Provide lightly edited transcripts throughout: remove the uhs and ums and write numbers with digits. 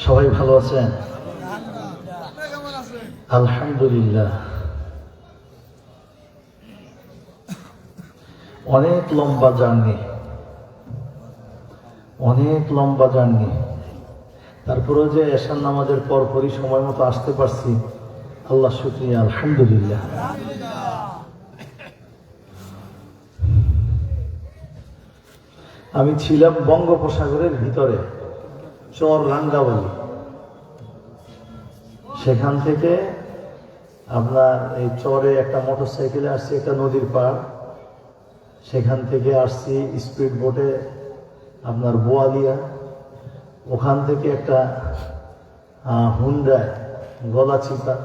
সবাই ভালো আছেন? আলহামদুলিল্লাহ। অনেক লম্বা জার্নি, তারপরে যে এশার নামাজের পরপরই সময় মতো আসতে পারছি, আল্লাহ শুকরিয়া, আলহামদুলিল্লাহ। আমি ছিলাম বঙ্গোপসাগরের ভিতরে, চর রাঙ্গাবালি। সেখান থেকে আপনার এই চরে একটা মোটরসাইকেলে আসছি, একটা নদীর পার। সেখান থেকে আসছি স্পিড বোটে আপনার বোয়ালিয়া। ওখান থেকে একটা হুন্ডায় গলাচিপা,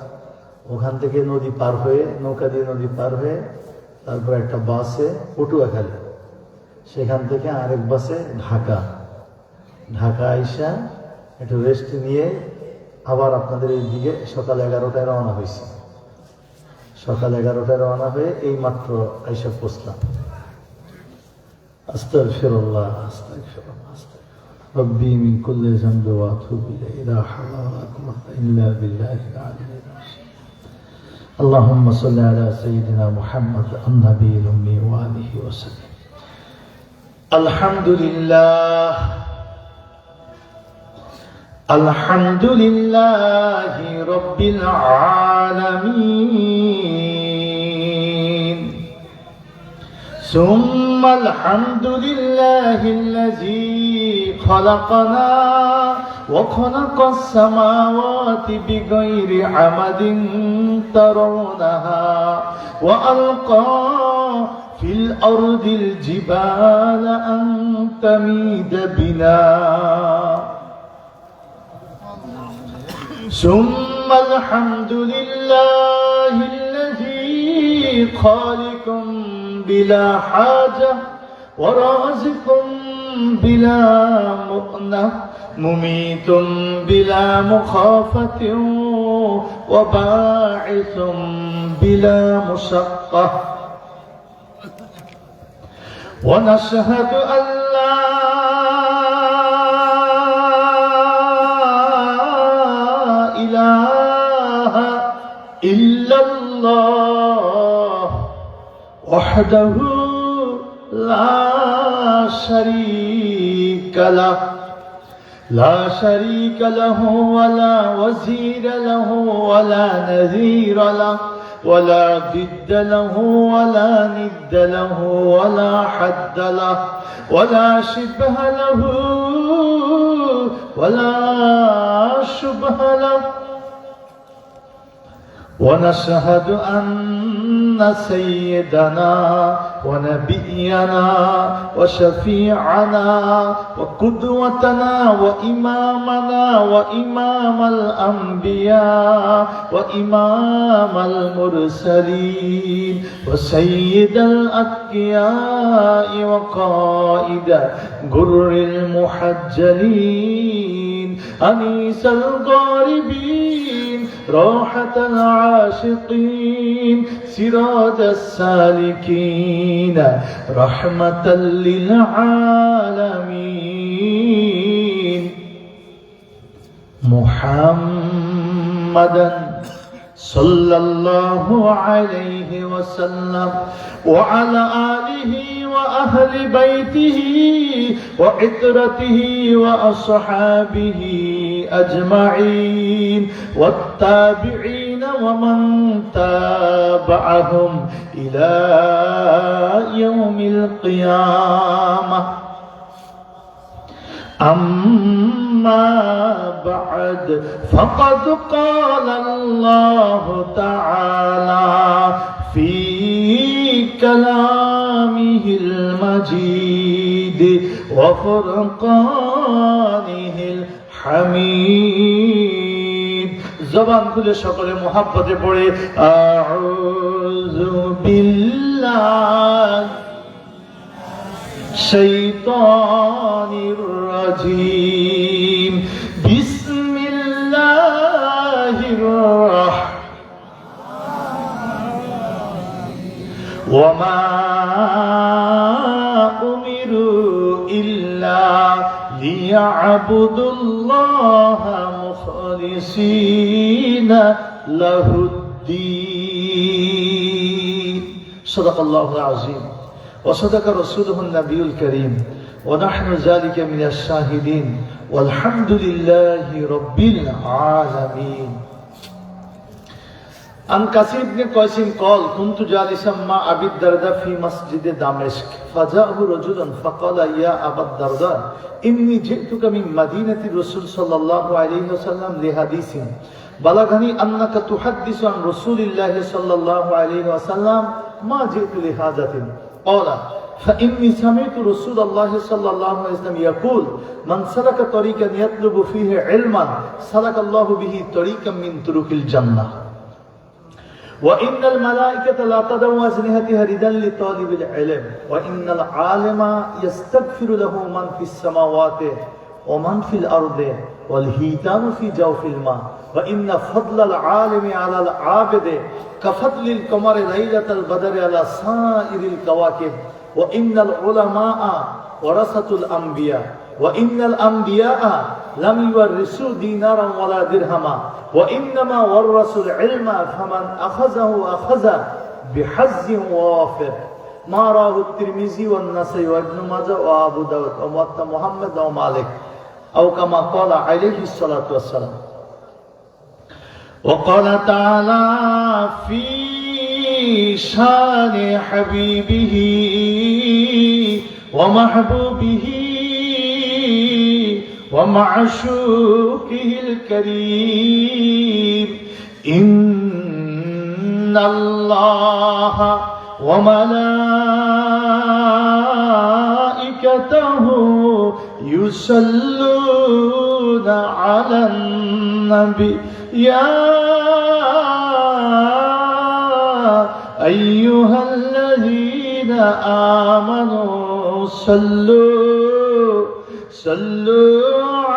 ওখান থেকে নদী পার হয়ে, নৌকা দিয়ে নদী পার হয়ে, তারপর একটা বাসে পটুয়াখালী, সেখান থেকে আরেক বাসে ঢাকা আইসা একটু রেস্ট নিয়ে আবার আপনাদের এই দিকে সকাল 11টায় রওনা হয়েছে। সকাল 11টায় রওনা হয়ে এই মাত্র আইসা পৌঁছলাম। আস্তাগফিরুল্লাহ, রব্বি মিন কুল্লি যামবি ওয়া আতুবু ইলাইহি, লা হাওলা ওয়া লা কুওয়াতা ইল্লা বিল্লাহিল আলিয়্যিল আযীম। আল্লাহুম্মা সাল্লি আলা সাইয়্যিদিনা মুহাম্মদ আন-নাবিয়্যিল উম্মি ওয়া আলিহি ওয়া সাল্লাম। আলহামদুলিল্লাহি রাব্বিল আলামিন। সুম্মা আলহামদুলিল্লাহিল্লাযী খালাকানা ওয়া খালাকাস সামাওয়াতি বিগাইরি আমাদিন তারাওনাহা ওয়া আলকা ফিল আরদিল জিবালা আন তামিদা বিনা। ثم الحمد لله الذي خالق بلا حاجة ورازق بلا مؤنة مميت بلا مخافة وباعث بلا مشقة. ونشهد أن لا إله إلا الله وحده لا شريك له ولا وزير له ولا نذير له ولا ضد له ولا ند له ولا حد له ولا شبه له ولا شبه له. ونشهد أن سيدنا ونبينا وشفيعنا وقدوتنا وإمامنا وإمام الأنبياء وإمام المرسلين وسيد الأتقياء وقائد غر المحجلين أنيس الغاربين راحة العاشقين سراج السالكين رحمة للعالمين محمدا صلى الله عليه وسلم وعلى آله وأهل بيته وعترته وأصحابه أجمعين والتابعين ومن تابعهم إلى يوم القيامة. أما بعد فقد قال الله تعالى في كلامه المجيد وفرقانه الحميد. জবান খুলে সকলে মুহাব্বতে পড়ে আউযু বিল্লাহি শাইতানির রাজীম বিসমিল্লাহির রাহমানির ওয়া মা উমিরু ইল্লা লিয়া'বুদুল্লাহা মুখলিসিনা লাহুদ্দীন। সাদাকাল্লাহুল আযীম ওয়া সাদাকা রাসূলুহুন নাবিয়ুল কারীম ওয়া নাহনু যালিকা মিনাশ শাহিদিন ওয়ালহামদুলিল্লাহি রাব্বিল আলামিন। عن كثير بن قيس قال كنت جالسا مع أبي الدرداء في مسجد دمشق فجاءه رجل فقال يا أبا الدرداء إني جئتك من مدينة الرسول صلى الله عليه وسلم لحديث بلغني أنك تحدث عن رسول الله صلى الله عليه وسلم ما جئت لحاجة قال فإني سمعت رسول الله صلى الله عليه وسلم يقول من سلك طريقا يطلب فيه علما سلك الله به طريقا من طرق الجنة وإن الملائكة لا تضع أجنحتها ردا لطالب العلم وإن العالم يستغفر له من في السماوات ومن في الأرض والهيتان في جوف الماء وإن فضل العالم على العابد كفضل القمر ليلة البدر على سائر الكواكب وإن العلماء ورثة الأنبياء وإن الأنبياء لم يورثوا دينارا ولا درهما وإنما ورثوا العلم فمن أخذه أخذ بحظ وافر ما رواه الترمذي والنسائي وابن ماجه وأبو داود وموطأ محمد ومالك أو كما قال عليه الصلاة والسلام. وقال تعالى في شان حبيبه ومحبوبه ومعشوقه الكريم إن الله وملائكته يصلون على النبي يا أيها الذين آمنوا صلوا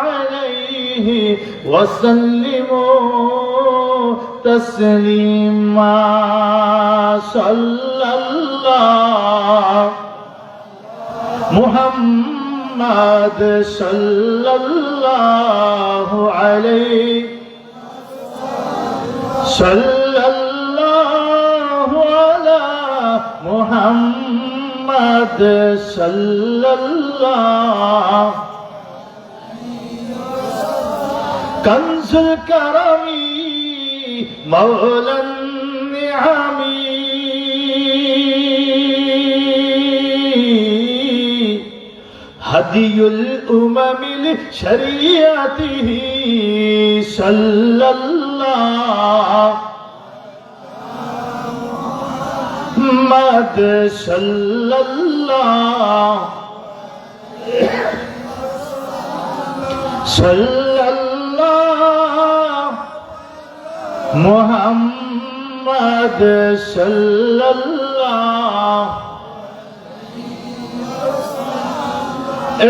عليه وسلموا تسليما صلى الله محمد صلى الله عليه صلى الله على محمد صلى الله كنز الكرم مولى النعم هدي الأمم لشريعته صلى الله محمد صلى الله صلى الله محمد صلى الله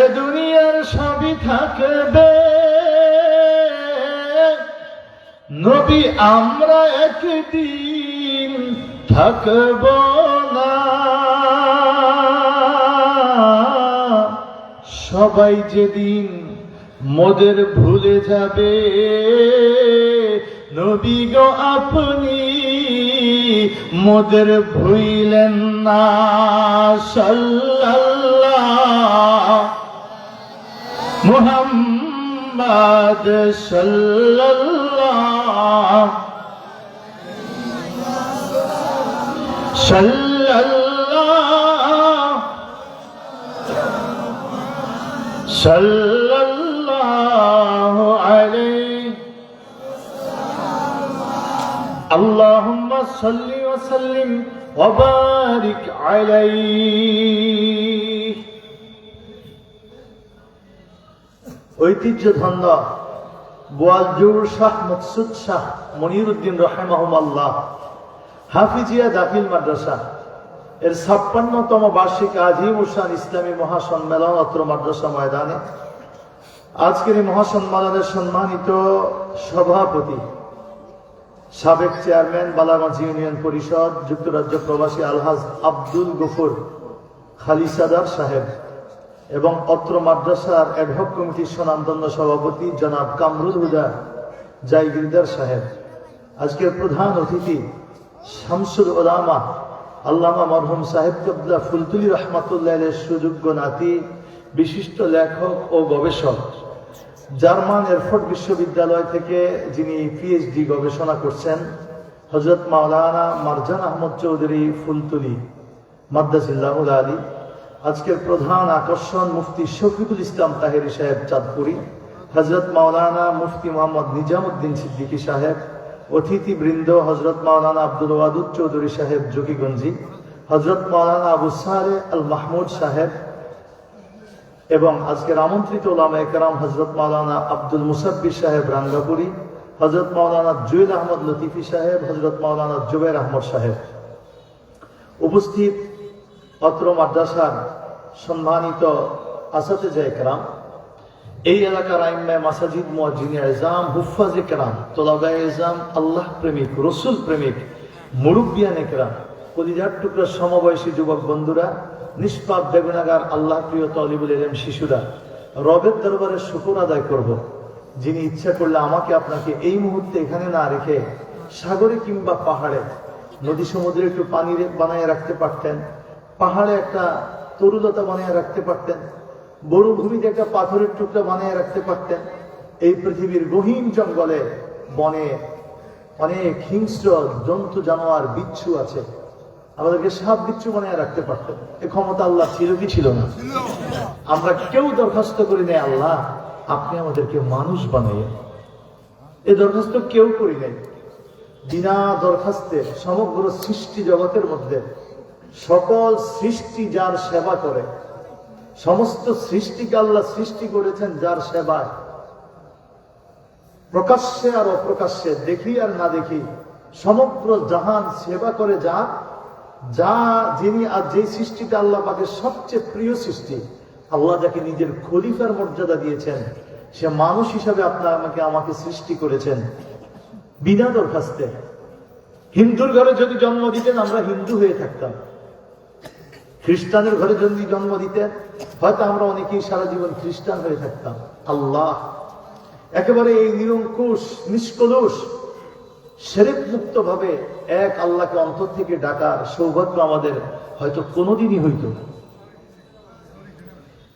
এ দুনিয়ার সবই থাকবে নবী আমরা একদিন থাকব না সবাই যেদিন মোদের ভুলে যাবে নবী গো আপনি মোদের ভুইলেন না সাল্লাল্লাহু মুহাম্মদ সাল্লাল্লাহু সাল্লাল্লাহু আলাইহি اللهم صل وسلم وبارك عليه ঐতিহ্যধন্য বোয়ালজোর শাহ মকসুদ শাহ মনিরউদ্দিন রাহিমাহুল্লাহ হাফিজিয়া দাখিল মাদ্রাসা এর 56তম বার্ষিক আজিমুশান ইসলামী মহাসম্মেলন অত্র মাদ্রাসা ময়দানে আজকের এই মহাসম্মেলনের সম্মানিত সভাপতি সাবেক চেয়ারম্যান বালাগঞ্জ ইউনিয়ন পরিষদ যুক্তরাজ্য প্রবাসী আলহাজ আব্দুল গফুর খালিসাদার সাহেব এবং অত্র মাদ্রাসার অ্যাডহক কমিটির স্বনামধন্য সভাপতি জনাব কামরুল হুদা জায়গিরদার সাহেব, আজকের প্রধান অতিথি শামসুল উলামা আল্লামা মরহুম সাহেব কবলা ফুলতুলি রহমাতুল্লাহ আলাইহির সুযোগ্য নাতি, বিশিষ্ট লেখক ও গবেষক, জার্মান এয়ারফোর্ট বিশ্ববিদ্যালয় থেকে যিনি পিএইচডি গবেষণা করছেন, হযরত মাওলানা মারজান আহমদ চৌধুরী ফুলতুলি মাদ্দাজিল্লাহুল আলী। আজকের প্রধান আকর্ষণ মুফতি শফিকুল ইসলাম তাহেরি সাহেব চাঁদপুরি, হযরত মাওলানা মুফতি মোহাম্মদ নিজামুদ্দিন সিদ্দিকী সাহেব, অতিথিবৃন্দ হযরত মাওলানা আব্দুল ওয়াদুদ চৌধুরী সাহেব জকিগঞ্জি, হযরত মাওলানা আবু সালে আল মাহমুদ সাহেব এবং আজকের আমন্ত্রিত উলামায়ে কেরাম হযরত মাওলানা আব্দুল মুসাব্বির সাহেব রাঙ্গাপুরি, হযরত মাওলানা জুয়েল আহমদ লতিফি সাহেব, হযরত মাওলানা জুবাইর আহমদ সাহেব, উপস্থিত অত্র মাদ্রাসার সম্মানিত আসাতিজায়ে কেরাম, এই এলাকার আইম্মায়ে মাসাজিদ, মুয়াজ্জিনে ইজাম, হুফাজে কেরাম, তোলাবায়ে ইজাম, আল্লাহ প্রেমিক, রসুল প্রেমিক, মুরব্বিয়ানে কেরাম, কলিজার টুকরার সমবয়সী যুবক বন্ধুরা, নিষ্পাপ বেগুনাগার আল্লাহ প্রিয় তলিবুল ইলম শিশুরা, রবের দরবারে শুকর আদায় করব, যিনি ইচ্ছা করলে আমাকে আপনাকে এই মুহূর্তে এখানে না রেখে সাগরে কিংবা পাহাড়ে, নদী সমুদ্রে একটু পানি বানিয়ে রাখতে পারতেন, পাহাড়ে একটা তরুলতা বানিয়ে রাখতে পারতেন, মরুভূমিতে একটা পাথরের টুকরা বানিয়ে রাখতে পারতেন, এই পৃথিবীর গহীন জঙ্গলে বনে অনেক হিংস্র জন্তু জানোয়ার বিচ্ছু আছে, আমাদেরকে সাপ বিচ্ছু বানিয়ে রাখতে পারতেন। এই ক্ষমতা আল্লাহ ছিল কি ছিল না? আমরা কেউ দরখাস্ত করি নাই, আল্লাহ আপনি আমাদেরকে মানুষ বানিয়ে, এই দরখাস্ত কেউ করি নাই। বিনা দরখাস্তে সমগ্র সৃষ্টি জগতের মধ্যে সকল সৃষ্টি যার সেবা করে, সমস্ত সৃষ্টিকে আল্লাহ সৃষ্টি করেছেন যার সেবায়, প্রকাশ্যে আর অপ্রকাশ্যে, দেখি আর না দেখি, সমগ্র জাহান সেবা করে যিনি আর যে সৃষ্টিটা আল্লাহ পাকের সবচেয়ে প্রিয় সৃষ্টি, আল্লাহ যাকে নিজের খলিফার মর্যাদা দিয়েছেন, সে মানুষ হিসাবে আমাকে সৃষ্টি করেছেন বিনা দরখাস্তে। হিন্দুর ঘরে যদি জন্ম দিতেন আমরা হিন্দু হয়ে থাকতাম, খ্রিস্টানের ঘরে যদি জন্ম দিতেন হয়তো আমরা অনেকেই সারা জীবন খ্রিস্টান হয়ে থাকতাম। আল্লাহ একেবারে এই নিরঙ্কুশ নিষ্কলুষ শিরক মুক্ত ভাবে এক আল্লাহকে অন্তর থেকে ডাকার সৌভাগ্য আমাদের হয়তো কোনোদিনই হইত।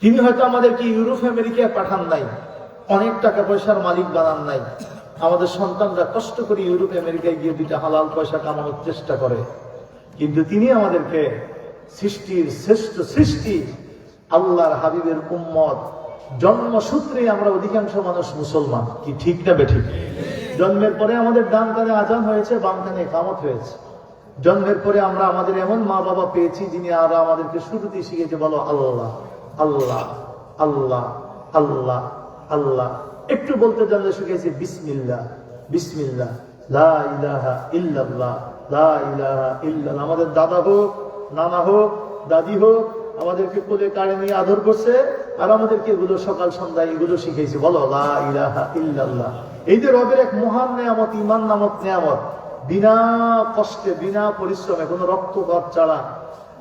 তিনি হয়তো আমাদেরকে ইউরোপ আমেরিকায় পাঠান নাই, অনেক টাকা পয়সার মালিক বানান নাই, আমাদের সন্তানরা কষ্ট করে ইউরোপ আমেরিকায় গিয়ে দুইটা হালাল পয়সা কামানোর চেষ্টা করে, কিন্তু তিনি আমাদেরকে সৃষ্টির শ্রেষ্ঠ সৃষ্টি আল্লাহর হাবিবের উম্মত, জন্মসূত্রে আমরা অধিকাংশ মানুষ মুসলমান, কি ঠিক না বেঠিক? জন্মের পরে আমাদের ডান কানে আজান হয়েছে, বাম কানে ইকামত হয়েছে। জন্মের পরে আমরা আমাদের এমন মা বাবা পেয়েছি যিনি আরো আমাদেরকে শুরুতেই শিখেছে বলো আল্লাহ আল্লাহ আল্লাহ আল্লাহ আল্লাহ, একটু বলতে জানলে শিখেছি বিসমিল্লাহ বিসমিল্লাহ, লা ইলাহা ইল্লাল্লাহ লা ইলাহা ইল্লাল্লাহ। আমাদের দাদা হোক, নানা হোক, দাদি হোক, আমাদেরকে কোলে কাড়ে নিয়ে আদর করছে, আর আমাদেরকে এগুলো সকাল সন্ধ্যায় এগুলো শিখেছি বলো লা ইলাহা ইল্লাল্লাহ। এই যে রবের এক মহান নেয়ামত, ঈমান নামক নেয়ামত, বিনা কষ্টে বিনা পরিশ্রমে, কোনো রক্তপাত ছাড়া,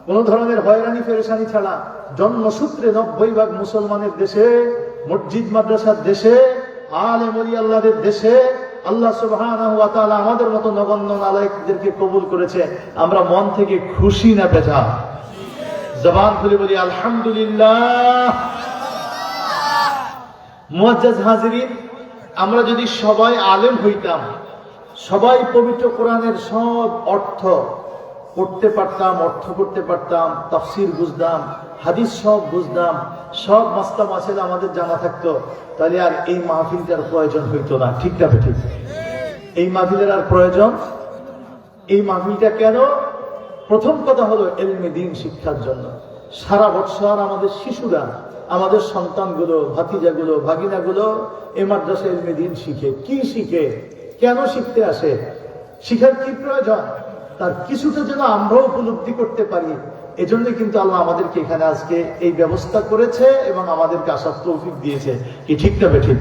কোন ধরনের হয়রানি পেরেশানি ছাড়া, জন্মসূত্রে 90% মুসলমানের দেশে, মসজিদ মাদ্রাসার দেশে, আলেম ওলি আল্লাহদের দেশে আল্লাহ সুবহানাহু ওয়া তাআলা আমাদের মতো নগণ্য নালায়েকদেরকে কবুল করেছে। আমরা মন থেকে খুশি না বেজা? জবান খুলে বলি আলহামদুলিল্লাহ। মুআজ্জাজ হাজিরিন, আমরা যদি সবাই আলেম হইতাম, সবাই পবিত্র কোরআনের সব অর্থ পড়তে পারতাম, অর্থ করতে পারতাম, তাফসীর বুঝতাম, হাদিস সব বুঝতাম, সব মাসলা মাসাইল আমাদের জানা থাকতো, তাহলে আর এই মাহফিলটার প্রয়োজন হইতো না, ঠিক না ঠিক? এই মাহফিলের আর প্রয়োজন, এই মাহফিলটা কেন? প্রথম কথা হলো ইলমে দ্বীন শিক্ষার জন্য। সারা বছর আমাদের শিশুরা, আমাদের সন্তানগুলো, ভাতিজাগুলো, ভাগিনাগুলো এই মাদ্রাসায় ইলমে দ্বীন শিখে। কি শিখে? কেন শিখতে আসে? শিখার কি প্রয়োজন? তার কিছুটা যেন আমরাও উপলব্ধি করতে পারি, এজন্য কিন্তু আল্লাহ আমাদেরকে এখানে আজকে এই ব্যবস্থা করেছে এবং আমাদেরকে আসার তৌফিক দিয়েছে, কি ঠিক না বেঠিক?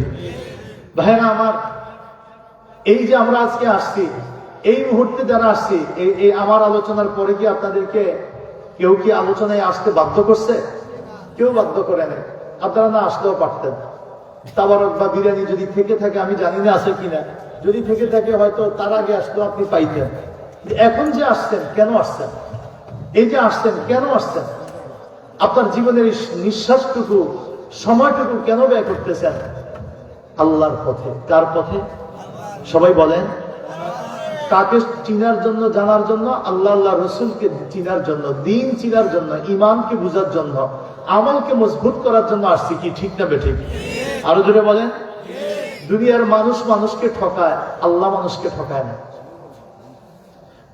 ভাইরা আমার, এই যে আমরা আজকে আসছি, এই মুহূর্তে যারা আসছি, এই আমার আলোচনার পরে কি আপনাদেরকে কেউ কি আলোচনায় আসতে বাধ্য করছে? কেউ বাধ্য করে নেই, আপনারা না আসলেও পারতেন। তাবারক বা বিরিয়ানি যদি থেকে থাকে, আমি জানি না আছে কিনা, যদি থেকে থাকে হয়তো তার আগে আসলেও আপনি পাইতেন। এখন যে আসছেন, কেন আসছেন? এই যে আসছেন, কেন আসছেন? আপনার জীবনের নিঃশ্বাসটুকু, সময়টুকু কেন ব্যয় করতেছেন? আল্লাহর পথে। কার পথে? সবাই বলেন। কাকে চিনার জন্য, জানার জন্য? আল্লাহ আল্লাহ রসুলকে চিনার জন্য, দিন চিনার জন্য, ইমানকে বুঝার জন্য, আমলকে মজবুত করার জন্য আসছি। কি ঠিক না বেঠিক? আরো জোরে বলেন। দুনিয়ার মানুষ মানুষকে ঠকায়, আল্লাহ মানুষকে ঠকায় না।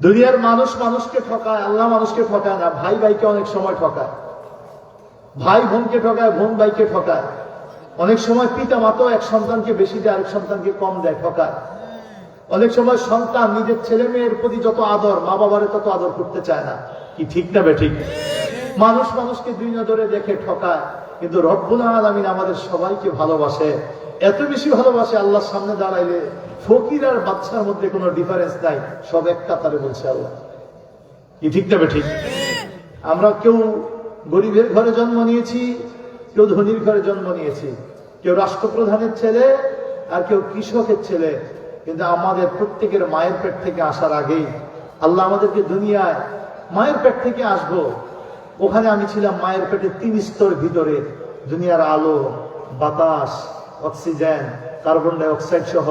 দুনিয়ার মানুষ মানুষকে ঠকায়, আল্লাহ মানুষকে ঠকায় না। ভাই ভাইকে অনেক সময় ঠকায়, ভাই বোনকে ঠকায়, বোন ভাইকে ঠকায়। অনেক সময় পিতা মাতাও এক সন্তানকে বেশি দেয়, আরেক সন্তানকে কম দেয়, ঠকায়। অনেক সময় সন্তান নিজের ছেলে মেয়ের প্রতি যত আদর, মা বাবারে তত আদর করতে চায় না। কি ঠিক না বেঠিক? মানুষ মানুষকে দুই নজরে দেখে ঠকায়, কিন্তু রব্বুল আলামিন আমাদের সবাইকে ভালোবাসে। এত বেশি ভালোবাসে, আল্লাহর সামনে দাঁড়াইলে ফকির আর বাচ্চার মধ্যে কোনো ডিফারেন্স নাই, সব এক কাতারে বলছে আল্লাহ। কি ঠিক না বেঠিক? আমরা কেউ গরিবের ঘরে জন্ম নিয়েছি, কেউ ধনীর ঘরে জন্ম নিয়েছি, কেউ রাষ্ট্রপ্রধানের ছেলে আর কেউ কৃষকের ছেলে, কিন্তু আমাদের প্রত্যেকের মায়ের পেট থেকে আসার আগেই আল্লাহ আমাদেরকে দুনিয়ায় মায়ের পেট থেকে আসবো, ওখানে আমি ছিলাম মায়ের পেটে 3 স্তর ভিতরে। দুনিয়ার আলো, বাতাস, অক্সিজেন, কার্বন ডাই অক্সাইড সহ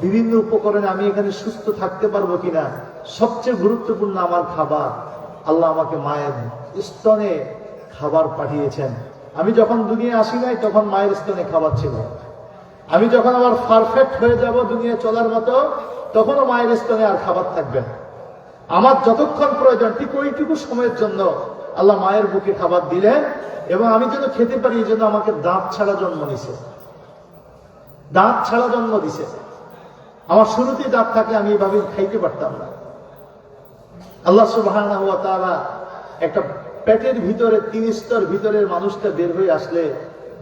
বিভিন্ন উপকরণে আমি এখানে সুস্থ থাকতে পারবো কিনা, সবচেয়ে গুরুত্বপূর্ণ আমার খাবার। আল্লাহ আমাকে মায়ের স্তনে খাবার পাঠিয়েছেন। আমি যখন দুনিয়া আসি নাই, তখন মায়ের স্তনে খাবার ছিল। আমি যখন আবার পারফেক্ট হয়ে যাব দুনিয়া চলার মতো, তখনও মায়ের স্তনে আর খাবার থাকবে না। আমার যতক্ষণ প্রয়োজন, ঠিক ওইটুকু সময়ের জন্য আল্লাহ মায়ের বুকে খাবার দিলেন, এবং আমি যেন খেতে পারি এই জন্য আমাকে দাঁত ছাড়া জন্ম দিছে। দাঁত ছাড়া জন্ম দিছে। আমার শুরুতেই দাঁত থাকলে আমি এভাবে খাইতে পারতাম না। আল্লাহ সুবহানাহু ওয়া তাআলা একটা পেটের ভিতরে 3 স্তর ভিতরের মানুষটা বের হয়ে আসলে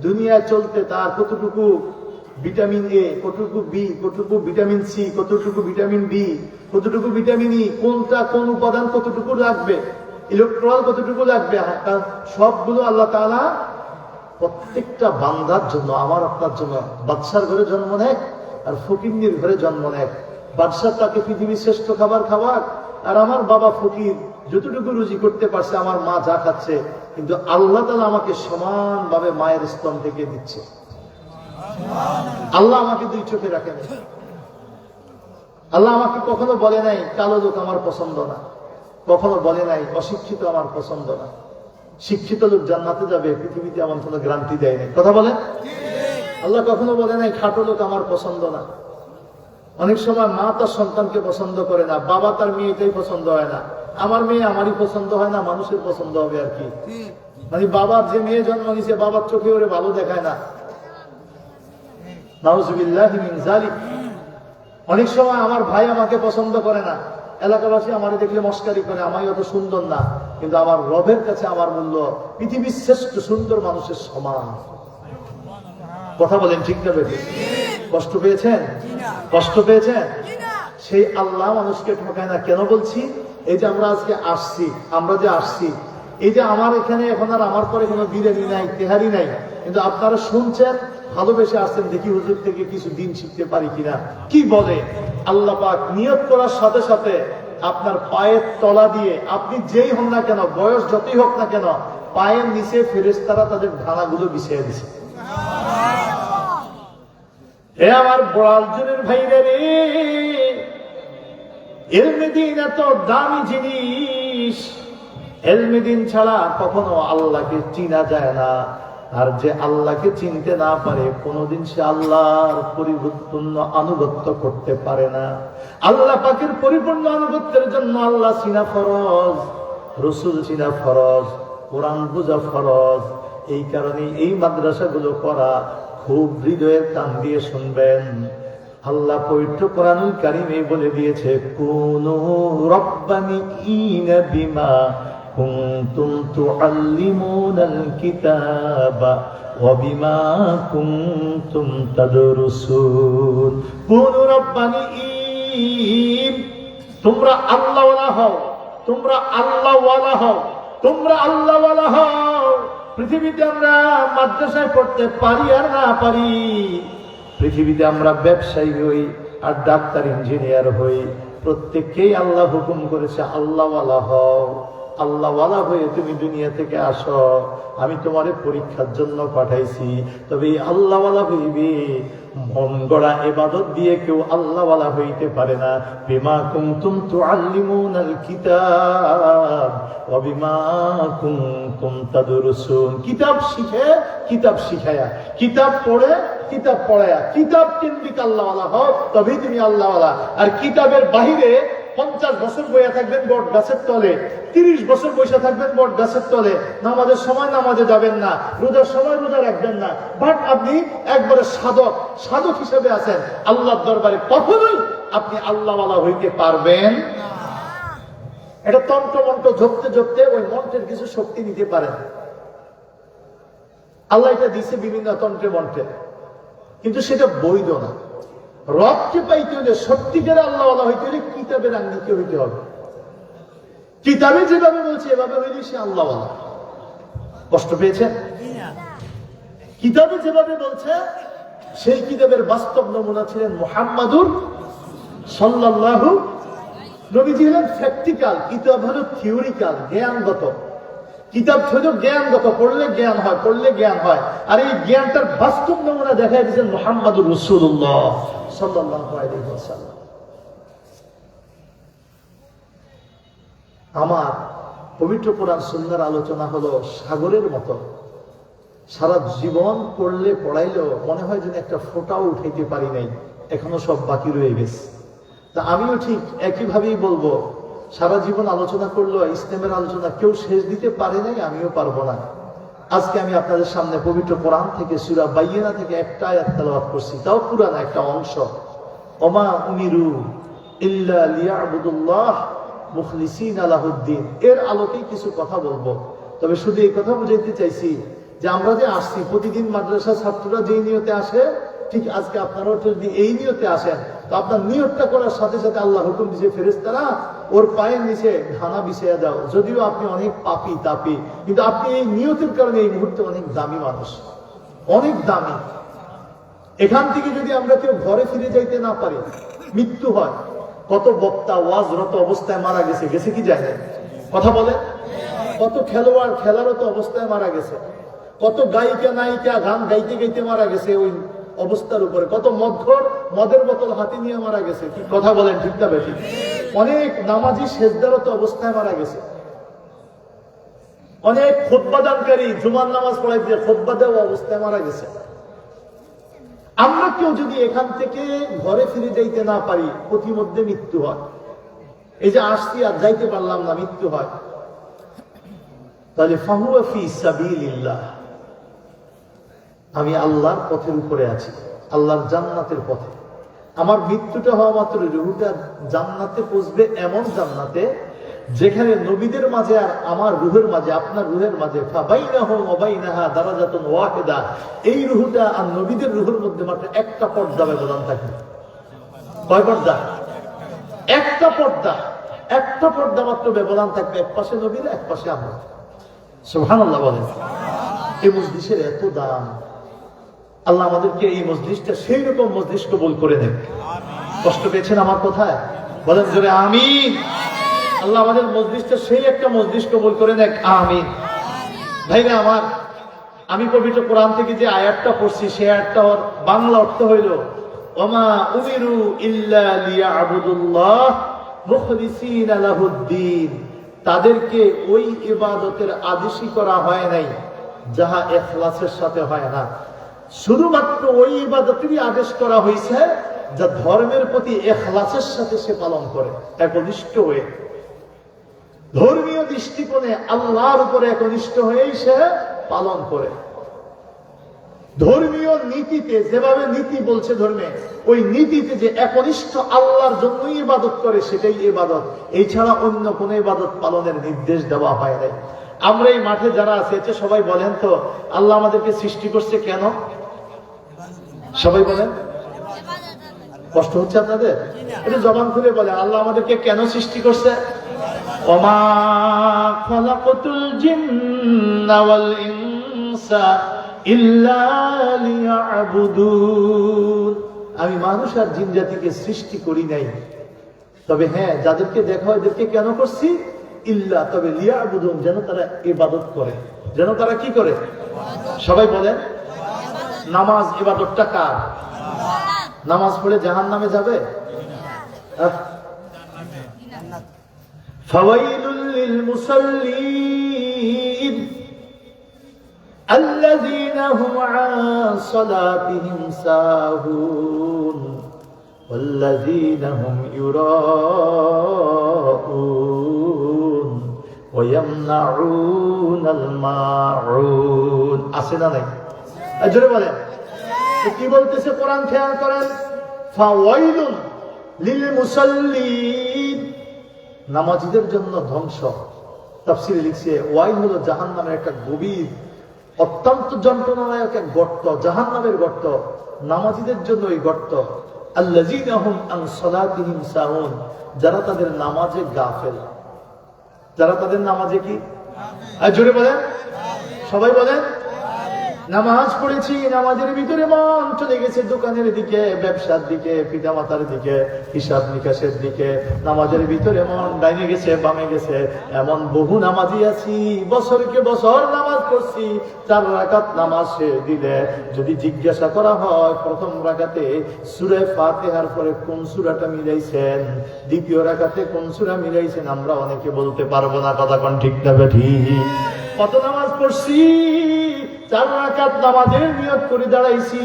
দুনিয়ায় চলতে তার কতটুকু ভিটামিন এ, কতটুকু বি, কতটুকু ভিটামিন সি, কতটুকু ভিটামিন ডি, কতটুকু ভিটামিন ই, কোনটা কোন উপাদান কতটুকু লাগবে, ইলেকট্রল কতটুকু লাগবে, সবগুলো আল্লাহ তাআলা প্রত্যেকটা বান্দার জন্য, আমার আপনার জন্য। বাদশার ঘরে জন্ম নেয় আর ফকিন্নির ঘরে জন্ম নেয়। বাদশার তাকে পৃথিবীর শ্রেষ্ঠ খাবার খাবার, আর আমার বাবা ফকির যতটুকু রুজি করতে পারছে, আমার মা যা খাচ্ছে, কিন্তু আল্লাহ তাআলা আমাকে সমানভাবে মায়ের স্তন থেকে দিচ্ছে। আল্লাহ আমাকে 2 চোখে রাখেন। আল্লাহ আমাকে কখনো বলে নাই কালো লোক আমার পছন্দ না, কখনো বলে নাই অশিক্ষিত আমার পছন্দ না। শিক্ষিত লোক জান্নাতে যাবে, পৃথিবীতে এমন কোনো গ্যারান্টি দেয় নাই। কথা বলেন। আল্লাহ কখনো বলে নাই খাটো লোক আমার পছন্দ না। অনেক সময় মা তার সন্তানকে পছন্দ করে না, বাবা তার মেয়েটাই পছন্দ হয় না। আমার মেয়ে আমারই পছন্দ হয় না, মানুষের পছন্দ হবে আর কি। মানে বাবার যে মেয়ে জন্ম নিছে, বাবার চোখে ওরে ভালো দেখায় না। নাউযুবিল্লাহি মিন যালিক। অনেক সময় আমার ভাই আমাকে পছন্দ করে না, এলাকাবাসী আমারে দেখলে মস্কারি করে, আমি অত সুন্দর না, কিন্তু আমার রবের কাছে আমার মূল্য পৃথিবীর শ্রেষ্ঠ সুন্দর মানুষের সমান। কথা বলেন ঠিক না বেঠিক? কষ্ট পেয়েছেন? কষ্ট পেয়েছেন? সেই আল্লাহ মানুষকে ঠকায় না। কেন বলছি? এই যে আমরা আজকে আসছি, আমরা যে আসছি, এই যে আমার এখানে এখন আর আমার পরে কোনো বিরিয়ানি নাই, তেহারি নাই, কিন্তু আপনারা শুনছেন, ভালোবেসে আসছেন, দেখি হুজুর থেকে কিছু দিন শিখতে পারি কিনা। কি বলে আল্লাহ পাক, নিয়ত করার সাথে সাথে আপনার পায়ের তলা দিয়ে, আপনি যেই হন না কেন, বয়স যতই হোক না কেন, পায়ের নিচে ফেরেশতারা তাদের ধানাগুলো বিছিয়ে দিছে। এ আমার বড়ালজুরের ভাইরা রে, ইলমে দ্বীন এত দামি জিনিস, ইলমে দ্বীন ছাড়া কখনো আল্লাহকে চিনা যায় না। আর যে আল্লাহকে চিনতে না পারে, কোনোদিন সে আল্লাহর পরিপূর্ণ আনুগত্য করতে পারে না। আল্লাহ পাকের পরিপূর্ণ আনুগত্যের জন্য আল্লাহ চিনা ফরজ, রসুল চিনা ফরজ, কোরআন বোঝা ফরজ। এই কারণে এই মাদ্রাসাগুলো করা খুব হৃদয়ের কান দিয়ে শুনবেন। আল্লাহ পবিত্র কোরআনুল কারীমে বলে দিয়েছে, কুনু রাব্বানিয়িনা বিমা কুনতুম তুআল্লিমুনাল কিতাবা ওয়া বিমা কুনতুম তাদরুসুন। কুনু রাব্বানিয়িন, তোমরা আল্লাহওয়ালা হও, তোমরা আল্লাহওয়ালা হও, তোমরা আল্লাহওয়ালা হও। পৃথিবীতে আমরা মাদ্রাসায় পড়তে পারি আর না পারি, পৃথিবীতে আমরা ব্যবসায়ী হই আর ডাক্তার ইঞ্জিনিয়ার হই, প্রত্যেককেই আল্লাহ হুকুম করেছে আল্লাহওয়ালা হও। আল্লাহওয়ালা হয়ে তুমি দুনিয়া থেকে আসো, আমি তোমারে পরীক্ষার জন্য পাঠাইছি। তবে এই আল্লাহওয়ালা হইবে, মন গড়া ইবাদত দিয়ে কেউ আল্লাহওয়ালা হইতে পারে না। বিমা কুনতুম তুআল্লিমুনাল কিতাব ওয়া বিমা কুনতুম তাদরুসুন। কিতাব শিখে, কিতাব শিখায়া, কিতাব পড়ে, কিতাব পড়ায়া, কিতাব কেন্দ্রিক আল্লাহওয়ালা হও, তবেই তুমি আল্লাহওয়ালা। আর কিতাবের বাহিরে 50 বছর বইয়া থাকবেন বট গাছের তলে, 30 বছর বসে থাকবেন বট গাছের তলে, নামাজের সময় নামাজে যাবেন না, রোজার সময় রোজা রাখবেন না, বাট আপনি একবারে সাধক, সাধক হিসেবে আছেন আল্লাহর দরবারে, কখনোই আপনি আল্লাহওয়ালা হইতে পারবেন না। এটা তন্ত্র মন্ত্র ঝপতে ঝপতে ওই মন্ত্রের কিছু শক্তি নিতে পারেন, আল্লাহ এটা দিছে বিভিন্ন তন্ত্রে মন্ত্রে, কিন্তু সেটা বৈধ না। রবকে পাইতে হলে, সত্যিকার আল্লাহওয়ালা হইতে হলে কিতাবের আঙ্গিকে হইতে হবে। কিতাবে যেভাবে বলছে এভাবে হইলে সে আল্লাহওয়ালা। কষ্ট পেয়েছেন? কিতাবে যেভাবে বলছে সেই কিতাবের বাস্তব নমুনা ছিলেন মুহাম্মাদুর সাল্লাল্লাহু। নবীজি হলেন প্র্যাকটিক্যাল, কিতাব হলো থিওরিক্যাল, জ্ঞানগত। কিতাব হলো জ্ঞানগত, পড়লে জ্ঞান হয়, পড়লে জ্ঞান হয়। আর এই জ্ঞানটার বাস্তব নমুনা দেখাই দিয়েছেন মুহাম্মাদুর রাসূলুল্লাহ সাল্লাল্লাহু আলাইহি ওয়াসাল্লাম। আমার পবিত্র কোরআন সুন্নাহর আলোচনা হলো সাগরের মতো, সারা জীবন পড়লে পড়াইলেও মনে হয় যেন একটা ফোঁটাও উঠাইতে পারি নাই, এখনো সব বাকি রয়ে গেছে। তা আমিও ঠিক একইভাবেই বলবো, সারা জীবন আলোচনা করলো ইসলামের আলোচনা কেউ শেষ দিতে পারে নাই, আমিও পারবো না। আজকে আমি আপনাদের সামনে পবিত্র কোরআন থেকে সূরা বাইয়িনা থেকে একটা আয়াত তেলাওয়াত করছি, তাও পুরান একটা অংশ। ওমা উমিরু ইল্লা লিয়াবুদুল্লাহ মুখলিসিনা লাহুদ্দিন, এর আলোকেই কিছু কথা বলবো। তবে শুধু এই কথা বুঝাইতে চাইছি যে আমরা যে আসছি প্রতিদিন মাদ্রাসা ছাত্ররা যেই নিয়তে আসে, ঠিক আজকে আপনারাও যদি এই নিয়তে আসেন, তো আপনার নিয়তটা করার সাথে সাথে আল্লাহ হুকুম দিয়েছে ফেরেশতারা ওর পায়ের নিচে ধানা বিছিয়ে দাও। যদিও আপনি অনেক পাপী তাপী, কিন্তু আপনি এই নিয়তের কারণে এই মুহূর্তে অনেক দামি মানুষ, অনেক দামি। এখান থেকে যদি আমরা কেউ ঘরে ফিরে যাইতে না পারি, মৃত্যু হয়। কত বক্তা ওয়াজরত অবস্থায় মারা গেছে, গেছে কি যায় না? কথা বলে। কত খেলোয়াড় খেলারত অবস্থায় মারা গেছে, কত গায়িকা নায়িকা গান গাইতে গাইতে মারা গেছে ওই অবস্থার উপরে, কত মদের বোতল হাতে নিয়ে মারা গেছে। কি কথা বলেন, ঠিক না বেশি? অনেক নামাজি সেজদারত অবস্থায় মারা গেছে, অনেক খুতবা দানকারী জুমার নামাজ পড়াইতে খুতবা দেওয়া অবস্থায় মারা গেছে। আমরা কেউ যদি এখান থেকে ঘরে ফিরে যাইতে না পারি, প্রতিমধ্যে মৃত্যু হয়। এই যে আসছি আর যাইতে পারলাম না, মৃত্যু হয়। তাহলে ফাহুয়া ফি সাবিলিল্লাহ, আমি আল্লাহর পথের উপরে আছি, আল্লাহর জান্নাতের পথে। আমার মৃত্যুটা হওয়া মাত্র রুহটা জান্নাতে পৌঁছবে, এমন জান্নাতে যেখানে নবীদের মাঝে আর আমার রুহের মাঝে, আপনার রুহের মাঝে ফাবাইনাহু ওয়া বাইনাহা দারাজাতুন ওয়াহিদা, এই রুহটা আর নবীদের রুহের মধ্যে মাত্র একটা পর্দা ব্যবধান থাকে। কয় পর্দা? একটা পর্দা, একটা পর্দা মাত্র ব্যবধান থাকবে। এক পাশে নবীরা, এক পাশে আমরা। সুবহানাল্লাহ বলেন। এই মজলিসের এত দাম। আল্লাহ আমাদেরকে এই মজলিসটা সেই রকম মজলিস কবুল করে নেন। কষ্ট পেয়েছেন আমার কথায়? বলেন জোরে আমিন। আল্লাহ আমাদের মজলিসটা সেই একটা মজলিস কবুল করে নেন, আমিন। ভাইরা আমার, আমি পবিত্র কোরআন থেকে যে আয়াতটা পড়ছি, সেই আয়াতটার বাংলা অর্থ হইল ওমা উমিরু ইল্লা লিয়াবুদুল্লাহ মুখলিসিনা লাহুদ্দিন, তাদেরকে ওই ইবাদতের আদেশই করা হয় নাই যাহা ইখলাসের সাথে হয় না। শুধুমাত্র ওই ইবাদতেরই আদেশ করা হয়েছে যা ধর্মের প্রতি ইখলাসের সাথে সে পালন করে, একনিষ্ঠ হয়ে, ধর্মীয় দৃষ্টিকোণে আল্লাহর উপরে একনিষ্ঠ হয়েই সে পালন করে। ধর্মীয় নীতিতে যেভাবে নীতি বলছে ধর্মে, ওই নীতিতে যে একনিষ্ঠ আল্লাহর জন্যই ইবাদত করে, সেটাই ইবাদত। এছাড়া অন্য কোন ইবাদত পালনের নির্দেশ দেওয়া হয় নাই। আমরা এই মাঠে যারা আছে, সবাই বলেন তো আল্লাহ আমাদেরকে সৃষ্টি করছে কেন? সবাই বলেন। কষ্ট হচ্ছে আপনাদের? এটা জবান খুলে বলেন, আল্লাহ আমাদেরকে কেন সৃষ্টি করছে? ওমা খালাকাতুল জিন্না ওয়াল ইনসা ইনসা ইল্লা লিয়াবুদুন। আমি মানুষ আর জিন জাতিকে সৃষ্টি করি নাই, তবে হ্যাঁ যাদেরকে দেখা হয় এদেরকে কেন করছি? ইল্লা, তবে লিয়াবুদুন, যেন তারা ইবাদত করে। যেন তারা কি করে? সবাই বলেন নামাজ ইবাদতটা কার? নামাজ পড়ে জাহান্নামে যাবে? ফাওয়াইলুল লিল মুসাল্লিন আল্লাযীনা হুম আন সালাতিহিম সাহুন ওয়াল্লাযীনা হুম ইউরাউন ওয়া ইয়ামনাউনাল মাউন। আছে না নাই? জোরে বলেন কি বলতেছে কোরআন, খেয়াল করেন। ফাওয়াইলুন লিল মুসাল্লিন, নামাজীদের জন্য ধ্বংস। তাফসীরে লিখছে ওয়াইল হলো জাহান্নামের একটা গভীর অত্যন্ত যন্ত্রণাদায়ক এক গর্ত, জাহান্নামের গর্ত, নামাজীদের জন্য এই গর্ত। আল্লাযীনা হুম আন সালাতিহিম সাহুন, যারা তাদের নামাজে গাফেল। যারা তাদের নামাজে কি? জোরে বলেন, সবাই বলেন। নামাজ পড়েছি, নামাজের ভিতরে মন চলে গেছে দোকানের দিকে, ব্যবসার দিকে, পিতামাতার দিকে, হিসাব নিকাশের দিকে। নামাজের ভিতরে মন ডাইনে গেছে, বামে গেছে। এমন বহু নামাজি আছি, বছরকে বছর নামাজ পড়ছি, 4 রাকাত নামাজ দিলে যদি জিজ্ঞাসা করা হয় প্রথম রাকাতে সূরা ফাতিহার পরে কোন সূরাটা মিলাইছেন, দ্বিতীয় রাকাতে কোন সূরা মিলাইছেন, আমরা অনেকে বলতে পারবো না। কথা কোন ঠিক না ঠিক? কত নামাজ পড়ছি, 4 রাকাত নামাজের নিয়ত করে দাঁড়াইছি,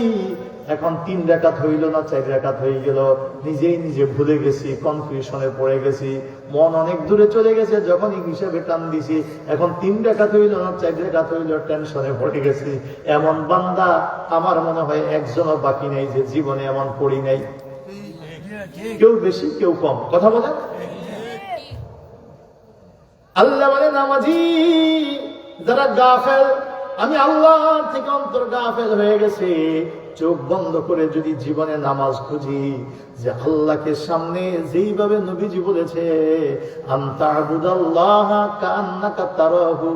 এখন 3 রাকাত হইল না 4 রাকাত হয়ে গেল, নিজেই নিজে ভুলে গেছি, কনফিউশনে পড়ে গেছি, মন অনেক দূরে চলে গেছে। যখন হিসাবে টান দিছি, এখন 3 রাকাত হইল না 4 রাকাত হইল, টেনশনে পড়ে গেছি। এমন বান্দা আমার মনে হয় একজনও বাকি নেই যে জীবনে এমন পড়ি নাই। কেউ বেশি কেউ কম। কথা বলে আল্লাহ বলে নামাজি যারা গাফেল, আমি আল্লাহ থেকে অন্তর গাফেল হয়ে গেছে। চোখ বন্ধ করে যদি জীবনে নামাজ খুঁজি, যে আল্লাহকে সামনে যেইভাবে নবীজি বলেছে আনতা'বুদাল্লাহা কাআন্নাকা তারাহু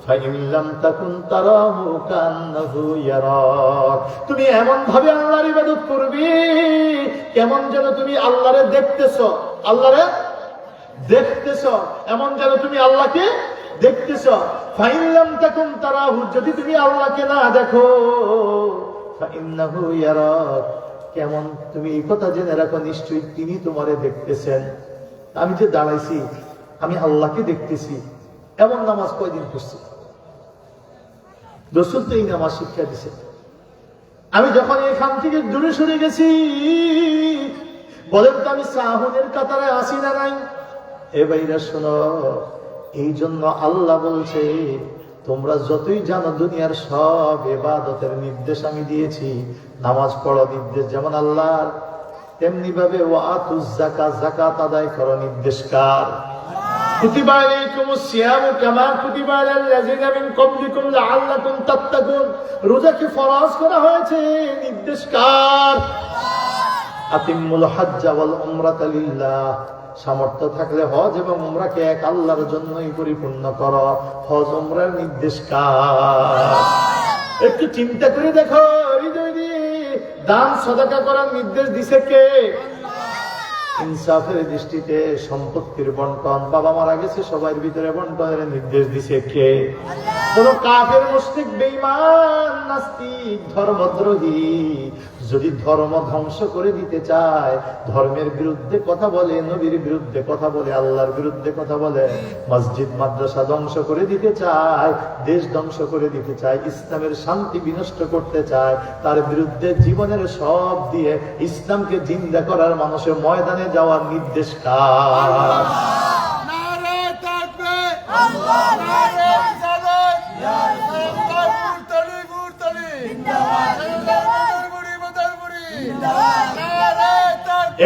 ফাইন লাম তাকুন তারাহু কাআন্নাহু ইয়ারাক, তুমি এমন ভাবে আল্লাহর ইবাদত করবে কেমন যেন তুমি আল্লাহরে দেখতেছো। আল্লাহরে দেখতেছো এমন যেন তুমি আল্লাহকে দেখতেছ। ফাইন লাম তাকুন তারাহু, যদি তুমি আল্লাহকে না দেখো, ফাইন্নাহু ইয়ারাক, কেমন তুমি এই কথা জেনে রাখো নিশ্চয়ই তিনি তোমারে দেখতেছেন। আমি যে দাঁড়াইছি আমি আল্লাহকে দেখতেছি। এমন নামাজ কয়দিন পড়ছি? রাসূল তো এই নামাজ শিক্ষা দিছে। আমি যখন এখান থেকে দূরে সরে গেছি, বলেন তো আমি সাহুনের কাতারে আসি না নাই? এ ভাইরা শোনো, এই জন্য আল্লাহ বলছে তোমরা যতই জানো দুনিয়ার সব ইবাদতের নির্দেশ আমি দিয়েছি, নামাজ পড়ো নির্দেশ যেমন আল্লাহর, তেমনি ভাবে ওয়াতুজ যাকাত, যাকাত আদায় করো নির্দেশ কার? কুতিবা আলাইকুমুস সিয়ামু কামা কুতিবা আলাল লাযিনা মিন ক্বাবলিকুম লাআল্লাকুম তাত্তাকুন, রোজাকে ফরজ করা হয়েছে নির্দেশ কার? আতিমুল হজ্জ ওয়াল উমরাতা লিল্লাহ, সামর্থ্য থাকলে হজ এবং উমরাকে এক আল্লাহর জন্যই পরিপূর্ণ করো। হজ উমরার নির্দেশ কার? একটু চিন্তা করে দেখো, হৃদয় দিয়ে দান সাদাকা করার নির্দেশ দিছে কে? ইনসাফের দৃষ্টিতে সম্পত্তির বন্টন, বাবা মারা গেছে সবার ভিতরে বন্টনের নির্দেশ দিছে কে? কোন কাফের মুশরিক বেঈমান নাস্তিক ধর্মদ্রোহী যদি ধর্ম ধ্বংস করে দিতে চায়, ধর্মের বিরুদ্ধে কথা বলে, নবীর বিরুদ্ধে কথা বলে, আল্লাহর বিরুদ্ধে কথা বলে, মসজিদ মাদ্রাসা ধ্বংস করে দিতে চায়, দেশ ধ্বংস করে দিতে চায়, ইসলামের শান্তি বিনষ্ট করতে চায়, তার বিরুদ্ধে জীবনের সব দিয়ে ইসলামকে জিন্দা করার মানুষের ময়দানে যাওয়ার নির্দেশ কার?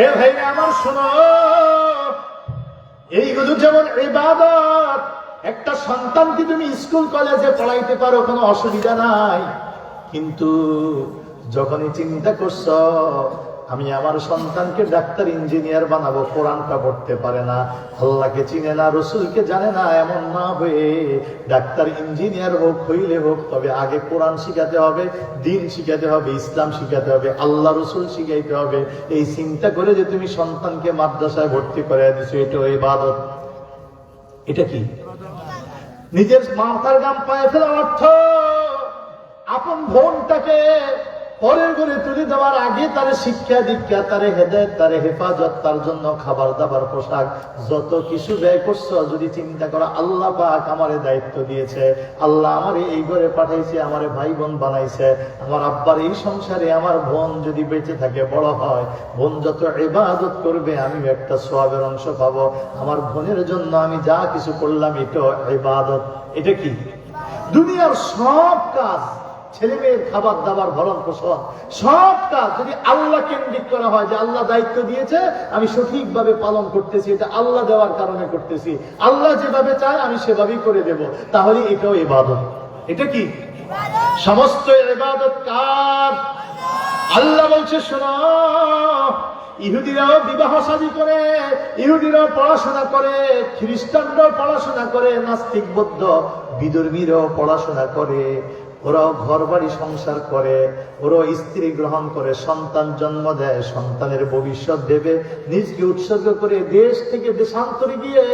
এ ভাই আমার শোনো, এইগুলো যেমন ইবাদত, একটা সন্তানকে তুমি স্কুল কলেজে পড়াইতে পারো, কোনো অসুবিধা নাই, কিন্তু যখনই চিন্তা করছো আমি আমার সন্তানকে ডাক্তার ইঞ্জিনিয়ার বানাবো, কোরআনটা পড়তে পারে না, আল্লাহকে চিনে না, রসুলকে জানে না, এমন না হয়ে ডাক্তার ইঞ্জিনিয়ার হোক, হইলে হোক, তবে আগে কোরআন শিখাতে হবে, দিন শিখাতে হবে, ইসলাম শিখাতে হবে, আল্লাহ রসুল শিখাইতে হবে। এই চিন্তা করে যে তুমি সন্তানকে মাদ্রাসায় ভর্তি করে দিছো, এটা ইবাদত। এটা কি? নিজের মাথার গাম পায়ে ফেলা অর্থ আপন বোনটাকে পরের ঘরে তুলে দেওয়ার আগে তারে শিক্ষা দীক্ষা, তারে হেদায়েত, তারে হেফাজত, তার জন্য খাবার দাবার, পোশাক, যত কিছু ব্যয় করছো, যদি চিন্তা করো আল্লাহ পাক আমারে দায়িত্ব দিয়েছে, আল্লাহ আমারে এই ঘরে পাঠাইছে, আমারে ভাই বোন বানাইছে, আমার আব্বার এই সংসারে আমার বোন যদি বেঁচে থাকে, বড় হয়, বোন যত ইবাদত করবে আমিও একটা সওয়াবের অংশ পাবো, আমার বোনের জন্য আমি যা কিছু করলাম এটা ইবাদত। এটা কি? দুনিয়ার সব কাজ, ছেলে মেয়ের খাবার দাবার, ভরণ পোষণ, সব কাজ যদি আল্লাহ কেন্দ্রিক করা হয়, যে আল্লাহ দায়িত্ব দিয়েছে আমি সঠিকভাবে পালন করতেছি, এটা আল্লাহ দেওয়ার কারণে করতেছি, আল্লাহ যেভাবে চায় আমি সেভাবেই করে দেব, তাহলে এটাও ইবাদত। এটা কি? সমস্ত ইবাদত কার? আল্লাহ বলছে শোনো, ইহুদিরাও বিবাহ শাদী করে, ইহুদিরাও পড়াশোনা করে, খ্রিস্টানরাও পড়াশোনা করে, নাস্তিক বৌদ্ধ বিধর্মীরাও পড়াশোনা করে, ওরাও ঘর বাড়ি সংসার করে, ওরাও স্ত্রী গ্রহণ করে, সন্তান জন্ম দেয়, সন্তানের ভবিষ্যৎ দেবে, নিজকে উৎসর্গ করে দেশ থেকে দেশান্তরে গিয়ে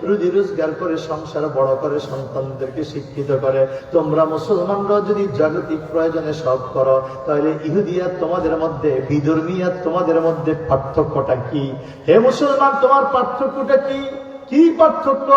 রুজি রোজগার করে সংসার বড় করে, সন্তানদেরকে শিক্ষিত করে। তোমরা মুসলমানরা যদি জাগতিক প্রয়োজনে সব করো, তাহলে ইহুদিয়াত তোমাদের মধ্যে, বিধর্মীয়াত তোমাদের মধ্যে পার্থক্যটা কি? হে মুসলমান, তোমার পার্থক্যটা কি? কি পার্থক্য?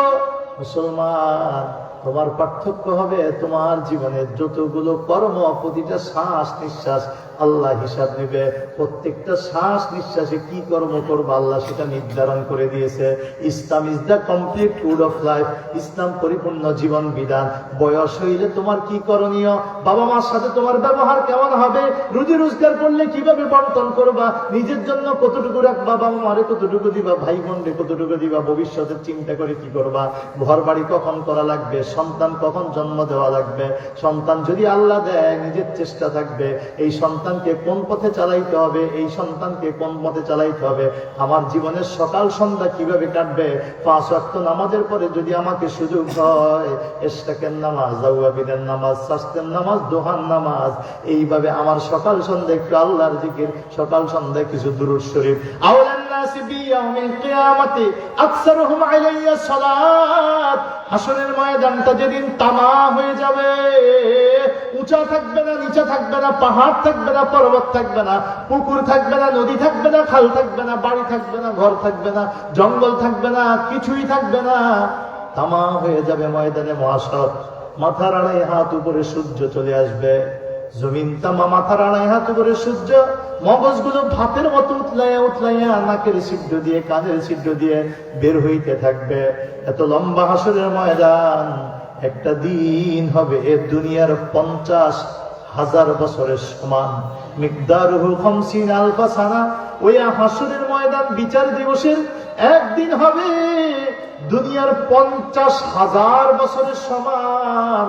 মুসলমান, তোমার পার্থক্য হবে তোমার জীবনের যতগুলো কর্ম, প্রতিটা শ্বাস নিঃশ্বাস আল্লাহ হিসাব নেবে, প্রত্যেকটা শ্বাস নিঃশ্বাসে কি কর্ম করবো আল্লাহ সেটা নির্ধারণ করে দিয়েছে। Islam is the complete code of life, ইসলাম পরিপূর্ণ জীবন বিধান। বয়স হইলে তোমার কি করণীয়, বাবা মার সাথে তোমার ব্যবহার কেমন হবে, রুজি রোজগার করলে কিভাবে বন্টন করবা, নিজের জন্য কতটুকু রাখবা, বাবা মারে কতটুকু দিবা, ভাই বোনরে কতটুকু দিবা, ভবিষ্যতের চিন্তা করে কি করবা, ঘর বাড়ি কখন করা লাগবে, সন্তান কখন জন্ম দেওয়া লাগবে, সন্তান যদি আল্লাহ দেয় নিজের চেষ্টা থাকবে, এই সন্তানকে কোন পথে চালাইতে হবে, এই সন্তানকে কোন পথে চালাইতে হবে, আমার জীবনের সকাল সন্ধ্যা কিভাবে কাটবে, 5 ওয়াক্ত নামাজের পরে যদি আমাকে সুযোগ হয়, ইশরাকের নামাজ, আওয়াবিদের নামাজ, শাস্তের নামাজ, দোহার নামাজ, এইভাবে আমার সকাল সন্ধ্যা একটু আল্লাহর জিকির, সকাল সন্ধ্যায় কিছু দুরূদ শরীফ। আওলান নাসি বিয়াউমিল কিয়ামাতি আকসারুহুম আলাইয়া সালাত। হাসরের ময়দানটা যেদিন তামা হয়ে যাবে, উঁচা থাকবে না, নিচা থাকবে না, পাহাড় থাকবে না, পর্বত থাকবে না, পুকুর থাকবে না, নদী থাকবে না, খাল থাকবে না, বাড়ি থাকবে না, ঘর থাকবে না, জঙ্গল থাকবে না, কিছুই থাকবে না, তামা হয়ে যাবে ময়দানে মহাশর। মাথার আড়াই হাত উপরে সূর্য চলে আসবে, জমিন তামা, মাথার আড়াই হাত উপরে সূর্য, মগজগুলো ভাতের মতো উতলাইয়া উতলাইয়া নাকের ছিদ্র দিয়ে, কানের ছিদ্র দিয়ে বের হইতে থাকবে। এত লম্বা হাসরের ময়দান, একটা দিন হবে এ দুনিয়ার 50,000 বছরের সমান। মিকদারুহু 50 আলফা সানা। ওই হাসরের ময়দান বিচার দিবসের একদিন হবে দুনিয়ার 50,000 বছরের সমান।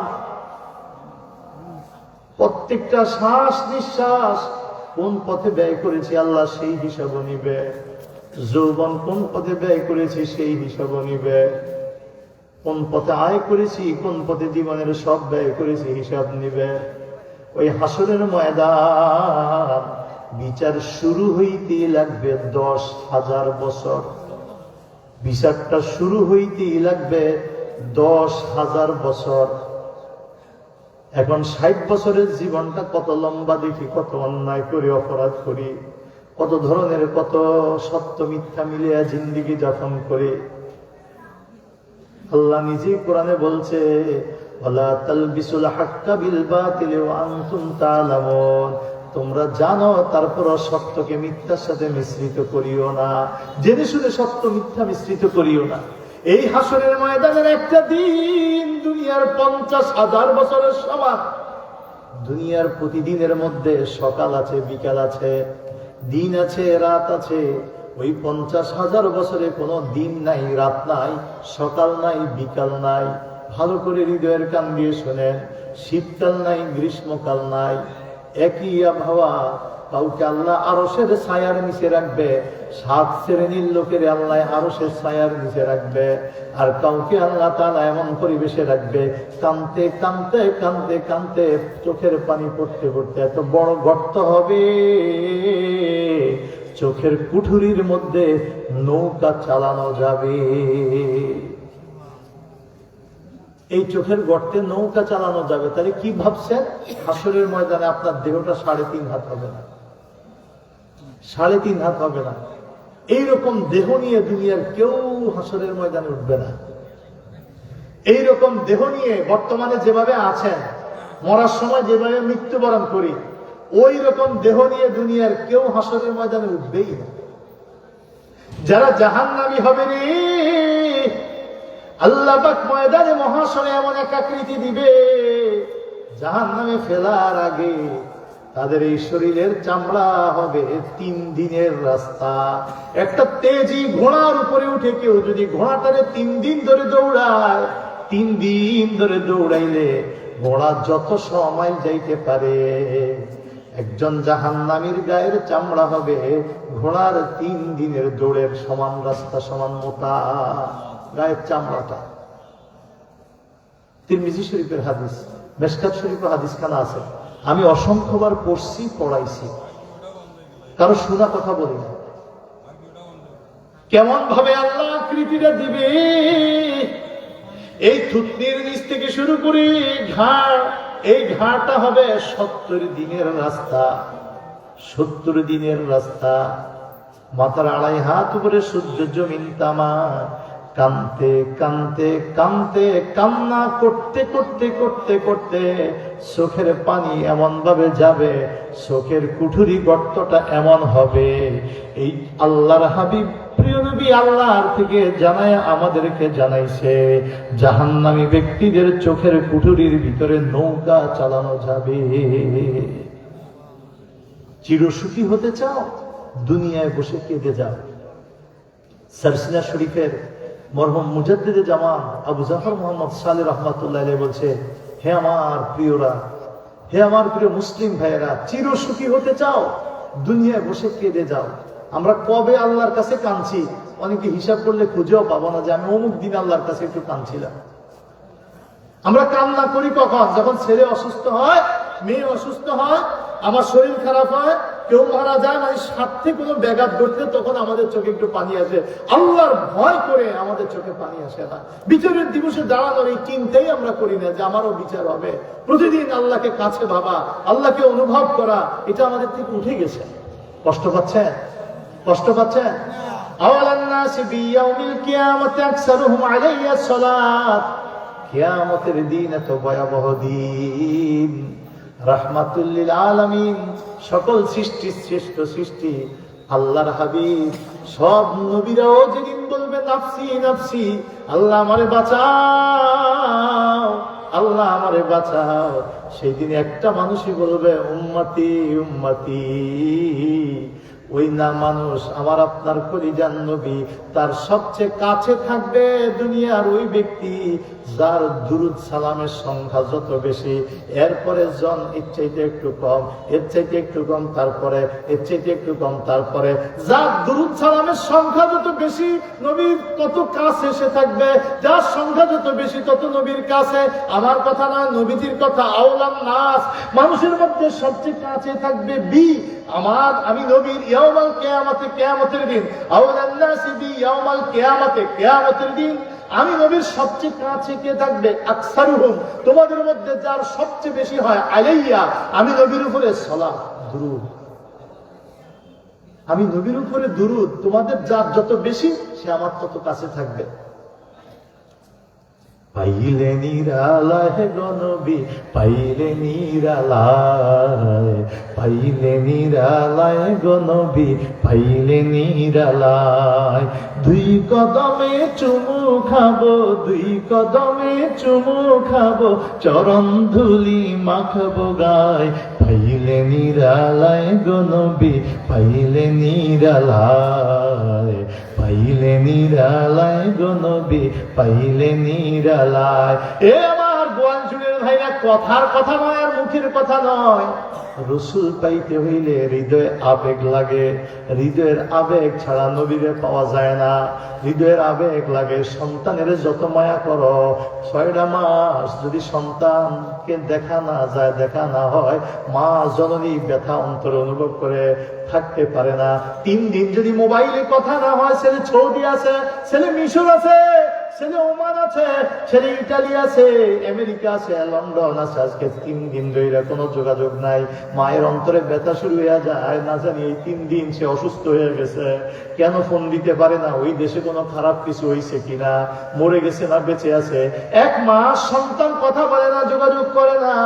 প্রত্যেকটা শ্বাস নিঃশ্বাস কোন পথে ব্যয় করেছি আল্লাহ সেই হিসাব নিবে, যৌবন কোন পথে ব্যয় করেছি সেই হিসাব নিবে, কোন পথে আয় করেছি, কোন পথে জীবনের সব ব্যয় করেছি হিসাব নিবে। ওই হাসরের ময়দান বিচার শুরু হইতেই লাগবে 10,000 বছর, বিচারটা শুরু হইতেই লাগবে 10,000 বছর। এখন 60 বছরের জীবনটা কত লম্বা দেখি, কত অন্যায় করি, অপরাধ করি, কত ধরনের, কত সত্য মিথ্যা মিলিয়া জিন্দিগি যাপন করি। আল্লাহ নিজেই কোরআনে বলছে, ওয়ালা তালবিসুল হাক্কা বিল বাতিল ওয়া আনতুম তা'লামুন, তোমরা জানো তারপরও সত্যকে মিথ্যার সাথে মিশ্রিত করিও না, জেনে শুনে সত্য মিথ্যা মিশ্রিত করিও না। এই হাসরের ময়দানের একটা দিন দুনিয়ার 50,000 বছরের সমান। দুনিয়ার প্রতিদিনের মধ্যে সকাল আছে, বিকাল আছে, দিন আছে, রাত আছে। ওই 50,000 বছরে কোনো দিন নাই, রাত নাই, সকাল নাই, বিকাল নাই। ভালো করে হৃদয়ের কান দিয়ে শোনেন, শীতকাল নাই, গ্রীষ্মকাল নাই, একই আবহাওয়া। কাউকে আল্লাহ আরশের ছায়ার নিচে রাখবে, 7 শ্রেণীর লোকের আল্লাহ আরশের ছায়ার নিচে রাখবে, আর কাউকে আল্লাহ তাআলা এমন পরিবেশে রাখবে কাঁদতে কাঁদতে কাঁদতে কাঁদতে চোখের পানি পড়তে পড়তে এত বড় গর্ত হবে, চোখের কুঠুরির মধ্যে নৌকা চালানো যাবে। এই চোখের গর্তে নৌকা চালানো যাবে, তাহলে কি ভাবছেন? হাসরের ময়দানে আপনার দেহটা 3.5 হাত হবে না, 3.5 হাত হবে না। এইরকম দেহ নিয়ে দুনিয়ার কেউ হাসরের ময়দানে উঠবে না। এইরকম দেহ নিয়ে বর্তমানে যেভাবে আছেন, মরার সময় যেভাবে মৃত্যুবরণ করি, ওই রকম দেহ নিয়ে দুনিয়ার কেউ হাসরের ময়দানে উঠবেই না। যারা জাহান্নামী হবে রে, আল্লাহ পাক ময়দানে মহাশনে এমন এক আকৃতি দিবে, জাহান্নামে ফেলার আগে তাদের এই শরীরের চামড়া হবে 3 দিনের রাস্তা। একটা তেজি ঘোড়ার উপরে উঠে কেউ যদি ঘোড়াটারে 3 দিন ধরে দৌড়ায়, 3 দিন ধরে দৌড়াইলে ঘোড়া যত সময় যাইতে পারে, একজন জাহান্নামীর গায়ের চামড়া হবে ঘোড়ার 3 দিনের দৌড়ের সমান রাস্তা, সমান মোটা গায়ের চামড়াটা। তিরমিজি শরীফের হাদিস, মেশকাত শরীফের হাদিস খানা আছে, আমি অসংখ্যবার পড়ছি, পড়াইছি, কারো শোনা কথা বলি না। কেমন ভাবে আল্লাহ আকৃতিটা দিবে, এই থুতনির নিচ থেকে শুরু করে ঘাড়, এই ঘাড়টা হবে 70 দিনের রাস্তা, 70 দিনের রাস্তা। মাথার 2.5 হাত উপরে সূর্য জমিন তামা, কানতে কানতে কানতে কান্না করতে করতে করতে করতে চোখের পানি এমন ভাবে যাবে, চোখের কুঠুরি গর্তটা এমন হবে। এই আল্লাহর হাবিব প্রিয় নবী আল্লাহর থেকে জানায় আমাদেরকে জানাইছে, জাহান্নামী ব্যক্তিদের চোখের কুঠুরির ভিতরে নৌকা চালানো যাবে। চিরসুখী হতে চাও, দুনিয়ায় বসে কেঁদে যাও। সারসিনা শরীফের মরহুম মুজাদ্দিদে জামান আবু জাফর মোহাম্মদ সালেহ রহমাতুল্লাহ আলাইহি বলছে, হে আমার প্রিয়রা, হে আমার প্রিয় মুসলিম ভাইয়েরা, চিরসুখী হতে চাও, দুনিয়ায় বসে কেঁদে যাও। আমরা কবে আল্লাহর কাছে কাঁদছি, অনেকে হিসাব করলে খুঁজেও পাবো না যে আমি অমুক দিন আল্লাহর কাছে একটু কাঁদছিলাম। আমরা কান্না করি কখন? যখন ছেলে অসুস্থ হয়, মেয়ে অসুস্থ হয়, আমার শরীর খারাপ হয়, কেউ মারা যায়, মানে স্বার্থে কোনো ব্যাঘাত ঘটলে তখন আমাদের চোখে একটু পানি আসে। আল্লাহর ভয় করে আমাদের চোখে পানি আসে না। বিচারের দিবসে দাঁড়ানোর এই চিন্তাই আমরা করি না যে আমারও বিচার হবে। প্রতিদিন আল্লাহকে কাছে ভাবা, আল্লাহকে অনুভব করা, এটা আমাদের থেকে উঠে গেছে। কষ্ট পাচ্ছেন? কষ্ট পাচ্ছেন? আওয়ালান নাসি বিয়াউমিল কিয়ামতি আকসারুহুম আলাইয়া সালাত। কিয়ামতের দিন এত ভয়াবহ দিন, রাহমাতুল লিল আলামিন, সকল সৃষ্টির শ্রেষ্ঠ সৃষ্টি আল্লাহর হাবিব সব নবীরাও যেদিন বলবে নাফসি নাফসি, আল্লাহ আমারে বাঁচাও, আল্লাহ আমারে বাঁচাও, সেই দিন একটা মানুষই বলবে উম্মতি উম্মতি। ওই না মানুষ আমার আপনার কলিজার নবী, তার সবচেয়ে কাছে থাকবে দুনিয়ার ওই ব্যক্তি যার দুরুদ সালামের সংখ্যা যত বেশি, এরপরে জন এর চাইতে একটু কম, এর চাইতে একটু কম, তারপরে এর চাইতে একটু কম, তারপরে যার দুরুদ সালামের সংখ্যা যত বেশি নবীর তত কাছে এসে থাকবে, যার সংখ্যা যত বেশি তত নবীর কাছে। আমার কথা নয়, নবীজির কথা। আওলান নাস, মানুষের মধ্যে সবচেয়ে কাছে থাকবে বি আমার, আমি নবীর ইয়াউমাল কিয়ামতে, কিয়ামতের দিন। আওলান নাস বি ইয়াউমাল কিয়ামতে, কিয়ামতের দিন আমি নবীর সবচেয়ে কাছে কে থাকবে? আকসারুহুম, তোমাদের মধ্যে যার সবচেয়ে বেশি হয় আলাইয়া, আমি নবীর উপরে সালাত দুরূদ, আমি নবীর উপরে দুরূদ, তোমাদের যার যত বেশি সে আমার তত কাছে থাকবে। পাইলে নিরালায় গো নবী, পাইলে নিরালায়, পাইলে নিরালায় গো নবী, পাইলে নিরালায়। 2 কদমে চুমু খাবো, 2 কদমে চুমু খাবো, চরণ ধুলি মাখবো গায়। পাইলে নিরালায় গো নবী, পাইলে নিরালায়, পাইলে নিরালায় গো নবী, পাইলে নিরালায়। এ আমার গোয়াল জুড়ে ভাইরা কথার কথা নয় আর মুখের কথা নয়, রসুল পাইতে হইলে হৃদয়ে আবেগ লাগে। হৃদয়ের আবেগ ছাড়া নবীরে পাওয়া যায় না। হৃদয়ের আবেগ লাগে। সন্তানের যত মায়া করো, 6টা মাস যদি সন্তানকে দেখা না যায়, দেখা না হয়, মা জননী ব্যথা অন্তরে অনুভব করে থাকতে পারে না। 3 দিন যদি মোবাইলে কথা না হয়, ছেলে সৌদি আছে, ছেলে মিশর আছে, ছেলে ওমান আছে, ছেলে ইটালি আছে, আমেরিকা আছে, লন্ডন আছে, আজকে 3 দিন ধরে কোনো যোগাযোগ নাই। মায়ের অন্তরে ব্যথা শুরু হয়ে যায়, না জানি এই 3 দিন সে অসুস্থ হয়ে গেছে, কেন ফোন দিতে পারে না, ওই দেশে কোনো খারাপ কিছু হয়েছে কিনা, মরে গেছে না বেঁচে আছে। 1 মাস সন্তান কথা বলে না, যোগাযোগ করে না,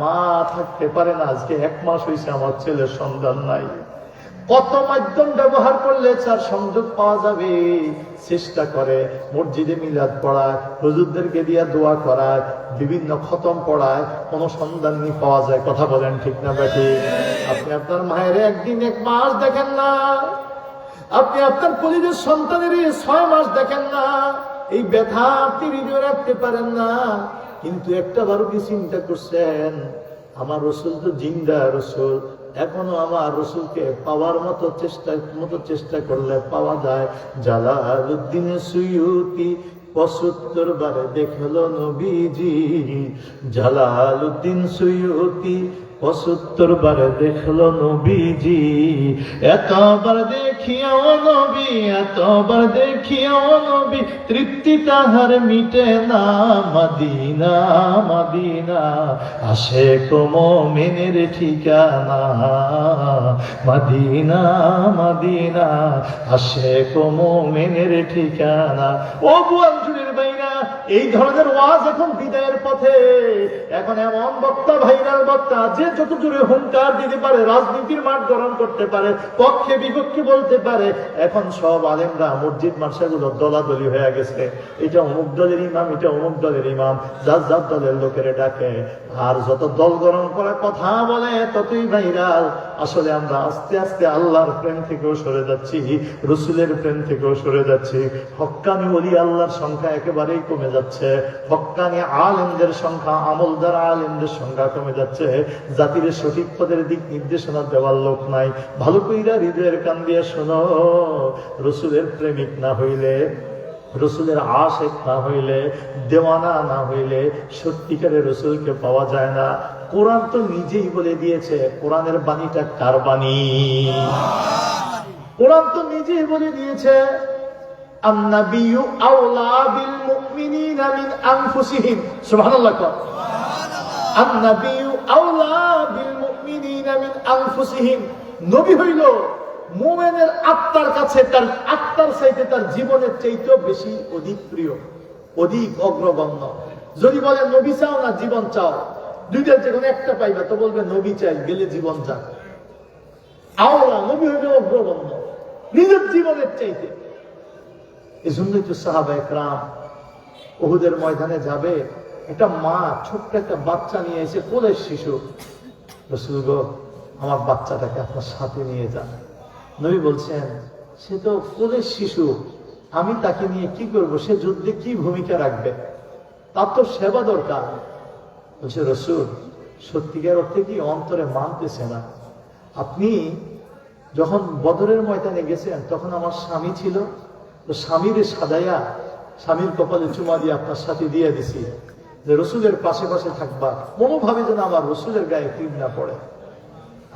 মা থাকতে পারে না। আজকে 1 মাস হয়েছে আমার ছেলের সন্তান নাই। কত মাধ্যম ব্যবহার করলে তার সংযোগ পাওয়া যাবে, চেষ্টা করে। মসজিদে মিলাদ পড়ায়, হুজুরদেরকে দিয়ে দোয়া করায়, বিভিন্ন খতম পড়ায়, কোনো সন্ধানই পাওয়া যায়। কথা বলেন ঠিক না বেটি? আপনি আপনার মায়ের 1 দিন 1 মাস দেখেন না, আপনি আপনার কলিজের সন্তানের 6 মাস দেখেন না, এই ব্যথা আপনি হৃদয়ে রাখতে পারেন না। কিন্তু একটা বারো কি চিন্তা করছেন, আমার রসুল তো জিন্দা রসুল, এখনো আমার রসুলকে পাওয়ার মতো চেষ্টা করলে পাওয়া যায়। জালালউদ্দিন সুয়ুতি 75 বারে দেখলো নবীজি, জালালউদ্দিন সুয়ুতি 75 বারে দেখলো নবীজি। এতবার দেখিয়াও নবী, এতবার দেখিয়াও নবী, তৃপ্তি তাহার মিটে না। মদিনা মদিনা আশিক মুমিনের ঠিকানা, মদিনা মদিনা আশিক মুমিনের ঠিকানা। ও বুয়ালজুড়ির ভাইরা, এই ধরনের ওয়াজ এখন বিদায়ের পথে। এখন এমন বক্তা, ভাইরাল বক্তা, যে যত জোরে হুঙ্কার দিতে পারে, রাজনীতির মাঠ গরম করতে পারে, পক্ষে বিপক্ষে বলতে পারে। এখন সব আলেমরা মসজিদ মাদ্রাসাগুলো দলাদলি হয়ে গেছে। এটা অমুক দলের ইমাম, এটা অমুক দলের ইমাম, যার যার দলের লোকেরা ডাকে। আর যত দল গরম করা কথা বলে ততই ভাইরাল। আসলে আমরা আস্তে আস্তে আল্লাহর প্রেম থেকেও সরে যাচ্ছি, রসুলের প্রেম থেকেও সরে যাচ্ছি। হক্কানি ওলি আল্লাহর সংখ্যা একেবারেই কমে যাচ্ছে। হক্কানি আলেমদের সংখ্যা, আমলদার আলেমদের সংখ্যা কমে যাচ্ছে। জাতির সঠিক পদের দিক নির্দেশনা দেওয়ার লোক নাই। ভালো কইরা হৃদয়ের কান দিয়ে শোনো, রসুলের প্রেমিক না হইলে, রসুলের আশিক না হইলে, দেওয়ানা না হইলে সত্যিকারের রসুলকে পাওয়া যায় না। কোরআন তো নিজেই বলে দিয়েছে, কোরআনের বাণীটা কার বাণী? কোরআন তো নিজেই বলে দিয়েছে, আন-নাবিয়্যু আওলা বিল মুমিনিনা মিন আনফুসিহিম। সুবহানাল্লাহ। আন-নাবিয়্যু আওলা বিল মুমিনিনা মিন আনফুসিহিম। নবী হইল মুমিনের আত্মার কাছে, তার আত্মার চাইতে তার জীবনের চাইতেও বেশি, অধিক প্রিয়, অধিক অগ্রগণ্য। যদি বলে নবী চাও না জীবন চাও, দুইটার যে কোনো একটা পাইবা, তো বলবে নবী চাই, গেলে জীবন যাক। আওলা, নবী হইল অগ্রগণ্য নিজের জীবনের চাইতে। এই জন্যই তো সাহাবায়ে কেরাম উহুদের ময়দানে যাবে, একটা মা ছোট্ট একটা বাচ্চা নিয়ে এসে, কোলের শিশু, রাসূল গো আমার বাচ্চাটাকে আপনার সাথে নিয়ে যান। নবী বলছেন, সে তো কোলের শিশু, আমি তাকে নিয়ে কি করব, সে যুদ্ধে কি ভূমিকা রাখবে, তার তো সেবা দরকার। বলছে রাসূল, সত্যিকার অর্থে কি অন্তরে মানতেছে না। আপনি যখন বদরের ময়দানে গেছেন তখন আমার স্বামী ছিল, তো স্বামীর সাজাইয়া স্বামীর কপালে চুমা দিয়ে আপনার সাথে দিয়ে দিছি, যে রসুলের পাশে পাশে থাকবা, মনোভাবে যেন আমার রসুলের গায়ে তীর না পড়ে।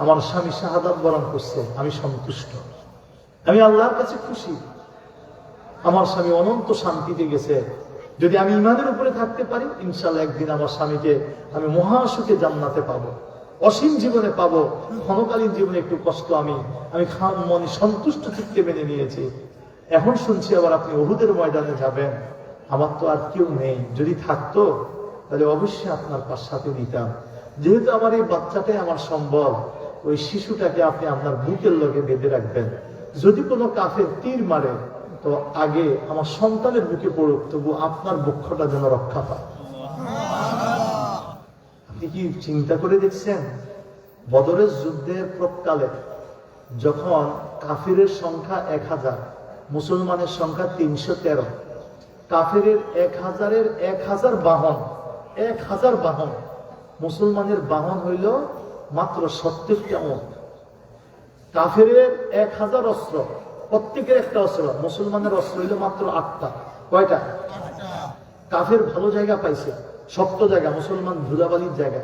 আমার স্বামী শাহাদাত বরণ করছে, আমি সন্তুষ্ট, আমি আল্লাহর কাছে খুশি। আমার স্বামী অনন্ত শান্তিতে গেছে। যদি আমি ইমানের উপরে থাকতে পারি, ইনশাআল্লাহ একদিন আমার স্বামীকে আমি মহাসুখে জান্নাতে পাবো, অসীম জীবনে পাবো। ক্ষণকালীন জীবনে একটু কষ্ট আমি মনে সন্তুষ্ট চিত্তে মেনে নিয়েছি। এখন শুনছি আবার আপনি উহুদের ময়দানে যাবেন, আমার তো আর কেউ নেই, যদি থাকতো তাহলে অবশ্যই আপনার সাথে নিতাম। যেহেতু আমার এই বাচ্চাটাই আমার সম্বল, ওই শিশুটাকে আপনি আপনার বুকের লগে বেঁধে রাখবেন। যদি কোনো কাফের তীর মারে তো আগে আমার সন্তানের বুকে পড়ুক, তবু আপনার বক্ষটা যেন রক্ষা পায়। আপনি কি চিন্তা করে দেখছেন, বদরের যুদ্ধের প্রকালে যখন কাফিরের সংখ্যা 1000, মুসলমানের সংখ্যা 313, কাফেরের 1000-এর 1000 বাহন 1000 বাহন। মুসলমানের বাহন হইল মাত্র 70টা উট। কাফেরের 1000 অস্ত্র, প্রত্যেকের একটা অস্ত্র। মুসলমানের অস্ত্র হইল মাত্র 8টা। কয়টা? কাফের ভালো জায়গা পাইছে, শক্ত জায়গা, মুসলমান ধুলাবালির জায়গা।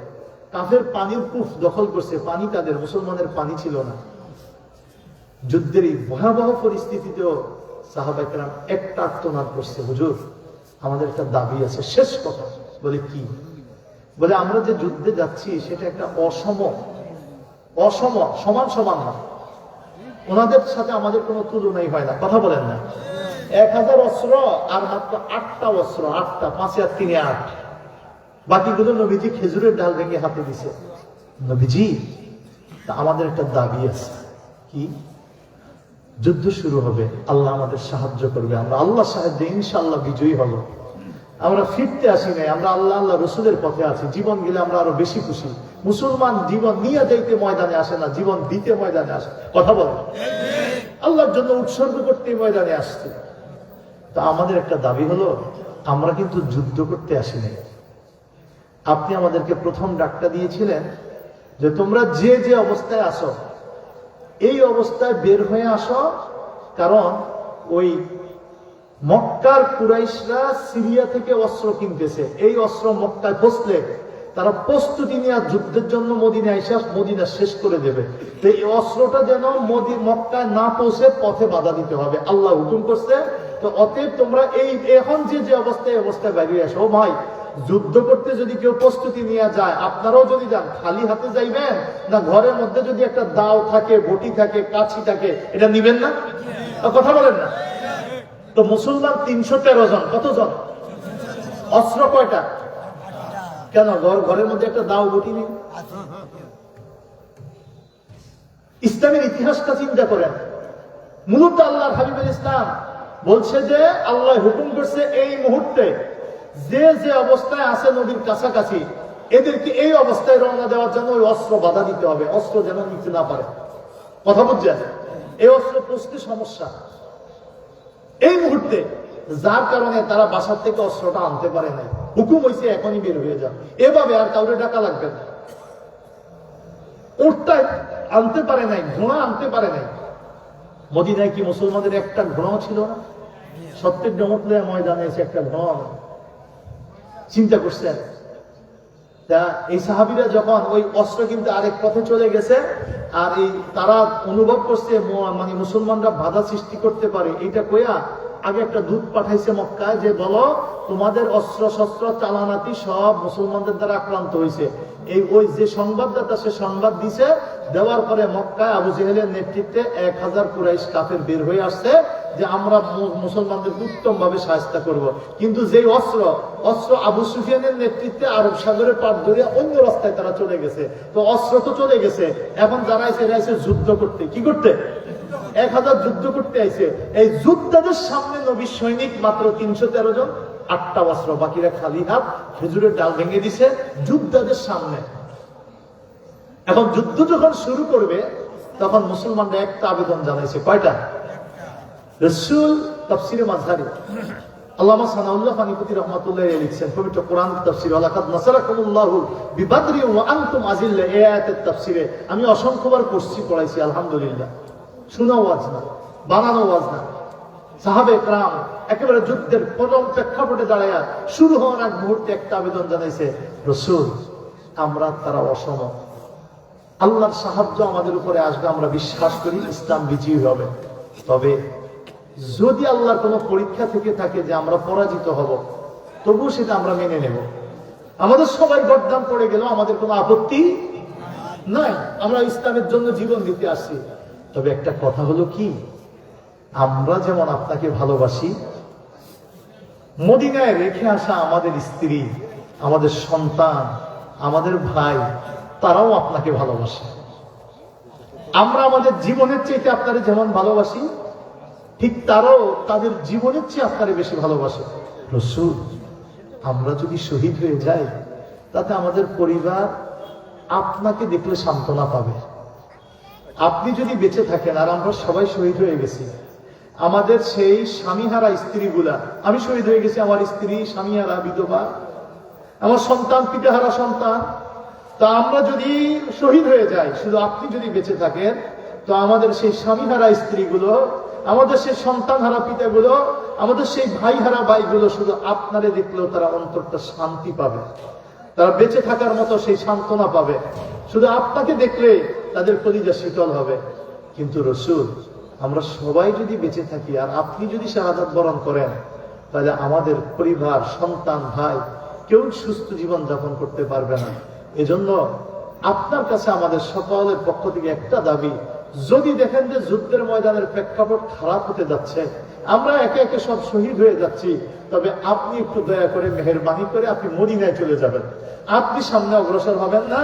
কাফের পানির কূপ দখল করছে, পানি তাদের, মুসলমানের পানি ছিল না। যুদ্ধের এই ভয়াবহ পরিস্থিতিতেও সাহাবায়ে কেরাম একটা আর্তনাদ করছে, হুজুর আমাদের একটা দাবি আছে। শেষ কথা বলে কি? বলে আমরা যে যুদ্ধে যাচ্ছি সেটা একটা অসম, সমান সমান না, ওনাদের সাথে আমাদের কোনো তুলনাই হয় না। কথা বলেন না? 1000 অস্ত্র আর মাত্র 8টা অস্ত্র, 8টা, 5 আর 3 8। বাকিগুলো নবীজি খেজুরের ডাল ভেঙে হাতে দিছে। নবীজি আমাদের একটা দাবি আছে। কি? যুদ্ধ শুরু হবে, আল্লাহ আমাদের সাহায্য করবে, আমরা আল্লাহ সাহায্যে ইনশাআল্লাহ বিজয়ী হব। আমরা ফিরতে আসি নাই, আমরা আল্লাহ আল্লাহ রসুলের পথে আছি। জীবন গেলে আমরা আরো বেশি খুশি। মুসলমান জীবন নিয়ে যাইতে ময়দানে আসে না, জীবন দিতে ময়দানে আসে। কথা বলে, আল্লাহর জন্য উৎসর্গ করতে ময়দানে আসছে। তা আমাদের একটা দাবি হলো, আমরা কিন্তু যুদ্ধ করতে আসি নাই। আপনি আমাদেরকে প্রথম ডাকটা দিয়েছিলেন যে তোমরা যে যে অবস্থায় আসো, এই অবস্থায় বের হয়ে আসো। কারণ ওই মক্কার কুরাইশরা সিরিয়া থেকে অস্ত্র কিনতেছে, এই অস্ত্র মক্কায় পৌঁছলে তারা প্রস্তুতি নিয়ে যুদ্ধের জন্য মদিনায় এসে মদিনা শেষ করে দেবে। তো এই অস্ত্রটা যেন মক্কায় না পৌঁছে পথে বাধা দিতে হবে, আল্লাহ হুকুম করছে। তো অতএব তোমরা এই এখন যে যে অবস্থায় বেরিয়ে আসো। ভাই, যুদ্ধ করতে যদি কেউ প্রস্তুতি নিয়ে যায়, আপনারাও যদি যান, খালি হাতে যাইবেন না? ঘরের মধ্যে যদি একটা দাও থাকে, বটি থাকে, কাছি থাকে, এটা নিবেন না? কথা বলেন না? তো মুসলমান 313 জন, কতজন? অস্ত্র কয়টা? কেন ঘরের মধ্যে একটা দাও বটি নেই? ইসলামের ইতিহাসটা চিন্তা করেন। মূলত আল্লাহর হাবিবুল ইসলাম বলছে যে আল্লাহ হুকুম করছে এই মুহূর্তে যে যে অবস্থায় আছে নদীর কাছাকাছি, এদেরকে এই অবস্থায় রওনা দেওয়ার জন্য ওই অস্ত্র বাধা দিতে হবে, অস্ত্র যেন নিতে না পারে। কথা বুঝছেন? এই অস্ত্র পৌঁছতে সমস্যা এই মুহূর্তে, যার কারণে তারা বাসার থেকে অস্ত্রটা আনতে পারে নাই। হুকুম হয়েছে এখনই বের হয়ে যান, এভাবে আর কাউরে টাকা লাগবে না। ওরটা আনতে পারে নাই, ঘোড়া আনতে পারে নাই। মদিনায় কি মুসলমানদের একটা ঘোড়াও ছিল না? সত্যের জমতলে ময়দানে এসে একটা ঘোড়া। চিন্তা করছেন? তা এই সাহাবীরা যখন ওই অস্ত্র কিন্তু আরেক পথে চলে গেছে, আর এই তারা অনুভব করছে মানে মুসলমানরা বাধা সৃষ্টি করতে পারে, এইটা কইয়া আগে একটা দূত পাঠাইছে মক্কায় যে বলো তোমাদের অস্ত্র শস্ত্র চালানাতি সব মুসলমানদের দ্বারা আক্রান্ত হয়েছে। এই ওই যে সংবাদদাতা সে সংবাদ দিছে, দেওয়ার পরে মক্কায় আবু জেহেলের নেতৃত্বে 1000 কুরাইশ কাফের বের হয়ে আসছে যে আমরা মুসলমানদের উত্তম ভাবে সাহায্য করব। কিন্তু যে অস্ত্র আবু সুফিয়ানের নেতৃত্বে আরব সাগরের পার ধরে অন্য রাস্তায় তারা চলে গেছে। তো অস্ত্র তো চলে গেছে, এখন যারা এসে যুদ্ধ করতে, কি করতে? 1000 যুদ্ধ করতে আইছে। এই যুদ্ধের সামনে নবীর সৈনিক মাত্র 313 জন, 8টা অস্ত্র, বাকিরা খালি হাত, খেজুরের ডাল ভেঙে দিছে যুদ্ধের সামনে। এখন যুদ্ধ যখন শুরু করবে তখন মুসলমানরা একটা আবেদন জানাইছে। কয়টা? রাসূল তাফসীরে মাযহারি আল্লামা সানাউল্লাহ ফানিপতি রাহমাতুল্লাহ আলাইহি লিখছেন, পবিত্র কোরআন তাফসীর ওয়ালাকাদ নাসারাকুমুল্লাহু বিবাদরি ওয়া আনতুম আযিল্লা, এই আয়াতের তাফসীরে আমি অসংখ্যবার পড়াইছি আলহামদুলিল্লাহ। শোনা ওয়াজ না, বানানো ওয়াজ না। সাহাবে کرام একেবারে যুদ্ধের প্রথম প্রেক্ষাপটে দাঁড়ায়া শুরু হওয়ার এক মুহূর্তে একটা আবেদন জানাইছে, রাসূল আমরা তারা অসম, আল্লাহর সাহায্য আমাদের উপরে আসবে, আমরা বিশ্বাস করি ইসলাম বিজয়ী হবে। তবে যদি আল্লাহর কোনো পরীক্ষা থেকে থাকে যে আমরা পরাজিত হব, তবুও সেটা আমরা মেনে নেব। আমাদের সবাই গর্দান পড়ে গেল, আমাদের কোনো আপত্তি নাই, আমরা ইসলামের জন্য জীবন দিতে আসছি। তবে একটা কথা হলো কি, আমরা যেমন আপনাকে ভালোবাসি, মদিনায় রেখে আসা আমাদের স্ত্রী, আমাদের সন্তান, আমাদের ভাই, তারাও আপনাকে ভালোবাসে। আমরা আমাদের জীবনের চাইতে আপনারা যেমন ভালোবাসি, ঠিক তারাও তাদের জীবনের চেয়ে আপনারে বেশি ভালোবাসে। রাসূল আমরা যদি শহীদ হয়ে যাই, তাতে আমাদের পরিবার আপনাকে দেখলে সান্ত্বনা পাবে। আপনি যদি বেঁচে থাকেন আর আমরা সবাই শহীদ হয়ে গেছি, আমাদের সেই স্বামীহারা স্ত্রীগুলা, আমি শহীদ হয়ে গেছি, আমার স্ত্রী স্বামীহারা বিধবা, আমার সন্তান পিতাহারা সন্তান। তা আমরা যদি শহীদ হয়ে যাই, শুধু আপনি যদি বেঁচে থাকেন, তো আমাদের সেই স্বামীহারা স্ত্রীগুলো, আমাদের সেই সন্তানহারা পিতাগুলো, আমাদের সেই ভাইহারা ভাইগুলো শুধু আপনারে দেখলেও তারা অন্তরটা শান্তি পাবে, তারা বেঁচে থাকার মতো সেই সান্ত্বনা পাবে। শুধু আপনাকে দেখলে তাদের কলিজা শীতল হবে। কিন্তু রসুল, আমরা সবাই যদি বেঁচে থাকি আর আপনি যদি শাহাদাত বরণ করেন, তাহলে আমাদের পরিবার, সন্তান, ভাই কেউ সুস্থ জীবন যাপন করতে পারবে না। এজন্য আপনার কাছে আমাদের সকলের পক্ষ থেকে একটা দাবি, যদি দেখেন যে যুদ্ধের ময়দানের প্রেক্ষাপট খারাপ হতে যাচ্ছে, আমরা একে একে সব শহীদ হয়ে যাচ্ছি, তবে আপনি একটু দয়া করে মেহেরবানি করে আপনি মদিনায় চলে যাবেন। আপনি সামনে অগ্রসর হবেন না,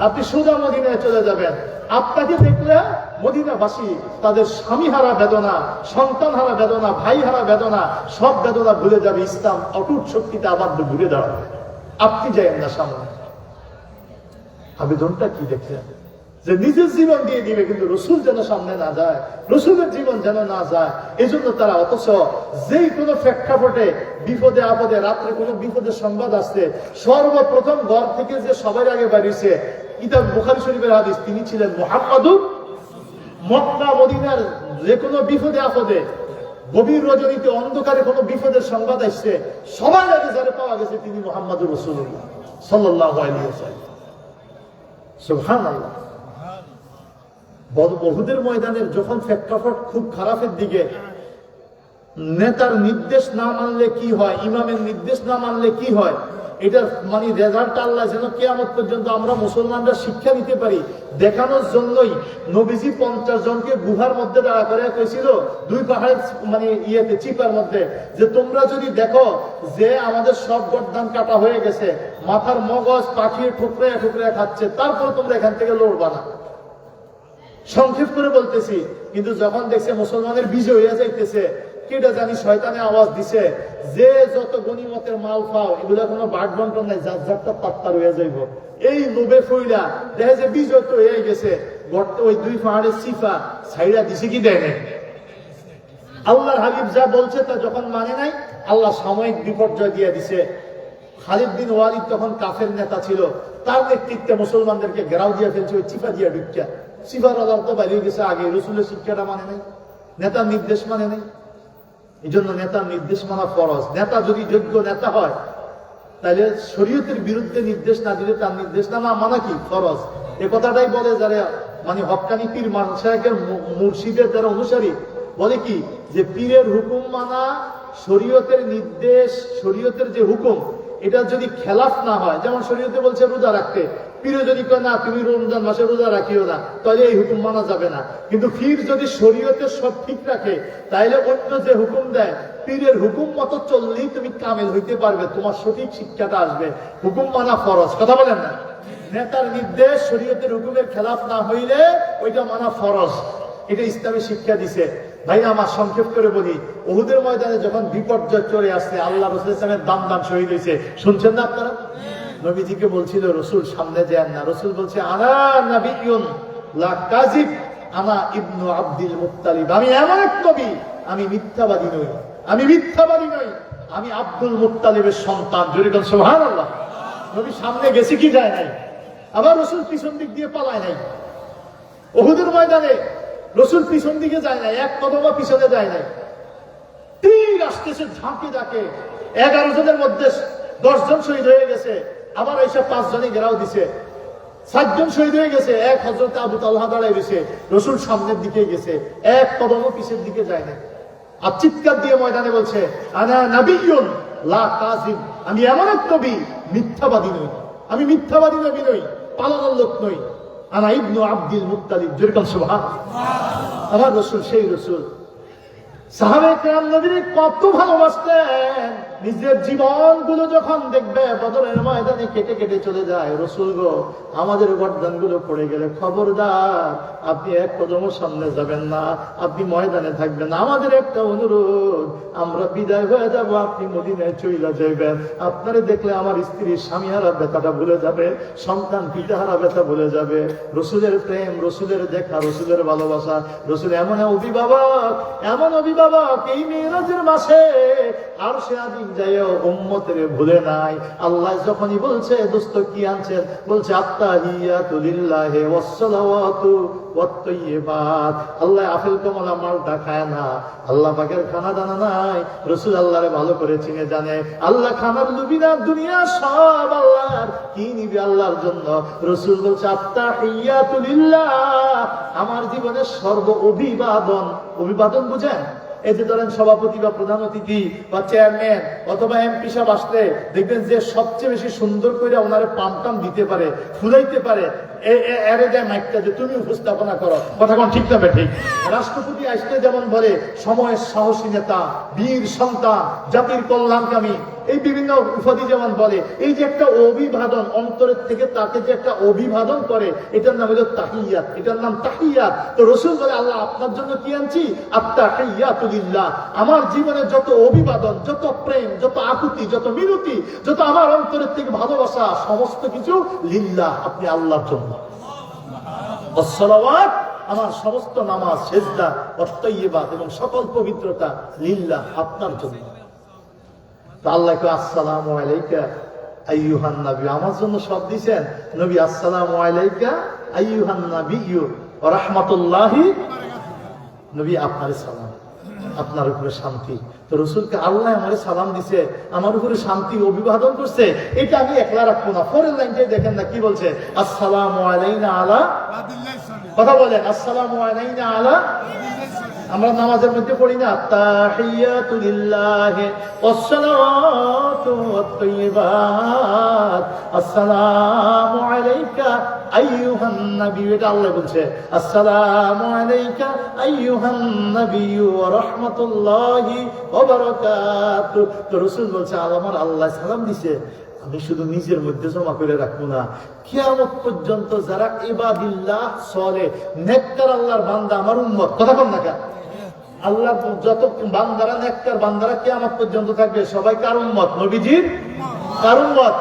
আপনি সোজা মদিনায় চলে যাবেন। আপনাকে দেখলে মদিনাবাসী তাদের স্বামীহারা বেদনা, সন্তানহারা বেদনা, ভাইহারা বেদনা, সব বেদনা ভুলে যাবে। ইসলাম অটুট শক্তিতে আবার ঘুরে দাঁড়াবে। আপনি যাবেন না সামনে। আবেদনটা কি দেখছেন? যে নিজের জীবন দিয়ে দিবে, কিন্তু রসুল যেন সামনে না যায়, রসুলের জীবন যেন না যায়। এই জন্য তারা, অথচ যেই কোনো প্রেক্ষাপটে বিপদে আপদে, রাত্রে কোনো বিপদের সংবাদ আসছে, সর্বপ্রথম ঘর থেকে যে সবার আগে বাড়িছে, কিতাব বুখারী শরীফের হাদিস, তিনি ছিলেন মুহাম্মাদুর। মক্কা মদিনার যে কোনো বিপদে আপদে, গভীর রজনীতে অন্ধকারে কোনো বিপদের সংবাদ আসছে, সবার আগে যারা পাওয়া গেছে তিনি মুহাম্মাদুর রাসূলুল্লাহ সাল্লাল্লাহু আলাইহি ওয়াসাল্লাম। সুবহানাল্লাহ। বহুদের ময়দানের যখন প্রেক্ষাপট খুব খারাপের দিকে, নেতার নির্দেশ না মানলে কি হয়, ইমামের নির্দেশ না মানলে কি হয়, এটার মানে রেজাল্ট আল্লাহ যেন কিয়ামত পর্যন্ত আমরা মুসলমানরা শিক্ষা দিতে পারি, দেখানোর জন্যই নবীজি 50 জনকে গুহার মধ্যে দাঁড়া করে কইছিল, দুই পাহাড়ের মানে চিপার মধ্যে, যে তোমরা যদি দেখো যে আমাদের সব গর্দান কাটা হয়ে গেছে, মাথার মগজ পাখিয়ে ঠুকরে ঠুকরে খাচ্ছে, তারপর তোমরা এখান থেকে লড়বা না। সংক্ষেপ করে বলতেছি, কিন্তু যখন দেখছে মুসলমানের বিজয় হয়ে যাইতেছে, কেটা জানি শয়তানে আওয়াজ দিছে যে যত গনিমতের মাল পাও, এগুলা কোনো বাট বন্টন নাই, যার যারটা পাত্তার হয়ে যাইব। এই লোভে ফইলা দেখে যে বিজয় তো হয়ে গেছে, ওই দুই পাহাড়ের সিফা ছাইরা দিছে কি দেয় নাই। আল্লাহর হাবিব যা বলছে তা যখন মানে নাই, আল্লাহ সাময়িক বিপর্যয় দিয়ে দিছে। খালিদ বিন ওয়ালিদ তখন কাফের নেতা ছিল, তার নেতৃত্বে মুসলমানদেরকে ঘেরাও দিয়ে ফেলছে ওই চিফা দিয়া ঢুকিয়া। সিফার আলাদা তো বাইরে গেছে, আগে রসুলের শিক্ষাটা মানে নাই, নেতার নির্দেশ মানে নাই। এই জন্য নেতার নির্দেশ মানা ফরজ। নেতা যদি যোগ্য নেতা হয়, তাহলে শরীয়তের বিরুদ্ধে নির্দেশ না দিলে তার নির্দেশ না মানা কি ফরজ। এ কথাটাই বলে যারা মানে হক্কানি পীর মাশায়েখের মুর্শিদের যারা অনুসারী, বলে কি যে পীরের হুকুম মানা, শরীয়তের নির্দেশ, শরীয়তের যে হুকুম, এটা যদি খেলাফ না হয়, যেমন শরীয়তে বলছে রোজা রাখতে, পীরে যদি কয় না তুমি রমজান মাসে রোজা রাখিও না, তাহলে এই হুকুম মানা যাবে না। কিন্তু পীর যদি শরীয়তের সব ঠিক রাখে, তাইলে অন্য যে হুকুম দেয়, পীরের হুকুম মতো চললেই তুমি কামেল হইতে পারবে, তোমার সঠিক শিক্ষাটা আসবে। হুকুম মানা ফরজ, কথা বলেন না? নেতার নির্দেশ শরীয়তের হুকুমের খেলাফ না হইলে ওইটা মানা ফরজ। এটা ইসলামে শিক্ষা দিছে। ভাই আমার সংক্ষেপ করে বলি, উহুদের ময়দানে যখন বিপর্যয় চলে আসছে, আল্লাহ রাসূল সাল্লাল্লাহু আলাইহি ওয়াসাল্লামের দাম শহীদ হয়েছে, শুনছেন না আপনারা? নবীজিকে বলছিল রসুল সামনে যান না, রসুল বলছে আনা নাবিয়্যুন লা কাযিব, আনা ইবনু আব্দুল মুত্তালিব, আমি এমন এক নবী, আমি মিথ্যাবাদী নই, আমি মিথ্যাবাদী নই, আমি আব্দুল মুত্তালিবের সন্তান। জোরে বলেন সুবহানাল্লাহ। নবী সামনে গেছে কি যায় নাই, আবার রসুল পিছন দিক দিয়ে পালায় নাই। উহুদের ময়দানে রসুল পিছন দিকে যায় নাই, এক কদমও পিছনে যায় নাই। তীর আসতেছে ঝাঁকে ঝাঁকে, 11 জনের মধ্যে 10 জন শহীদ হয়ে গেছে, আবার এইসব 5 জনই ঘেরাও দিছে, 7 জন শহীদ হয়ে গেছে। এক হযরত আবু তালহা দাঁড়ায় গেছে, রসুল সামনের দিকে গেছে, এক কদমও পিছের দিকে যায় না। আর চিৎকার দিয়ে ময়দানে বলছে আনা নাবিয়্যুন লা কাযিব, আমি এমন এক নবী, মিথ্যাবাদী নই, আমি মিথ্যাবাদী নবী নই, পালানোর লোক নই, আনা ইবনু আব্দুল মুত্তালিব। যেরকম সুবহানাল্লাহ। আমার রসুল সেই রসুল। সাহাবায়ে কেরাম নবীকে কত ভালোবাসতেন, নিজের জীবনগুলো যখন দেখবে বদরের ময়দানে কেটে কেটে চলে যায়, রসুল গো আমাদের গর্দানগুলো পড়ে গেলে খবরদার আপনি এক কদম সামনে যাবেন না, আপনি ময়দানে থাকবেন। আমাদের একটা অনুরোধ, আমরা বিদায় হয়ে যাব, আপনি মদিনায় চলে যাবেন, আপনারে দেখলে আমার স্ত্রীর স্বামীহারা ব্যথাটা ভুলে যাবে, সন্তান পিতাহারা ব্যথা ভুলে যাবে। রসুলের প্রেম, রসুলের দেখা, রসুলের ভালোবাসা, রসুল এমন অভিভাবক, এমন অভিভাবক, এই মেরাজের মাসে আরশে আযীম পর্যায়েও উম্মতের ভুলে নাই। আল্লাহ যখনই বলছে দোস্ত কি আনছেন, বলছে আত্তাহিয়াতু লিল্লাহি ওয়াসসালাওয়াতু ওয়াত-তাইয়্যিবাত। আল্লাহ আপেল কমলা মালটা খায় না, আল্লাহ পাকের খানা দানা নাই। রাসূল আল্লাহরে ভালো করে চিনে জানে, আল্লাহ খানার লুবি না, দুনিয়া সব আল্লাহর, কি নিবি আল্লাহর জন্য। রাসূল বলছে আত্তাহিয়াতু লিল্লাহ, আমার জীবনের সর্ব অভিবাদন। অভিবাদন বুঝেন? এই যে ধরেন সভাপতি বা প্রধান অতিথি বা চেয়ারম্যান অথবা এমপি সাহেব আসলে দেখবেন যে সবচেয়ে বেশি সুন্দর করে ওনারে পাম দিতে পারে, ফুলাইতে পারে, এরে দেয় মাইকটা যে তুমি উপস্থাপনা করো। কথা কোন ঠিক না ঠিক? রাষ্ট্রপতি আসলে যেমন বলে সময়ের সাহসী নেতা, বীর সন্তান, জাতির কল্যাণকামী, এই বিভিন্ন উপাধি যেমন বলে, এই যে একটা অভিবাদন অন্তরের থেকে তাকে যে একটা অভিবাদন করে, এটার নাম হলো তাহিয়াত, এটার নাম তাহিয়াত। তো রাসূল বলে আল্লাহ আপনার জন্য কি আনছি? আত্তাহিয়াতু লিল্লাহ। আমার জীবনে যত অভিবাদন, যত প্রেম, যত আকুতি, যত মিনতি, যত আমার অন্তরের থেকে ভালোবাসা, সমস্ত কিছু লিল্লাহ, আপনি আল্লাহর জন্য। ওয়াসসালাওয়াত, আমার সমস্ত নামাজ, সিজদা, ওয়াত-তাইয়্যিবাত এবং সকল পবিত্রতা লিল্লাহ, আপনার জন্য। তো আল্লাহ কয় আসসালামু আলাইকা আইয়ুহান নবী, আমার জন্য সব দিয়েছেন নবী। আসসালামু আলাইকা আইয়ুহান নবিয়্যু ওয়া রাহমাতুল্লাহি, নবী আপনার সালাম, আপনার উপরে শান্তি। তো রাসূলকে আল্লাহ আমারে সালাম দিছে, আমার উপরে শান্তি অভিবাদন করছে, এটা আমি একলা রাখবো না। পরের লাইনটাই দেখেন না কি বলছে, আসসালামু আলাইনা আলা, কথা বলেন, আসসালামু আলাইনা আলা। আমরা নামাজের মধ্যে পড়ি না আত্তাহিয়াতু লিল্লাহি ওয়াসসালাওয়াতু ওয়াত-তাইয়্যিবাত, আসসালামু আলাইকা আইয়ুহান নবী। এটা আল্লাহ বলছে আসসালামু আলাইকা আইয়ুহান নবী ওয়া রাহমাতুল্লাহি ওয়া বারাকাতুহু। তো রাসূল বলছে আমার আল্লাহ সালাম দিছে, আমি শুধু নিজের মধ্যে জমা করে রাখবো না, কিয়ামত পর্যন্ত যারা ইবাদিল্লাহ সালেহ নেককার আল্লাহর বান্দা আমার উম্মত, কথা বল না কেন? আল্লাহ যত বান্দারা নেককার বান্দারা কিয়ামত পর্যন্ত থাকবে, সবাই কার উম্মত? নবীজির। কার উম্মত?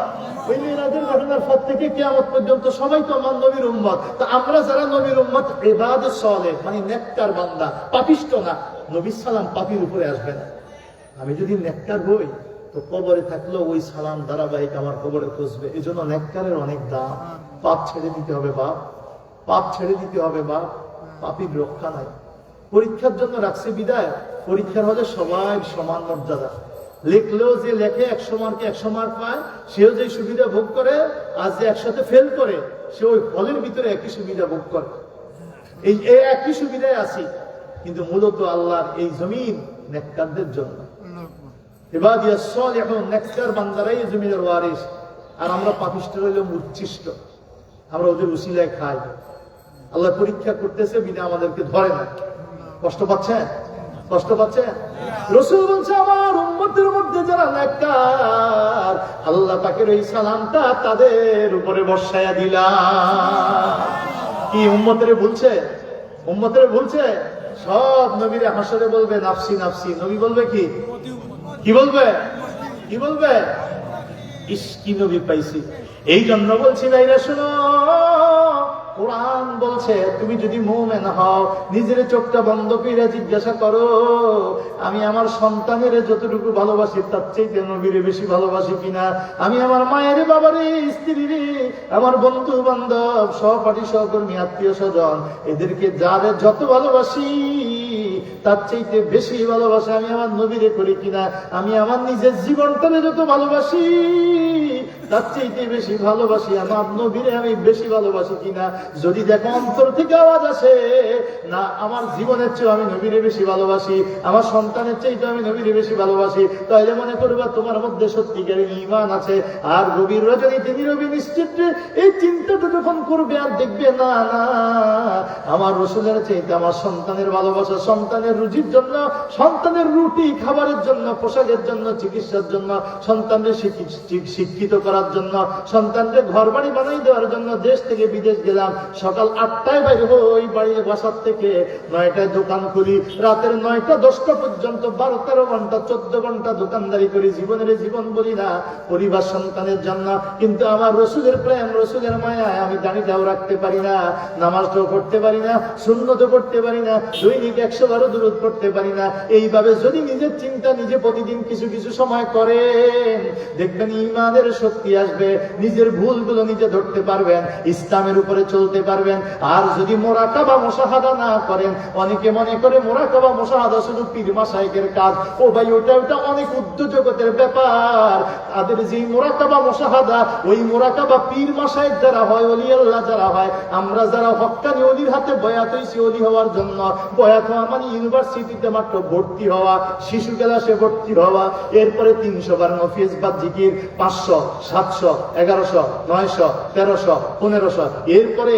ওই মিরাজের ঘটনার পর থেকে কিয়ামত পর্যন্ত সবাই তো আমার নবীর উম্মত। তো আমরা যারা নবীর উম্মত, ইবাদুস সালেহ মানে নেককার বান্দা, পাপিষ্ট না। নবীর সালাম পাপীর উপরে আসবে না। আমি যদি নেককার হই তো কবরে থাকলেও ওই সালাম ধারাবাহিক আমার কবরে খুঁজবে। এই জন্য নেককারের অনেক দাম। পাপ ছেড়ে দিতে হবে বাপ, পাপ ছেড়ে দিতে হবে বাপ, পাপীর রক্ষা নাই। পরীক্ষার জন্য রাখছে বিদায়, পরীক্ষার হলে সবাই সমান মর্যাদা। লিখলেও যে লেখে 100 মার্কে 100 মার্ক পায়, সেও যে সুবিধা ভোগ করে, আর যে একসাথে ফেল করে সে ওই ফলের ভিতরে একই সুবিধা ভোগ করে। এই একই সুবিধায় আছি, কিন্তু মূলত আল্লাহর এই জমিন নেককারদের জন্য। ইবাদিয়াস সালিহুন, নেককার বান্দারাই এই জমিনের ওয়ারিস। আর আমরা পাপিষ্ট হইলে উচ্ছিষ্ট, আমরা ওদের উসিলায় খাই। আল্লাহ পরীক্ষা করতেছে, বিনা আমাদেরকে ধরে না। কষ্ট পাচ্ছেন? কষ্ট পাচ্ছেন? রাসূল বলছে আমার উম্মতের মধ্যে যারা নেককার, আল্লাহ পাকের এই সালামটা তাদের উপরে বর্ষায়া দিলাম। কি উম্মতের বলছে? উম্মতের বলছে সব নবীরে হাসরে বলবে নাফসি নাফসি। নবী বলবে কি? কি বলবে? কি বলবে? ইস কি নবী পাইছি। এই জন্য বলছি ভাইরা শোনো, কোরআন বলছে তুমি যদি মুমিন হও, নিজের চোখটা বন্ধ করে জিজ্ঞাসা করো, আমি আমার সন্তানের যতটুকু ভালোবাসি তার চাইতে নবীরে বেশি ভালোবাসি কিনা? আমি আমার মায়ের, বাবারে, স্ত্রীরে, আমার বন্ধু বান্ধব, সহপাঠী সহকর্মী, আত্মীয় স্বজন, এদেরকে যাদের যত ভালোবাসি তার চাইতে বেশি ভালোবাসা আমি আমার নবীরে করি কিনা? আমি আমার নিজের জীবনটারে যত ভালোবাসি তার চাইতে বেশি ভালোবাসি আমার নবীরে আমি বেশি ভালোবাসি কিনা? যদি দেখো অন্তর থেকে আওয়াজ আসে না আমার জীবনের চেয়ে আমি নবীরে বেশি ভালোবাসি, আমার সন্তানের চাইতে আমি নবীরে বেশি ভালোবাসি, তাহলে মনে করবা তোমার মধ্যে সত্যিকারের ঈমান আছে। আর গভীর রজনীতে নীরবে নিশ্চিত এই চিন্তাটা যখন করবে আর দেখবে না না আমার রাসূলের চাইতে আমার সন্তানের ভালোবাসা, সন্তানের রুজির জন্য, সন্তানের রুটি খাবারের জন্য, পোশাকের জন্য, চিকিৎসার জন্য, সন্তানের শিক্ষিত করার করার জন্য, সন্তানকে ঘর বাড়ি বানাই দেওয়ার জন্য দেশ থেকে বিদেশ গেলাম। সকাল 8টায় বাইরে ওই বাড়ির বাসার থেকে 9টায় দোকান খুলি, রাতের 9টা 10টা পর্যন্ত 12-13 ঘন্টা 14 ঘন্টা দোকানদারি করি। জীবনের জীবন বলি না, পরিবার সন্তানের জন্য। কিন্তু আমার রসুলের প্রেম, রসুলের মায়ায় আমি দাড়িটাও রাখতে পারি না, নামাজটাও পড়তে পারি না, সুন্নতও পড়তে পারি না, দৈনিক 112 দুরূদ পড়তে পারি না। এইভাবে যদি নিজের চিন্তা নিজে প্রতিদিন কিছু কিছু সময় করেন, দেখবেন ঈমানের শক্তি আসবে, নিজের ভুলগুলো নিজে ধরতে পারবেন, ইসলামের উপরে চলতে পারবেন। আর যদি মুরাকাবা মুশাহাদা না করেন, অনেকে মনে করে মুরাকাবা মুশাহাদা শুধু পীর মাশায়েখের কাজ। ও ভাই, ওটা অনেক উচ্চ জগতের ব্যাপার। তাদের যে মুরাকাবা মুশাহাদা, ওই মুরাকাবা পীর মাশায়েখ যারা হয়, ওলি আল্লাহ যারা হয়, আমরা যারা হক্কানি ওলির হাতে বয়াত হইছি ওলি হওয়ার জন্য, বয়াত হওয়া মানে ইউনিভার্সিটিতে মাত্র ভর্তি হওয়া, শিশু ক্লাসে ভর্তি হওয়া, এরপরে 300 বার নফিজ বা জিকির, 500, 700, 1100, 900, 1300, 1500, এরপরে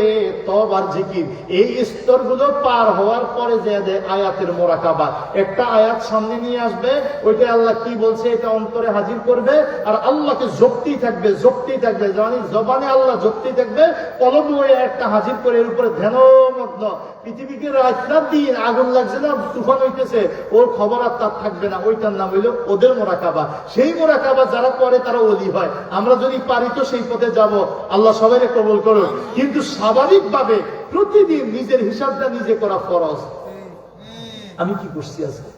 তওবার জিকির। এই স্তরগুলো পার হওয়ার পরে যে আয়াতের মুরাকাবা, একটা আয়াত সামনে নিয়ে আসবে, ওইটা আল্লাহ কি বলছে এটা অন্তরে হাজির করবে, আর আল্লাহকে জপতেই থাকবে, জপতেই থাকবে, মানে জবানে আল্লাহ জপতেই থাকবে, কলবে ওই একটা হাজির করে এর উপরে ধ্যানমগ্ন। পৃথিবীকে রাত দিন আগুন লাগছে না, তুফান হইতেছে, ওর খবর আর তার থাকবে না। ওইটার নাম হইল ওদের মুরাকাবা। সেই মুরাকাবা যারা করে তারা ওলি হয়। আমরা যদি পারি তো সেই পথে যাব, আল্লাহ সবাইকে কবুল করুন। কিন্তু স্বাভাবিকভাবে প্রতিদিন নিজের হিসাবটা নিজে করা ফরজ। আমি কি করছি আজকে,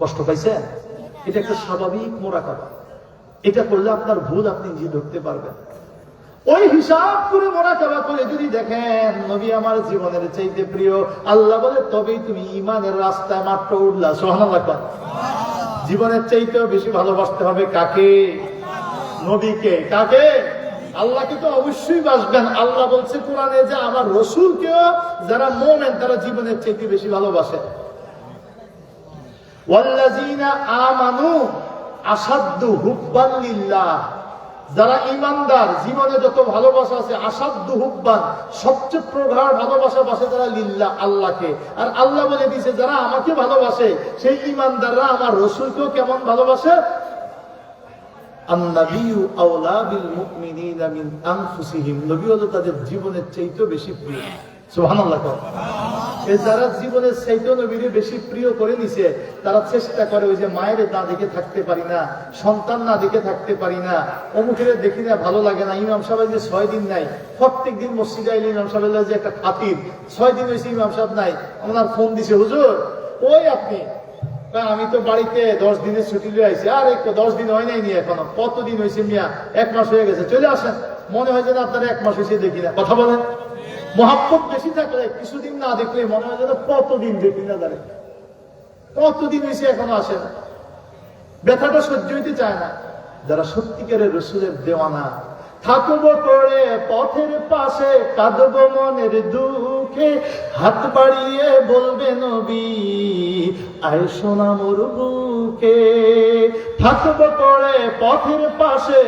কষ্ট পাইছেন? এটা একটা স্বাভাবিক মুরাকাবা। এটা করলে আপনার ভুল আপনি নিজে ধরতে পারবেন। ওই হিসাব করে মুরাকাবা করে যদি দেখেন নবী আমার জীবনের চাইতে প্রিয়, আল্লাহ বলে তবেই তুমি ঈমানের রাস্তায় মাত্র উঠলা। সুবহানাল্লাহ। জীবনের চাইতেও বেশি ভালোবাসতে হবে কাকে? নবীকে। কাকে? আল্লাহকে তো অবশ্যই বাসবেন। আল্লাহ বলছে কোরআনে যে আমার রসুলকেও যারা মুমিন তারা জীবনের চাইতে বেশি ভালোবাসে। ওয়াল্লাযীনা আমানু আশাদ্দু হুব্বান লিল্লাহ। যারা ইমানদার, জীবনে যত ভালোবাসা আছে, আসাদ্দু হুব্বান, সবচেয়ে প্রগাঢ় ভালোবাসা বাসে তারা লিল্লাহ, আল্লাহকে। আর আল্লাহ বলে দিয়েছে যারা আমাকে ভালোবাসে সেই ইমানদাররা আমার রসুলকেও কেমন ভালোবাসে? আন-নাবিয়্যু আওলা বিল মুমিনিনা মিন আনফুসিহিম। নবী হলো তাদের জীবনের চাইতেও বেশি প্রিয়। সুবহানাল্লাহ। যারা জীবনের চাইতেও নবীকে বেশি প্রিয় করে নিছে, তারা চেষ্টা করে ওই যে মায়ের না দেখে থাকতে পারি না, সন্তান না দেখে থাকতে পারি না, অমুকের দেখি না ভালো লাগে না। ইমাম সাহেব যে 6 দিন নাই, প্রত্যেক দিন মসজিদে আইলে ইমাম সাহেবের যে একটা খাতির, 6 দিন হয়েছে ইমাম সাহেব নাই, ওনার ফোন দিছে, হুজুর ওই আপনি, আমি তো বাড়িতে 10 দিনের ছুটি লিয়ে আইছি। আর 10 দিন হয় নাই নিয়ে, এখনো কতদিন হয়েছে মিয়া? 1 মাস হয়ে গেছে, চলে আসেন। মনে হয় যেন আপনারা 1 মাস হয়েছে দেখি না। কথা বলেন। মহাব্বত বেশি থাকলে কিছুদিন না দেখলে মনে হয় যেন কতদিন দেখি না, দাঁড়ে কতদিন হয়েছে এখনো আসে না। ব্যথাটা সহ্য হইতে চায় না। যারা সত্যিকারের রসুলের দেওয়ানা, থাকবো পড়ে পথের পাশে, কাঁদবো মনের দুঃখে, হাত বাড়িয়ে বলবে নবী আয় সোনা মোর বুকে। থাকবো পড়ে পথের পাশে,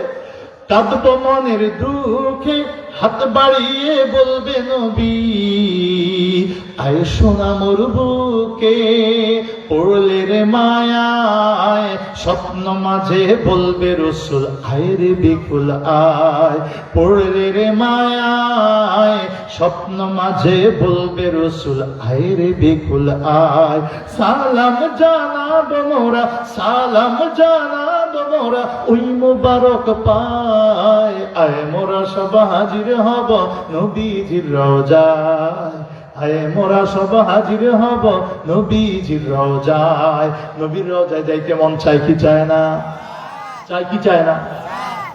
কাঁদবো মনের দুঃখে, হাত বাড়িয়ে বলবে নবী আয় সোনা মোর বুকে। পড়লে রে মায়ায় স্বপ্ন মাঝে বলবে রসুল আয় রে বিকুল আয়। পড়লে রে মায়ায় স্বপ্ন মাঝে বলবে রসুল আয় রে বিকুল আয়। সালাম জানাবো মোরা, সালাম জানাবো মোরা ওই মুবারক পায়। আয় মোরা সব হাজির হব নবীজির রওজায়। আয় মোরা সব হাজির হব নবীজির রওজায়। নবীর রওজায় যাইতে মন চাই কি চায় না? চাই কি চায় না?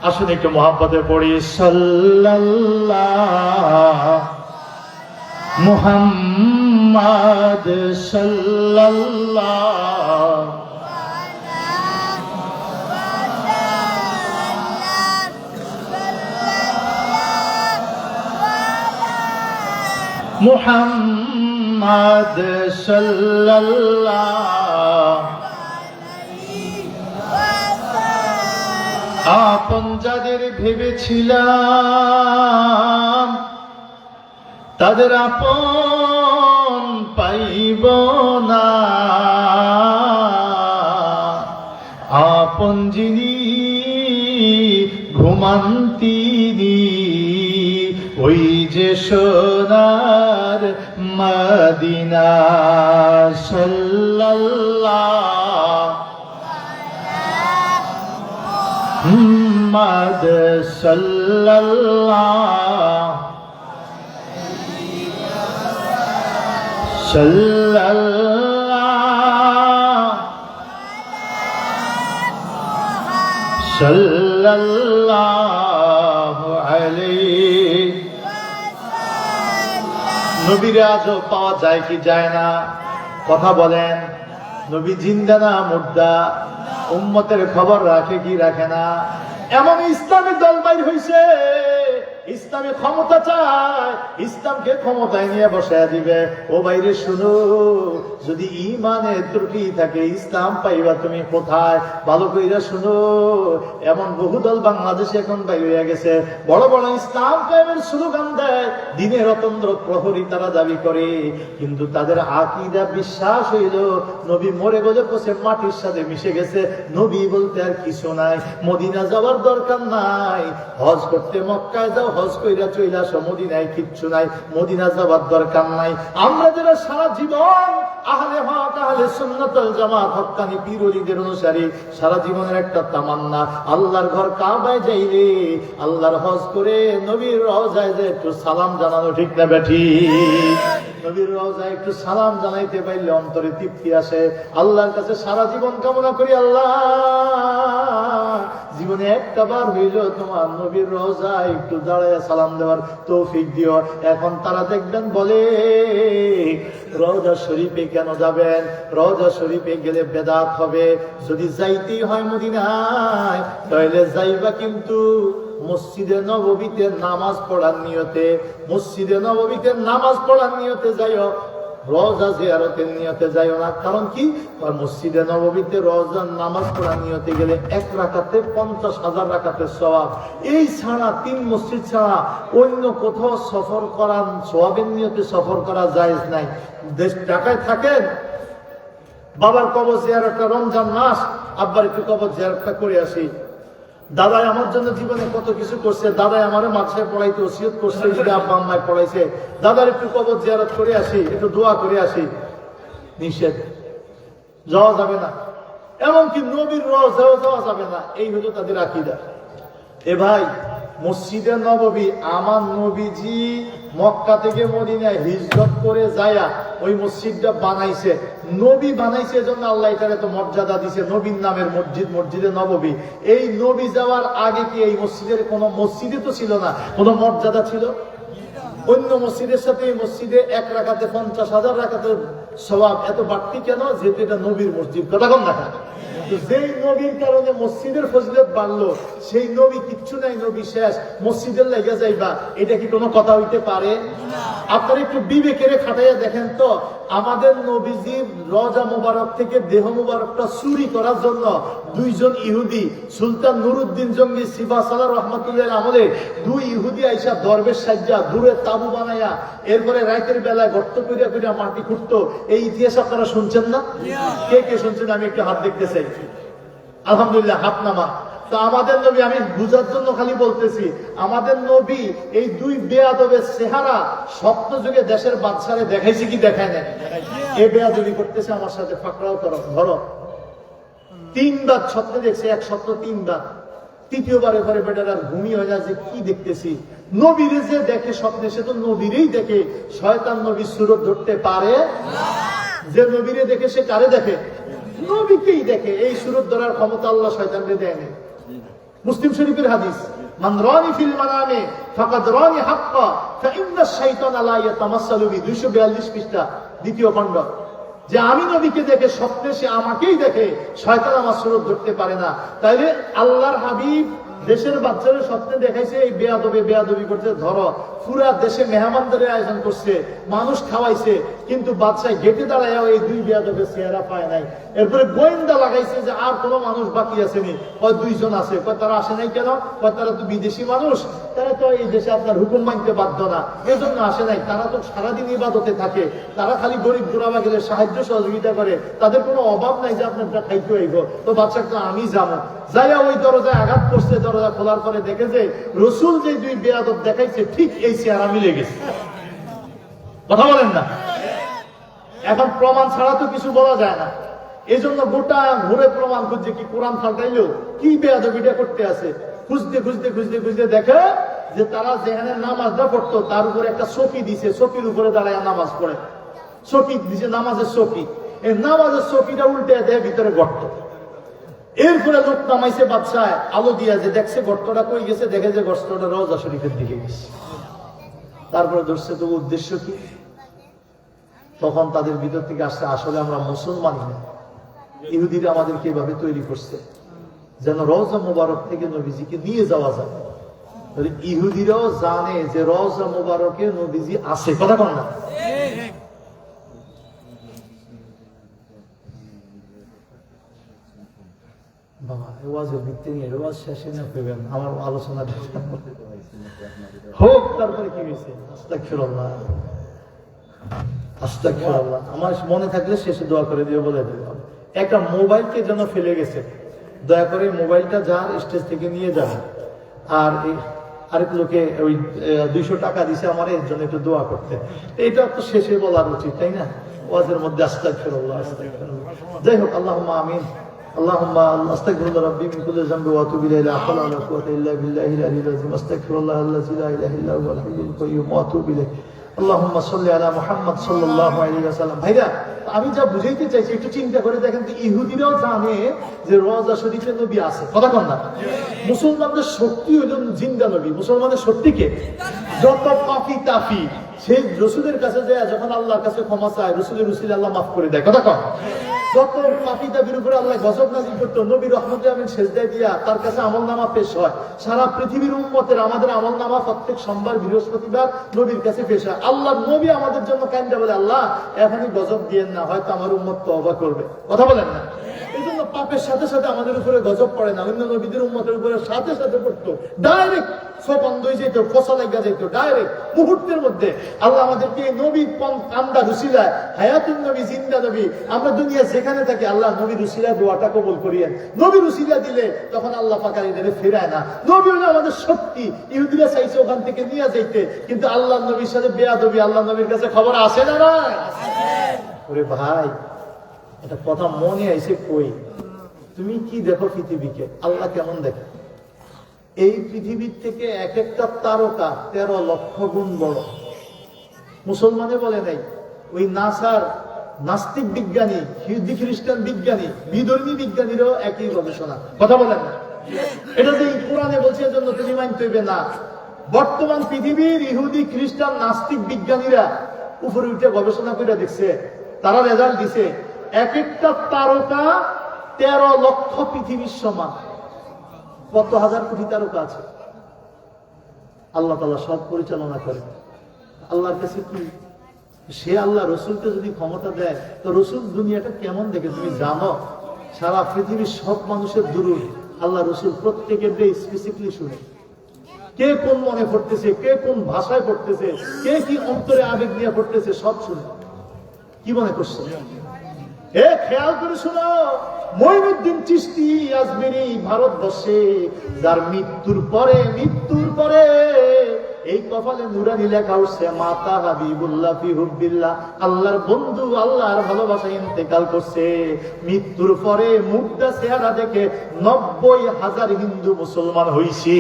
আসুন একটু মহাব্বতে পড়ি সাল্লাল্লাহু মুহাম্মাদ সাল্লাল্লাহু মুহাম্মাদ সাল্লাল্লাহু। আপন যাদের ভেবেছিলাম তাদের আপন পাইব না, আপন যিনি ঘুমান তিনি, ওই যে সোনার মদিনা। সাল্লাল্লাহু মুহাম্মদ সাল্লাল্লাহু সাল্লাল্লাহু আলাইহি। নবীর আজও পাওয়া যায় কি যায় না? কথা বলেন। নবী জিন্দা না মুর্দা? উম্মতের খবর রাখে কি রাখে না? এমন ইসলামী দল বাইর হইছে, ইসলামী ক্ষমতা চায়, ইসলামকে ক্ষমতায় নিয়ে বসায় দিবে। ও বাইরে শুনো, যদি ইমানে ত্রুটি থাকে ইসলাম পাইবা তুমি কোথায়? ভালো কইরা শুনো, এমন বহু দল বাংলাদেশে এখন বাইর হয়ে গেছে, বড় বড় ইসলাম কায়েমের স্লোগান দেয়, দিনের অতন্দ্র প্রহরী তারা দাবি করে, কিন্তু তাদের আকীদা বিশ্বাস হইল নবী মরে গেলে পচে মাটির সাথে মিশে গেছে, নবী বলতে আর কিছু নাই, মদিনা যাওয়ার দরকার নাই, হজ করতে মক্কায় যাও, হজ কইরা চইলা আসো, মদিনায় কিচ্ছু নাই, মদিনা যাওয়ার দরকার নাই। আমরা যারা সারা জীবন আহলে হক আহলে সুন্নাত ওয়াল জামাত হক্কানি পীর ওলিদের অনুসারী, সারা জীবনের একটা তামান্না আল্লাহর ঘর কাবায় যাইলে, আল্লাহর হজ করে নবীর রওজায় যে একটু সালাম জানানো, ঠিক না বেঠিক? নবীর রওজায় একটু সালাম জানাইতে পারলে অন্তরে তৃপ্তি আসে। আল্লাহর কাছে সারা জীবন কামনা করি, আল্লাহ জীবনে একটা বার হইল তোমার নবীর রওজায় একটু দাঁড়ায় সালাম দেওয়ার তৌফিক দিও। এখন তারা দেখবেন বলে রওজা শরীফে কেন যাবেন? রওজা শরীফে গেলে বেদাত হবে। যদি যাইতেই হয় মদিনায় তাহলে যাইবা কিন্তু মসজিদে নববীতে নামাজ পড়ার নিয়তে, মসজিদে নববীতে নামাজ পড়ার নিয়তে যাইও, রওজা জিয়ারতের নিয়তে যাইও না। কারণ কি? মসজিদে নববীতে রওজার নামাজ পড়ার নিয়তে গেলে এক রাকাতে 50,000 রাকাতের সওয়াব। এই ছাড়া 3 মসজিদ ছাড়া অন্য কোথাও সফর করার সওয়াবের নিয়তে সফর করা জায়েজ নাই। দেশ ঢাকায় থাকেন, বাবার কবর জিয়ারতটা রমজান মাস, আব্বার একটু কবর জিয়ারতটা করে আসি। দাদাই আমার জন্য জীবনে কত কিছু করছে, দাদাই আমার মাদ্রাসায় পড়াইতে ওসিয়ত করছে, আব্বা আম্মায় পড়াইছে, দাদার একটু কবর জিয়ারত করে আসি, একটু দোয়া করে আসি, নিষেধ, যাওয়া যাবে না। এমনকি নবীর রওজাও যাওয়া যাবে না। এই হলো তাদের আকীদা। এ ভাই, মসজিদে নববী, আমার নবীজি মক্কা থেকে মদিনায় হিজরত করে যায়া ওই মসজিদটা বানাইছে, নবী বানাইছে, এজন্য আল্লাহ এটাকে তো মর্যাদা দিছে, নবীর নামের মসজিদ, মসজিদে নববী। এই নবী যাওয়ার আগে কি এই মসজিদের কোন মসজিদে তো ছিল না, কোন মর্যাদা ছিল? অন্য মসজিদের সাথে এই মসজিদে এক রাকাতে 50,000 রাকাতের সওয়াব এত বাড়তি কেন? যেহেতু এটা নবীর মসজিদ। কথা কম না? যেই নবীর কারণে মসজিদের ফজিলত বাড়লো, সেই নবী কিচ্ছু নাই, নবী শেষ, মসজিদের লেগে যাইবা, এটা কি কোনো কথা হইতে পারে? আপনারা একটু বিবেকের খাটাইয়া দেখেন তো, আমাদের নবীজির রওজা মুবারক থেকে দেহ মুবারকটা চুরি করার জন্য 2 জন ইহুদি, সুলতান নুরুদ্দিন জঙ্গি সিফাসালাহ রহমাতুল্লাহ আমলে 2 ইহুদি আইসা দরবেশ সাজ্জা দূরে তাবু বানায়া, এরপরে রাতের বেলায় গর্ত করিয়া করিয়া মাটি খুঁড়তো। এই ইতিহাস আপনারা শুনছেন না? কে কে শুনছেন? আমি একটু হাত দেখতে চাই। আলহামদুলিল্লাহ, হাত নামা। তো আমাদের নবী, আমি বুঝার জন্য খালি বলতেছি, আমাদের নবী এই 2 বেয়াদবের চেহারা স্বপ্ন যুগে দেশের বাদশারে দেখাইছে কি দেখায় না? এ বেয়াদবি করতেছে আমার সাথে, ফাকরাও করো, ধরো। 3 বার স্বপ্নে দেখছে, এক স্বপ্ন 3 বার। তৃতীয়বারে ঘরে বেটার ঘুমি হয়ে যায় যে কি দেখতেছি। নবীরে যে দেখে স্বপ্নে, সে তো নবীরেই দেখে, শয়তান নবীর সুরত ধরতে পারে? যে নবীরে দেখে সে কারে দেখে? নবীকেই দেখে। এই সুরত ধরার ক্ষমতা আল্লাহ শয়তানকে দেয়নি। মুসলিম শরীফের হাদিস, মান রানি ফিল মানামে ফাকাদ রানি হাক্কা ফাইন্না শাইতান লা ইয়াতামাসসালু বি, 242 পৃষ্ঠা, দ্বিতীয় খণ্ড, যে আমি নবীকে দেখে স্বপ্নে সে আমাকেই দেখে, শয়তান আমার সুরত ধরতে পারে না। তাইলে আল্লাহর হাবিব দেশের বাচ্চাদের স্বপ্নে দেখাইছে, এই বেয়াদবি করছে, ধরো। পুরা দেশে মেহমানদারের আয়োজন করছে, মানুষ খাওয়াইছে, কিন্তু বাদশাহ গেটে দাঁড়ায় এই 2 বেয়াদবের চেহারা পায় নাই। এরপরে গোয়েন্দা লাগাইছে যে আর কোনো মানুষ বাকি আসেনি, 2 জন আছে। তারা আসে নাই কেন? তারা তো বিদেশি মানুষ, তারা তো এই দেশে আপনার হুকুম মানতে বাধ্য না, এজন্য আসে নাই। তারা তো সারাদিন ইবাদতে থাকে, তারা খালি গরিব গুরাবা গেলে সাহায্য সহযোগিতা করে, তাদের কোনো অভাব নাই যে আপনার খাইতে হইব। তো বাদশাহ আমি যাবো, যাইয়া ওই দরজায় আঘাত করছে, দরজা খোলার পরে দেখে যে রসুল যে দুই বেয়াদব দেখাইছে ঠিক এই চেহারা মিলে গেছে। কথা বলেন না? এখন প্রমাণ ছাড়া তো কিছু বলা যায় না, এই জন্য গোটা ঘুরে প্রমাণ খুঁজছে, কি কোরআন ফাল্টাইলো কি বেয়াদবিটা করতে আছে, খুঁজতে খুঁজতে খুঁজতে খুঁজতে দেখে যে তারা যেখানে নামাজটা পড়তো তার উপরে একটা চকি দিছে, চকির উপরে দাঁড়ায় নামাজ পড়ে, চকি দিছে নামাজের চকি, এই নামাজের চকিটা উল্টে দেয় ভিতরে গর্ত। এরপরে লোক নামাইছে বাদশায় আলো দিয়া, যে দেখছে গর্তটা কই গেছে, দেখে যে গর্তটা রওজা শরীফের দিকে গেছে। তারপরে ধরছে তো উদ্দেশ্য কি, তখন তাদের ভিতর থেকে আসছে আসলে আমরা মুসলমান না, ইহুদিরা আমাদেরকে এভাবে তৈরি করছে যেন রওজা মুবারক থেকে নবীজিকে নিয়ে যাওয়া যায়। ইহুদিরাও জানে যে রওজা মুবারকে নবীজি আছে, কথা কন না? বাবা ওয়াজের ভিত্তি নিয়ে ওয়াজ শেষে না পেবেন আমার আলোচনা হোক। তারপরে কি হয়েছে? আস্তাগফিরুল্লাহ আস্তাগফিরুল্লাহ। আমার মনে থাকলে শেষে দোয়া করে দিয়ে বলে দেব, একটা মোবাইলকে যেন ফেলে গেছে, দয়া করে মোবাইলটা যার স্টেজ থেকে নিয়ে যাবে। আর আরেক লোকে ওই 200 টাকা দিছে আমার এর জন্য একটু দোয়া করতে, এটা তো শেষে বলার উচিত, তাই না? ওয়াজের মধ্যে আস্তাগফিরুল্লাহ আস্তাগফিরুল্লাহ। যাই হোক, আল্লাহুম্মা আমিন। اللهم استغفر ربي من كل ذنب واتوب اليه، لا حول ولا قوه الا بالله العلي العظيم، استغفر الله الذي لا اله الا هو الحي القيوم واتوب اليه। اللهم صل على محمد صلى الله عليه وسلم। ভাইরা, আমি যা বুঝাইতে চাইছি একটু চিন্তা করে দেখেন তো, ইহুদিরাও জানে যে রওজা শরীফে নবী আছে, কথা কন না? মুসলমানদের শক্তি হলো জিন্দা নবী। মুসলমানের শক্তি কে? যত পাপী তাপী সেই রসুলের কাছে যায়, যখন আল্লাহর কাছে ক্ষমা চায়, রসুলের উসিলে আল্লাহ মাফ করে দেয়, কথা কন? যত পাপী তাপীর উপরে আল্লাহ গজব নাযিল করতো, নবী রহমতে আমিন সেজদায় দিয়া তার কাছে আমলনামা পেশ হয়। সারা পৃথিবীর উম্মতের আমাদের আমলনামা প্রত্যেক সোমবার বৃহস্পতিবার নবীর কাছে পেশ হয়। আল্লাহ নবী আমাদের জন্য কান্দা বলে, আল্লাহ এখনই গজব দিয়েন না, হয়তো আমার উম্মত তওবা করবে, কথা বলেন না? এই জন্য পাপের সাথে সাথে আমাদের উপরে গজব পড়ে না, অন্য নবীদের উম্মতের উপরে সাথে সাথে পড়তো, ডাইরেক্ট সব বন্ধ হয়ে যেত, পচা লেগে যেত ডাইরেক্ট মুহূর্তের মধ্যে। আল্লাহ আমাদেরকে নবীর কান্দা রুসিলায়, হায়াতুন নবী জিন্দা নবী, আমরা দুনিয়া যেখানে থাকি আল্লাহ নবী রুসিলা দোয়াটা কবুল করিয়েন। নবী রুসিলা দিলে তখন আল্লাহ পাক আর এদের ফেরায় না। নবী হলো আমাদের শক্তি। ইহুদিরা চাইছে ওখান থেকে নিয়ে যাইতে, কিন্তু আল্লাহ নবীর সাথে বেয়াদবি, আল্লাহ নবীর কাছে খবর আসে না? ওরে ভাই, এটা কথা মনে আইছে কই? তুমি কি দেখো পৃথিবীকে, আল্লাহ কেমন দেখে? এই পৃথিবীর থেকে এক একটা তারকা 13 লক্ষ গুণ বড়। মুসলমানে বলে নাই, ওই নাসার নাস্তিক বিজ্ঞানী, হিউদি খ্রিস্টান বিজ্ঞানী, বিধর্মী বিজ্ঞানীরাও একই গবেষণা, কথা বলেন না? এটা যে কোরআনে বলছে এজন্য তুমি মানতে হইবে না। বর্তমান পৃথিবীর ইহুদি খ্রিস্টান নাস্তিক বিজ্ঞানীরা উপরে উঠে গবেষণা করে দেখছে, তারা রেজাল্ট দিছে এক একটা তারকা 13 লক্ষ পৃথিবীর সমান। কত হাজার কোটি তারকা আছে, আল্লাহ তাআলা সব পরিচালনা করে। আল্লাহর কাছে কি সে আল্লাহ রসুলকে যদি ক্ষমতা দেয়, তো রসুল দুনিয়াটা কেমন দেখে তুমি জানো? সারা পৃথিবীর সব মানুষের দুরূদ আল্লাহ রসুল প্রত্যেকের স্পেসিফিকলি শুনে। কে কোন মনে পড়তেছে, কে কোন ভাষায় পড়তেছে, কে কি অন্তরে আবেগ নিয়ে পড়তেছে, সব শুনে। কি মনে করছে? খেয়াল করে শোনো, মঈনুদ্দিন চিশতি আজমেরি ভারতবর্ষে, যার মৃত্যুর পরে এই কপালে নুরানি লেখা উঠছে, মাতা হাবিবুল্লাহ ফি হুব্বিল্লাহ, আল্লাহর বন্ধু আল্লাহর ভালোবাসায় ইন্তেকাল করছে। মৃত্যুর পরে মুগ্ধা চেহারা দেখে 90,000 হিন্দু মুসলমান হইছে।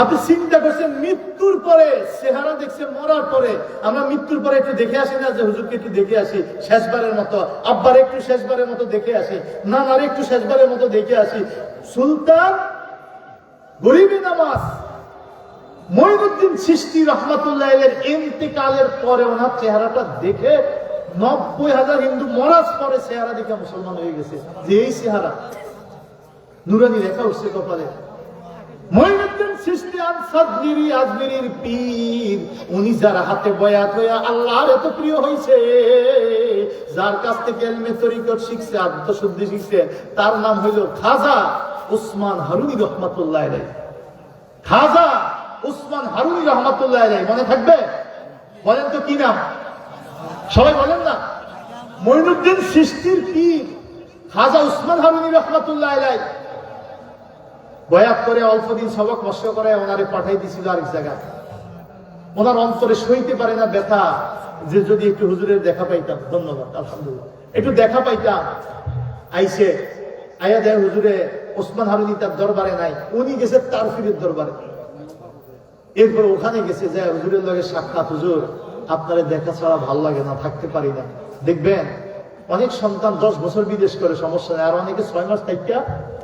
আপনি চিন্তা করছেন, মৃত্যুর পরে চেহারা দেখছে, মরার পরে। আমরা মৃত্যুর পরে একটু দেখে আসি না, যে হুজুরকে একটু দেখে আসি শেষবারের মতো, আব্বার একটু শেষবারের মতো দেখে আসি, নানার একটু শেষবারের মতো দেখে আসি। সুলতান গরিবে নামাজ মঈনুদ্দিন চিশতি রাহমাতুল্লাহ আলাইহির ইন্তেকালের পরে ওনার চেহারাটা দেখে 90,000 হিন্দু মরার পরে চেহারা দেখে মুসলমান হয়ে গেছে। যে এই চেহারা নুরানি লেখা উঠছে কপালে। মঈনুদ্দিন চিশতি আজমিরির পীর, উনি যার হাতে বয়াত হইয়া আল্লাহর এত প্রিয় হইছে, যার কাছ থেকে ইলমে তরিকত শিখছে, আত্মশুদ্ধি শিখছে, তার নাম হইল খাজা উসমান হারুনি রহমাতুল্লাহ আলাইহি। খাজা উসমান হারুনি রহমাতুল্লাহ আলাইহি, মনে থাকবে? বলেন তো কি নাম? সবাই বলেন না, মঈনুদ্দিন সৃষ্টির পীর খাজা উসমান হারুনি রহমাতুল্লাহ আলাইহি বয়াত করে অল্প দিন সবক মস্ক করে ওনারে পাঠাই দিয়েছিল আরেক জায়গায়। ওনার অন্তরে সইতে পারে না ব্যথা, যে যদি একটু হুজুরের দেখা পাইতাম, ধন্যবাদ আলহামদুলিল্লাহ, একটু দেখা পাইতাম। আইসে আয়া দেয় হুজুরে ওসমান হারুনি তার দরবারে নাই, উনি গেছে তার ফিরের দরবারে। এরপর ওখানে গেছে যে হুজুরের লগে সাক্ষাৎ, হুজুর আপনারে দেখা ছাড়া ভাল লাগে না, থাকতে পারি না। দেখবেন অনেক সন্তান 10 বছর বিদেশ করে, সমস্যা নেই, আর অনেকে 6 মাস থাকতে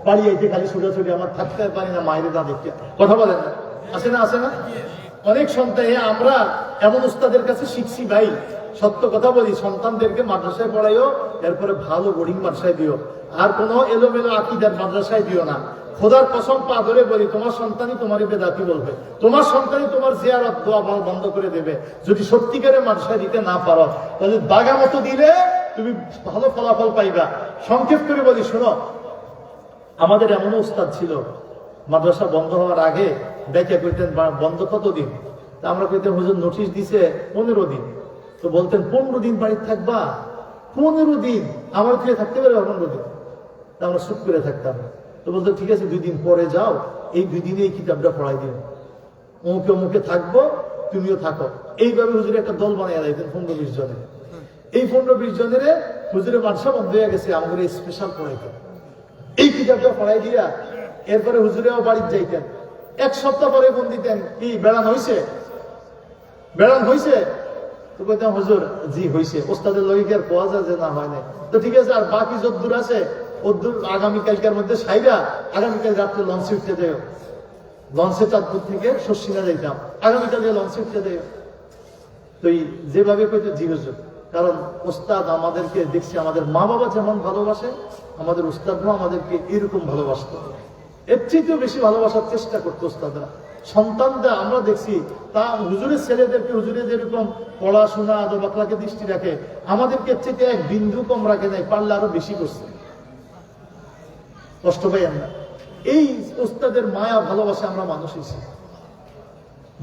বাড়ি আইতে খালি ছুটাছুটি, আমার থাকতে পারি না, মায়ের না দেখতে। কথা বলেন না, আছে না, আছে না? অনেক সন্তান, আমরা এমন উস্তাদের কাছে শিখছি ভাই, সত্য কথা বলি, সন্তানদেরকে মাদ্রাসায় পড়াইও, এরপরে ভালো বোর্ডিং মাদ্রাসায় দিও, আর কোনো এলোমেলো আকীদার মাদ্রাসায় দিও না। খোদার কসম পা ধরে বলি, তোমার সন্তানই তোমার বেদাতি বলবে, তোমার সন্তানই তোমার জিয়ারত দোয়া বন্ধ করে দেবে। যদি সত্যিকারে মাদ্রাসায় দিতে না পারো, তাহলে বাগা মতো দিলে তুমি ভালো ফলাফল পাইবা। সংক্ষেপ করে বলি, শোনো, আমাদের এমন উস্তাদ ছিল, মাদ্রাসা বন্ধ হওয়ার আগে দেখে কইতেন বন্ধ কতদিন? তা আমরা কইতেন হুজুর নোটিশ দিছে 15 দিন। তো বলতেন 15 দিন বাড়িতে থাকবা? 15 দিন আমার ফিরে থাকতে পারবে? 15 দিন? তা আমরা চুপ করে থাকতাম। তো বলতো ঠিক আছে, 2 দিন পরে যাও, এই 2 দিনে এই কিতাবটা পড়াই দিন, অমুকে অমুকে থাকবো, তুমিও থাকো। এইভাবে হুজুরে একটা দল বানিয়ে দিতেন 15-20 জনের। এই 15-20 জনের হুজুরে মাদ্রাসা বন্ধ হয়ে গেছে, আমাদের স্পেশাল পড়াইতেন, এই কিতাবটা পড়াই দিয়া এরপরে হুজুরেও বাড়িতে যাইতেন। 1 সপ্তাহ পরে ফোন দিতেন, কি বেড়ান হয়েছে? বেড়ান হয়েছে? তো কইতাম হুজুর জি হয়েছে। ওস্তাদের লগে আর পাওয়া যায় যে না হয় না। তো ঠিক আছে, আর বাকি যদ্দূর আছে ওদ্দূর আগামীকালকার মধ্যে সাইরা আগামীকাল রাত্রে লঞ্চে উঠতে দেয়, লঞ্চে চাঁদপুর থেকে শর্ষিনা যাইতাম, আগামীকালকে লঞ্চে উঠতে দেয়। তো যেভাবে কইতে জি হুজুর, কারণ ওস্তাদ আমাদেরকে দেখছি, আমাদের মা বাবা যেমন ভালোবাসে, আমাদের উস্তাদরাও আমাদেরকে এরকম ভালোবাসত, এর চেয়েও বেশি ভালোবাসার চেষ্টা করতো ওস্তাদরা। সন্তানরা আমরা দেখছি, তা হুজুরের ছেলেদেরকে হুজুরে যেরকম পড়াশোনা আদব আখলাকে দৃষ্টি রাখে, আমাদেরকে এর চেয়ে 1 বিন্দু কম রাখে নাই, পারলে আরো বেশি করছে। কষ্ট পাই আমরা। এই ওস্তাদের মায়া ভালোবাসা আমরা মানুষ হয়েছি,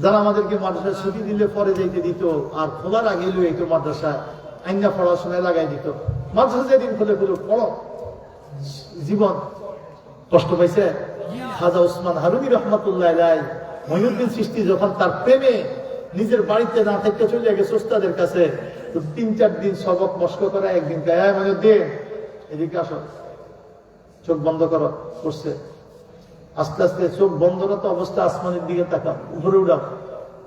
যারা আমাদেরকে মাদ্রাসায় ছুটি দিলে পরে যাইতে দিত, আর খোলার আগে লইতো মাদ্রাসায় আইনা পড়াশোনায় লাগাই দিত। মাদ্রাসা যেদিন খুলে খুলে পড়ো, জীবন কষ্ট পাইছে। খাজা উসমান হারুনি রহমাতুল্লাহ আলাইহি মঈনুদ্দিন সৃষ্টি যখন তার প্রেমে নিজের বাড়িতে না থেকে চলে গেছে ওস্তাদের কাছে, তো 3-4 দিন সবক মস্ক করে, একদিন গায়ে মঈনুদ্দিন এদিকে আসো, চোখ বন্ধ করো, করছে। আস্তে আস্তে চোখ বন্ধ করতে অবস্থা আসমানের দিকে তাকাও, উপরে উঠাও,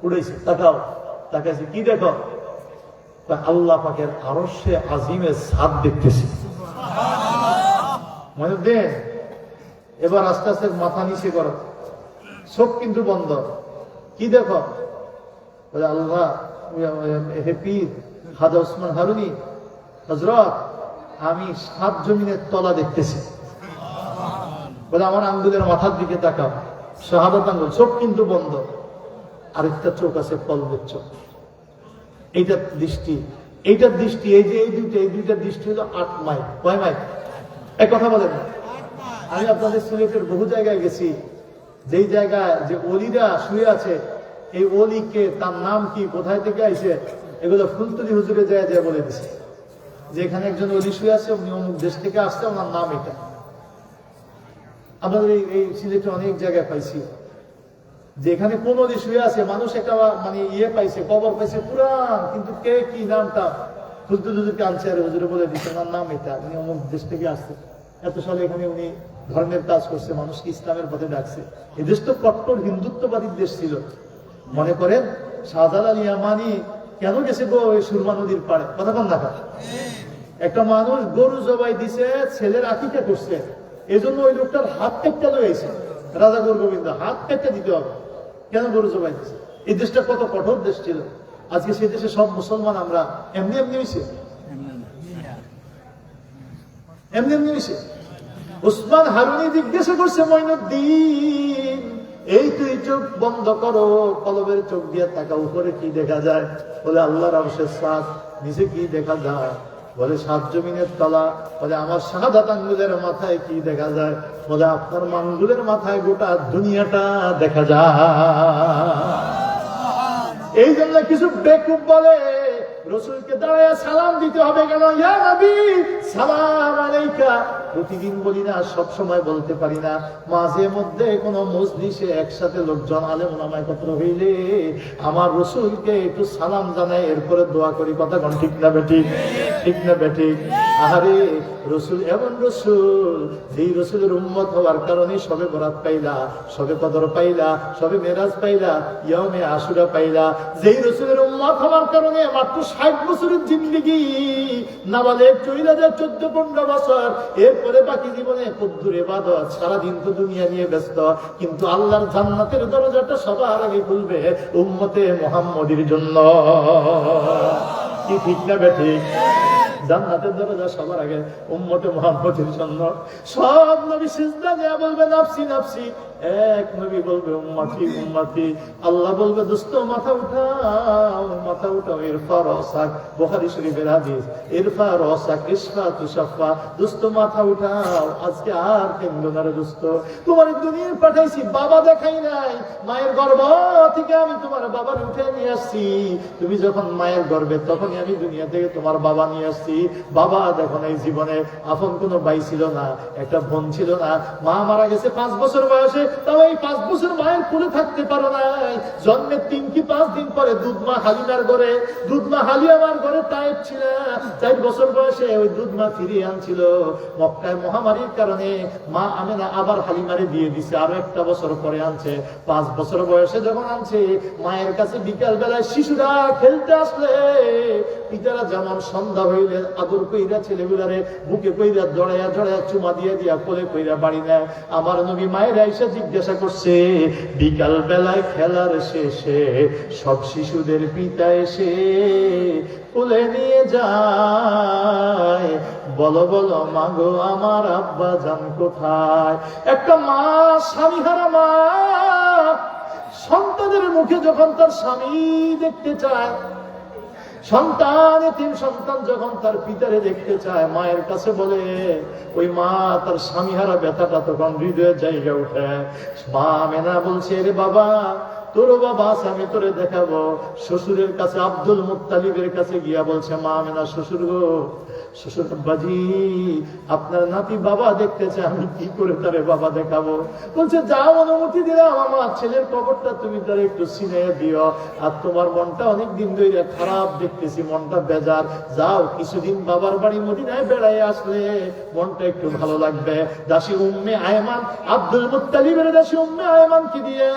উড়েছে, তাকাও, তাকাইছে, কি দেখো? আল্লাহ পাকের আরশে আজিমের ছাদ দেখতেছি। মঈনুদ্দিন এবার আস্তে আস্তে মাথা নিচে করো, চোখ কিন্তু বন্ধ, কি দেখো? বলে আল্লাহ, হে পীর খাজা উসমান হারুনি হযরত, আমি 7 জমিনের তলা দেখতেছি। বলে আমার আঙ্গুলের মাথার দিকে তাকাও, শাহাদাত আঙ্গুল, চোখ কিন্তু বন্ধ। আরেকটা চোখ আছে কলবের চোখ, এইটার দৃষ্টি, এইটার দৃষ্টি, এই যে এই দুইটার দৃষ্টি হলো 8 মাইল। কয় মাইল? এক কথা বলেন না। আমি আপনাদের সিলেটের বহু জায়গায় গেছি, যেই জায়গায় যে অলিরা শুয়ে আছে, এই অলিকে, তার নাম কি, কোথায় থেকে আইছে, এগুলো ফুলতলি হুজুরে যায় যায় বলে দিছে, যে এখানে একজন অলি শুয়ে আছে, উনি অমুক দেশ থেকে আসছে, ওনার নাম এটা। আমাদের এই সিলেটে অনেক জায়গায় পাইছি, যে এখানে কোন অলি শুয়ে আছে, মানুষ একটা মানে পাইছে, কবর পাইছে পুরান, কিন্তু কে কি নামটা ফুলতলি হুজুরকে আনছে, আর হুজুরে বলে দিচ্ছে ওনার নাম এটা, উনি অমুক দেশ থেকে আসছে, এত সালে এখানে উনি ধর্মের কাজ করছে, মানুষকে ইসলামের পথে ডাকছে। এই দেশ তো কট্টর হিন্দুত্ববাদীর দেশ ছিল। মনে করেন শাহজালাল ইয়ামানি কেন গেছে গো ওই সুরমা নদীর পাড়ে? কথা কন না, একটা মানুষ গরু জবাই দিছে, ছেলের আকিকা করছে, এই জন্য ওই লোকটার হাত কেটে লইছে, রাজা গৌর গোবিন্দ হাত কেটে দিতে হবে, কেন গরু জবাই দিছে? এই দেশটা কত কঠোর দেশ ছিল। আজকে সেই দেশে সব মুসলমান আমরা এমনি এমনি হয়েছে, এমনি এমনি হয়েছে। উসমান হারুনি জিজ্ঞাসা করছে, মঈনুদ্দিন এই তুই চোখ বন্ধ করো, কলবের চোখ দিয়ে তাকা, উপরে কি দেখা যায়? বলে আল্লাহর আরশের ছাদ। নিচে কি দেখা যায়? বলে 7 জমিনের তলা। বলে আমার শাহাদাত আঙ্গুলের মাথায় কি দেখা যায়? বলে আপনার আঙ্গুলের মাথায় গোটা দুনিয়াটা দেখা যায়। এই জন্য কিছু বেকুব বলে রসুলকে দাঁড়ায় সালাম দিতে হবে কেন? ইয়া নবী সালাম আলাইকা। প্রতিদিন বলি না, সব সময় বলতে পারি না, মাঝে মধ্যে কোনো মজলিসে একসাথে লোকজন আলেম ওলামা একত্র হইলে আমার রসুলকে একটু সালাম জানাই, এরপরে দোয়া করি। কথা কোন ঠিক না বেঠিক? ঠিক না বেঠিক? আহারে রসুল এমন রসুল, যেই রসুলের উম্মত হওয়ার কারণে সবে বরাত পাইলা, সবে কদর পাইলা, সবে মেরাজ পাইলা, ইয়াউমে আশুরা পাইলা। যেই রসুলের উম্মত হওয়ার কারণে মাত্র 60 বছরের জিন্দেগি, নাবালেগ চইলা যায় 14-15 বছর, এরপরে বাকি জীবনে কদ্দুর ইবাদত, সারাদিন তো দুনিয়া নিয়ে ব্যস্ত, কিন্তু আল্লাহর জান্নাতের দরজাটা সবার আগে খুলবে উম্মতে মুহাম্মদীর জন্য। কি ঠিক না বেঠিক? জান্নাতের দরজা সবার আগে উম্মতে মুহাম্মদের জন্য। সব নবী সিজদা দিয়ে বলবে নাফসি নাফসি, এক নবী বলবে উম্মতি উম্মতি। আল্লাহ বলবে দোস্ত মাথা উঠাও, মাথা উঠাও, ইরফা রাসাক। বুখারী শরীফের হাদিস, ইরফা রাসাক ইশফা তুশাফা। দোস্ত মাথা উঠাও, আজকে আর কেন্দ্র না রে দোস্ত। তোমার দুনিয়ায় পাঠাইছি, বাবা দেখাই নাই, মায়ের গর্ভ থেকে আমি তোমার বাবার উঠে নিয়ে আসছি। তুমি যখন মায়ের গর্ভে, তখনই আমি দুনিয়া থেকে তোমার বাবা নিয়ে আসছি। বাবা দেখো না, এই জীবনে আপন কোনো ভাই ছিল না, একটা বোন ছিল না। মা মারা গেছে 5 বছর বয়সে, তাও এই 5 বছর মায়ের কোলে থাকতে পারো নাই। জন্মের 3 কি 5 দিন পরে দুধ মা হালিমার ঘরে, দুধ মা হালিমার ঘরে টাইপ ছিল। 4 বছর বয়সে ওই দুধ মা ফিরিয়ে আনছিল। মক্কায় মহামারীর কারণে মা আমেনা আবার হালিমারে দিয়ে দিছে, আরো 1 বছর পরে আনছে। 5 বছর বয়সে যখন আনছে, মায়ের কাছে বিকাল বেলায় শিশুরা খেলতে আসলে পিতারা যেমন সন্ধ্যা হইলে আদর কইরা ছেলেগুলারে বুকে কইরা জড়াইয়া জড়াইয়া চুমা দিয়ে দিয়া কোলে কইরা বাড়ি নেয়। আমার নবী মায়ের এসে জিজ্ঞাসা করছে, বিকাল বেলায় খেলার শেষে সব শিশুদের পিতা এসে কোলে নিয়ে যায়, বলো বলো মাগো আমার আব্বা জান কোথায়? একটা মা, স্বামীহারা মা, সন্তানের মুখে যখন তার স্বামী দেখতে চায়, সন্তান এতিম সন্তান যখন তার পিতারে দেখতে চায়, মায়ের কাছে বলে, ওই মা তার স্বামীহারা ব্যথাটা তখন হৃদয়ের জায়গা উঠে। মা আমেনা বলছে, রে বাবা, তোর বাবা আছে, আমি তোরে দেখাবো। শ্বশুরের কাছে, আব্দুল মুত্তালিবের কাছে গিয়া বলছে, মা আমেনা, শ্বশুর গো, শ্বশুর বাজি, আপনার নাতি বাবা দেখতেছে, আমি কি করে তারে বাবা দেখাবো? বলছে, যাও, অনুমতি দিলাম, আমার ছেলের কবরটা তুমি তারে একটু ছিনাইয়া দিও। আর তোমার মনটা অনেকদিন ধরে খারাপ দেখতেছি, মনটা বেজার, যাও কিছুদিন বাবার বাড়ি মদিনায় বেড়াই আসলে মনটা একটু ভালো লাগবে। দাসী উম্মে আয়মান, আব্দুল মুত্তালিবের দাসী উম্মে আয়মানকে দিয়ে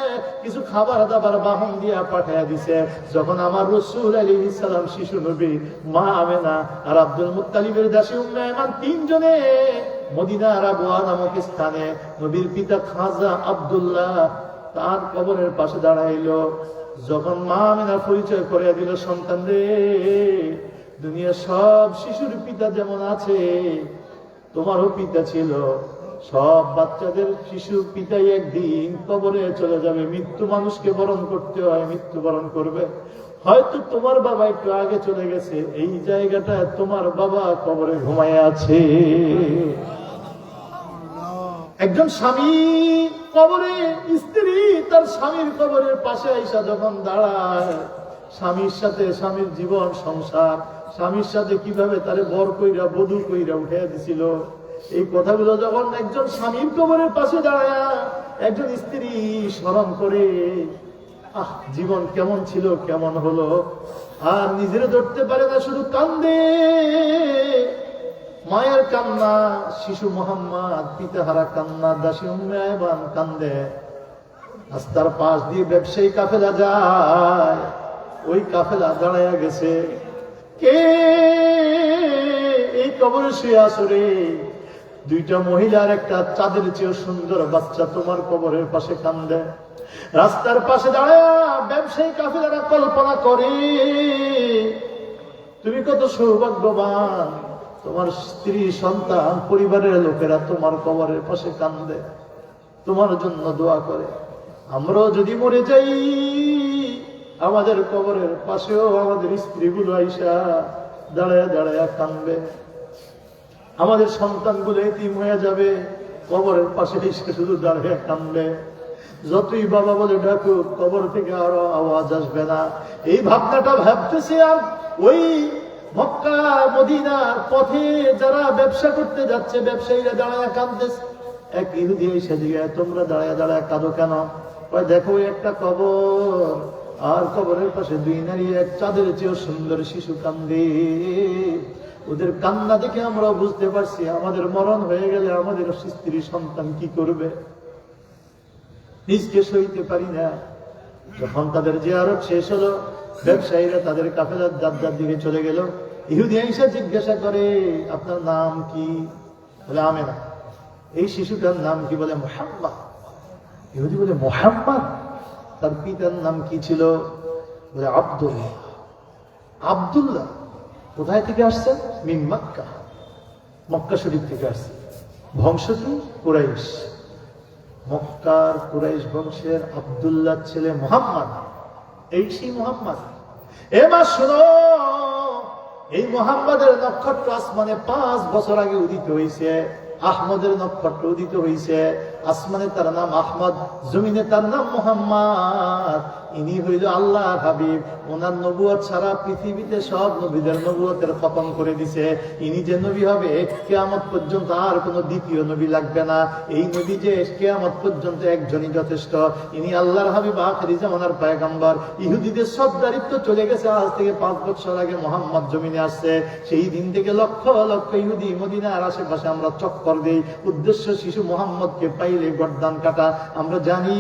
কিছু খাবার দাবার বাহন দিয়া পাঠাইয়া দিছে। যখন আমার রাসূল আলাইহিস সালাম শিশু নবী, মা আমেনা আর আব্দুল মুত্তালিবের দাসী উম্মে আয়মান 3 জনে মদিনার আবওয়া নামক স্থানে নবীর পিতা খাজা আব্দুল্লাহ তার কবরের পাশে দাঁড়াইলো। যখন মা আমেনা পরিচয় করিয়া দিল, সন্তান রে, দুনিয়া সব শিশুর পিতা যেমন আছে, তোমারও পিতা ছিল। সব বাচ্চাদের শিশু পিতাই একদিন কবরে চলে যাবে, মৃত্যু মানুষকে বরণ করতে হয়, মৃত্যুবরণ করবে। হয়তো তোমার বাবা একটু আগে চলে গেছে, এই জায়গাটায় তোমার বাবা কবরে ঘুমায় আছে। একজন স্বামী কবরে, স্ত্রী তার স্বামীর কবরের পাশে আইসা যখন দাঁড়ায়, স্বামীর সাথে স্বামীর জীবন সংসার, স্বামীর সাথে কিভাবে তারে বর কইরা বধূ কইরা উঠে দিছিল, এই কথাগুলো যখন একজন স্বামীর কবরের পাশে দাঁড়ায় একজন স্ত্রী স্মরণ করে, জীবন কেমন ছিল, কেমন হলো, আর নিজের ধরতে পারে না, শুধু কান্দে। মায়ের কান্না, শিশু মোহাম্মদ, পিতাহারা কান্না, দাসী উম্মে আয়মান কান্দে। রাস্তার পাশ দিয়ে ব্যবসায়ী কাফেলা যায়, ওই কাফেলা দাঁড়াইয়া গেছে। কে এই কবরে শুয়ে আসরে? 2টা মহিলার একটা চাঁদের চেয়েও সুন্দর বাচ্চা তোমার কবরের পাশে কান্দে। রাস্তার পাশে দাঁড়ায় ব্যবসায়ী কাফেলারা কল্পনা করে, তুমি কত সৌভাগ্যবান, তোমার স্ত্রী সন্তান পরিবারের লোকেরা তোমার কবরের পাশে কান্দে, তোমার জন্য দোয়া করে। আমরাও যদি মরে যাই, আমাদের কবরের পাশেও আমাদের স্ত্রীগুলো আইসা দাঁড়ায় দাঁড়ায় কান্দবে, আমাদের সন্তানগুলো এতিম হয়ে যাবে, কবরের পাশে এসে শুধু দাঁড়িয়ে কান্দবে। যতই বাবা বলে ডাকুক কবর থেকে আরো আওয়াজ আসবে না। এই ভাবনাটা ভাবতেছে। আর ওই মক্কা মদিনার পথে যারা ব্যবসা করতে যাচ্ছে ব্যবসায়ীরা দাঁড়ায় কাঁদতেছে। এক ইহুদি এসে জিজ্ঞাসা, তোমরা দাঁড়ায় দাঁড়ায় কাঁদো কেন? কয়, দেখো ওই একটা কবর, আর কবরের পাশে দুই নারী এক চাঁদের চেয়েও সুন্দর শিশু কান্দে। ওদের কান্না দেখে আমরা বুঝতে পারছি আমাদের মরণ হয়ে গেলে আমাদের স্ত্রী সন্তান কি করবে, নিজকে সইতে পারি না। যখন তাদের জিয়ারত শেষ হলো, ব্যবসায়ীরা তাদের কাফেলার যাত্রার দিকে চলে গেল। ইহুদি আইসা জিজ্ঞাসা করে, আপনার নাম কি? বলে আমেনা। এই শিশুটার নাম কি? বলে মুহাম্মদ। ইহুদি বলে মুহাম্মদ? তার পিতার নাম কি ছিল? বলে আব্দুল্লাহ। আব্দুল্লাহ কোথায় থেকে আসছেন? মিন মক্কা, মক্কা শরীফ থেকে আসছে। বংশ কি? কুরাইশ। মক্কার কুরাইশ বংশের আব্দুল্লাহ ছেলে মুহাম্মদ। এই সেই মুহাম্মদ। এবার শোনো, এই মুহাম্মদের নক্ষত্র আসমানে 5 বছর আগে উদিত হয়েছে। আহমদের নক্ষত্র উদিত হয়েছে। আসমানে তার নাম আহমদ, জমিনে তার নাম মুহাম্মদ। ইনি হইল আল্লাহর হাবিব। ওনার নবুয়ত সারা পৃথিবীতে সব নবীদের নবুয়তের খতম করে দিছে। ইনি যে নবী হবে, কিয়ামত পর্যন্ত আর কোন দ্বিতীয় নবী লাগবে না। এই নবী যে কিয়ামত পর্যন্ত একজনই যথেষ্ট। ইনি আল্লাহর হাবিব, আখিরি জামানার পয়গম্বর। ইহুদিদের সর্দারিত্ব চলে গেছে। আজ থেকে 5 বছর আগে মুহাম্মদ জমিনে আসছে। সেই দিন থেকে লক্ষ লক্ষ ইহুদি মদিনার আশেপাশে আমরা চক্কর দেই। উদ্দেশ্য শিশু মুহাম্মদকে পাইলে গর্দান কাটা। আমরা জানি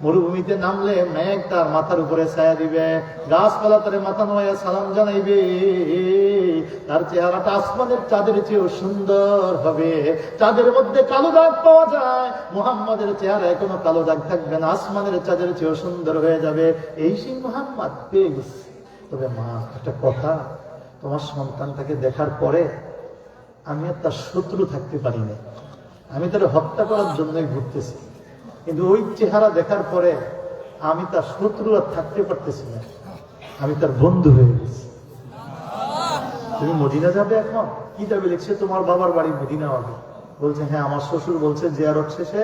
মরুভূমিতে নামলে মেঘ তার মাথার উপরে ছায়া দিবে, গাছপালা তার মাথা নোয়া সালাম জানাইবে, তার চেহারাটা আসমানের চাঁদের চেয়েও সুন্দর হবে। চাঁদের মধ্যে কালো দাগ পাওয়া যায়, মুহাম্মাদের চেহারায় কোনো কালো দাগ থাকবে না, আসমানের চাঁদের চেয়েও সুন্দর হয়ে যাবে। এই সেই মুহাম্মদ পেয়ে গেছে। তবে মা, একটা কথা, তোমার সন্তানটাকে দেখার পরে আমি আর তার শত্রু থাকতে পারি না। আমি তার হত্যা করার জন্যই ঘুরতেছি, কিন্তু ওই চেহারা দেখার পরে আমি তার শত্রু আর থাকতে পারতেছি না। আমি তার বন্ধু হয়ে গেছি। তুমি মদিনা যাবে এখন? কি যাবে লিখছে, তোমার বাবার বাড়ি মদিনা হবে। বলছে হ্যাঁ, আমার শ্বশুর বলছে জিয়ারত শেষে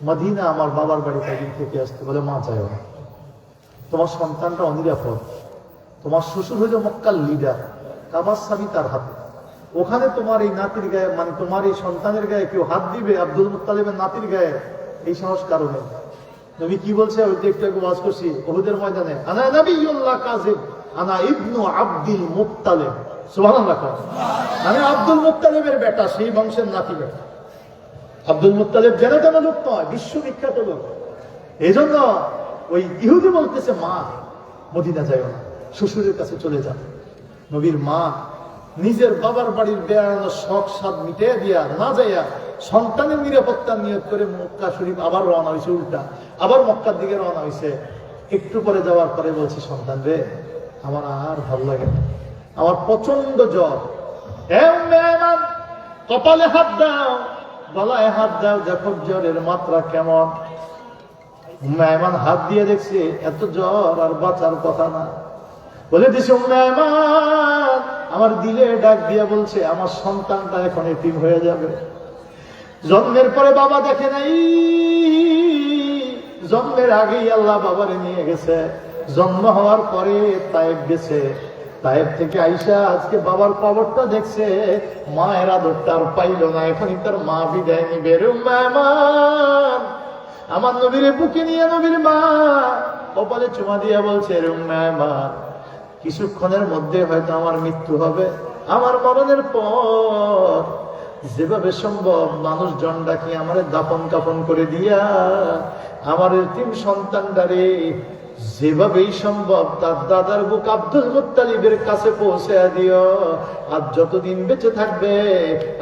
মদিনা আমার বাবার বাড়ি কয়েকদিন থেকে আসতে। বলে মা যাও না, তোমার সন্তানটা অনিরাপদ। তোমার শ্বশুর হইল মক্কার লিডার, কাবার চাবি তার হাতে। ওখানে তোমার এই নাতির গায়ে, মানে তোমার এই সন্তানের গায়ে কেউ হাত দিবে আব্দুল মুত্তালিবের নাতির গায়ে, এই সাহস কারণে। নবী কি বলছে ওই একটু একটু ওয়াজ করছি উহুদের ময়দানে, আনা নবিয়ুল্লাহ কাযিব আনা ইবনু আব্দুল মুত্তালিব। সুবহানাল্লাহ। আমি আব্দুল মুত্তালিবের বেটা, সেই বংশের নাতি বেটা। আব্দুল মুত্তালিব জেনে জানা লোক নয়, বিশ্ববিখ্যাত লোক। এই জন্য ওই ইহুদি বলতেছে মা মদিনা যায় না, শ্বশুরের কাছে চলে যান। নবীর মা নিজের বাবার বাড়ির বেড়ানোর শখ সাদ মিটে দিয়া না যাইয়া সন্তানের নিরাপত্তার নিয়োগ করে মক্কা শরীফ আবার রওনা হয়েছে। উল্টা আবার মক্কার দিকে রওনা হয়েছে। একটু পরে যাওয়ার পরে বলছে, সন্তান রে, আমার আর ভালো লাগে না, আমার প্রচন্ড জ্বর। কপালে হাত দাও, গলায় হাত দাও, দেখো জ্বরের মাত্রা কেমন। মেহমান হাত দিয়ে দেখছে এত জ্বর আর বাঁচার কথা না। বলে দিছে মেহমান আমার দিলে ডাক দিয়ে বলছে আমার সন্তানটা এখন এতিম হয়ে যাবে। জন্মের পরে বাবা দেখে নাই, জন্মের আগেই আল্লাহ বাবারে নিয়ে গেছে। জন্ম হওয়ার পরে তায়েব গেছে, তায়েব থেকে আইসা আজকে বাবার কবরটা দেখছে। মায়ের আদরটা আর পাইল না, এখনই তার মা বিদায় নিবে। মেহমান আমার নবীরে বুকে নিয়ে নবীর মা কপালে চুমা দিয়ে বলছে, মেহমান কিছুক্ষণের মধ্যে হয়তো আমার মৃত্যু হবে। আমার মরণের পর যেভাবে সম্ভব মানুষজন ডাকি আমার দাফন কাফন করে দিয়া আমার 3 সন্তানটারে যেভাবেই সম্ভব তার দাদার বুক আব্দুল মুত্তালিবের কাছে পৌঁছে দিও। আর যতদিন বেঁচে থাকবে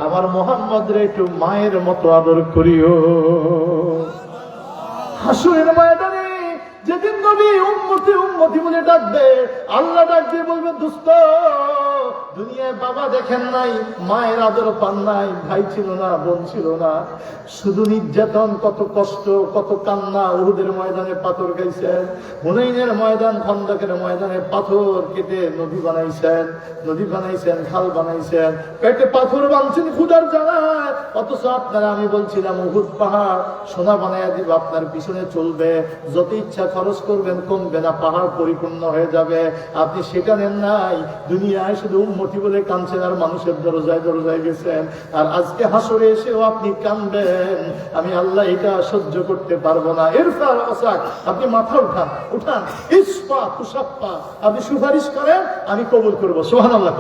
আমার মুহাম্মদরে একটু মায়ের মতো আদর করিও। হাসরের ময়দানে যেদিন নবী উম্মতি উম্মতি বলে ডাকবে, আল্লাহ ডাক দিয়ে বলবে, দোস্ত দুনিয়ায় বাবা দেখেন নাই, মায়ের আদর পান নাই, ভাই ছিল না, বোন ছিল না, শুধু নির্যাতন, কত কষ্ট, কত কান্না। উহুদের ময়দানে পাথর খাইছেন, হুনাইনের ময়দান, খন্দকের ময়দানে পাথর কেটে নদী বানাইছেন, নদী বানাইছেন, খাল বানাইছেন, পেটে পাথর বানছেন ক্ষুধার জ্বালায়। অথচ আপনারা, আমি বলছিলাম উহুদ পাহাড় সোনা বানাইয়া দিব, আপনার পিছনে চলবে, যত ইচ্ছা খরচ করবেন কমবে না, পাহাড় পরিপূর্ণ হয়ে যাবে। আপনি সেটা নেন নাই, দুনিয়ায় শুধু উম্মতি বলে কাঁদছেন আর মানুষের দরজায় দরজায় গেছেন। আর আজকে হাসরে এসেও আপনি কাঁদবেন, আমি আল্লাহ এটা সহ্য করতে পারবো না। এরফার আসাক, আপনি মাথা উঠান, উঠান, ইসপা তুষাপ্পা, আপনি সুপারিশ করেন, আমি কবুল করবো। সুবহানাল্লাহ।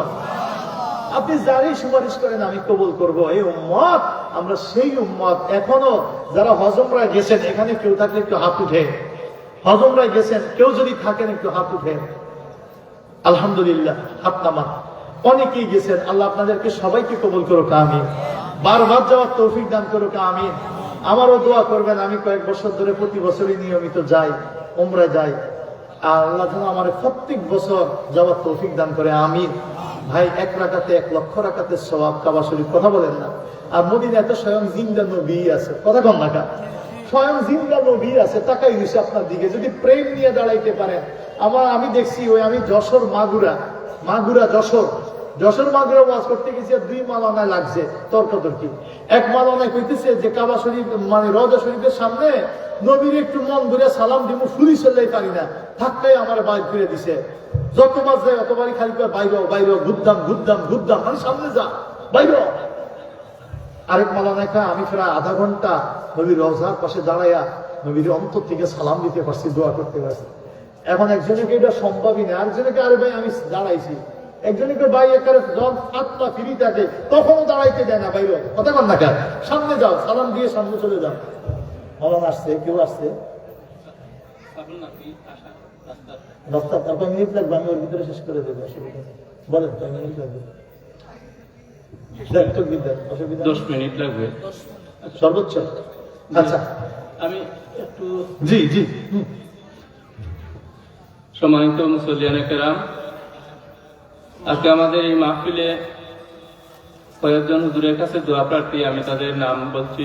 আপনি যারই সুপারিশ করেন আমি কবুল করব। এই উম্মত, আমরা সেই উম্মত। এখনো যারা হজমরায় গেছেন, এখানে কেউ থাকলে একটু হাত উঠে। হজমরায় গেছেন কেউ যদি থাকেন একটু হাত উঠে। আলহামদুলিল্লাহ, হাত নামান। অনেকেই গেছেন, আল্লাহ আপনাদেরকে সবাইকে কবুল করুক, আমিন। বারবার যাওয়ার তৌফিক দান করুক, আমিন। আমারও দোয়া করবেন, আমি কয়েক বছর ধরে প্রতি বছরই নিয়মিত যাই, উমরায় যাই। আর আল্লাহ যেন আমার প্রত্যেক বছর যাওয়ার তৌফিক দান করে, আমিন। ভাই, 1 রাকাতে 1 লক্ষ রাকাতের সওয়াব, কাবা শরীফ, কথা বলেন না। আর মদিনায় তো স্বয়ং জিন্দা নবী আছে, কথা কন না কা, স্বয়ং জিন্দা নবী আছে, তাকাই দিছে আপনার দিকে। যদি প্রেম নিয়ে দাঁড়াইতে পারেন, আমি দেখছি, আমি যশোর মাগুরা যশোর মাগুরা ওয়াজ করতে গেছি, 2 মালানায় লাগছে তর্কাতর্কি। 1 মালানায় কইতেছে যে কাবা শরীফ মানে রওজা শরীফের সামনে নবীর একটু মন ঘুরে সালাম দিব, ফুলি চললেই পারি না, থাকতেই আমার বাইর করে দিছে। যতবার যায় অতবারই খালি করে বাইর ঘুরদাম, মানে সামনে যা, বাইর। আরেক মালানায় আমি প্রায় আধা ঘন্টা নবীর রওজার পাশে দাঁড়াইয়া নবীর অন্তর থেকে সালাম দিতে পারছি, দোয়া করতে পারছি। এখন একজনকে এটা সম্ভবই না, আরেকজনকে, আরে ভাই আমি দাঁড়াইছি। একজনকে ভাই একারে যখন 7টা ফ্রি থাকে তখনও দাঁড়াইতে দেয় না, বাইরে, কথা কন না কার, সামনে যাও, সালাম দিয়ে সামনে চলে যাও। মালানা আসছে, কেউ আসছে, রাস্তা, তারপর মিনিট লাগবে, আমি ওর ভিতরে শেষ করে দেবো, অসুবিধা নেই। বলেন, 10 মিনিট লাগবে, 10 মিনিট লাগবে সর্বোচ্চ। আচ্ছা, আমি একটু, জি জি। সম্মানিত মুসল্লিয়ানে কেরাম, আজকে আমাদের এই মাহফিলে কয়েকজন হুজুরের কাছে দোয়া প্রার্থী, আমি তাদের নাম বলছি।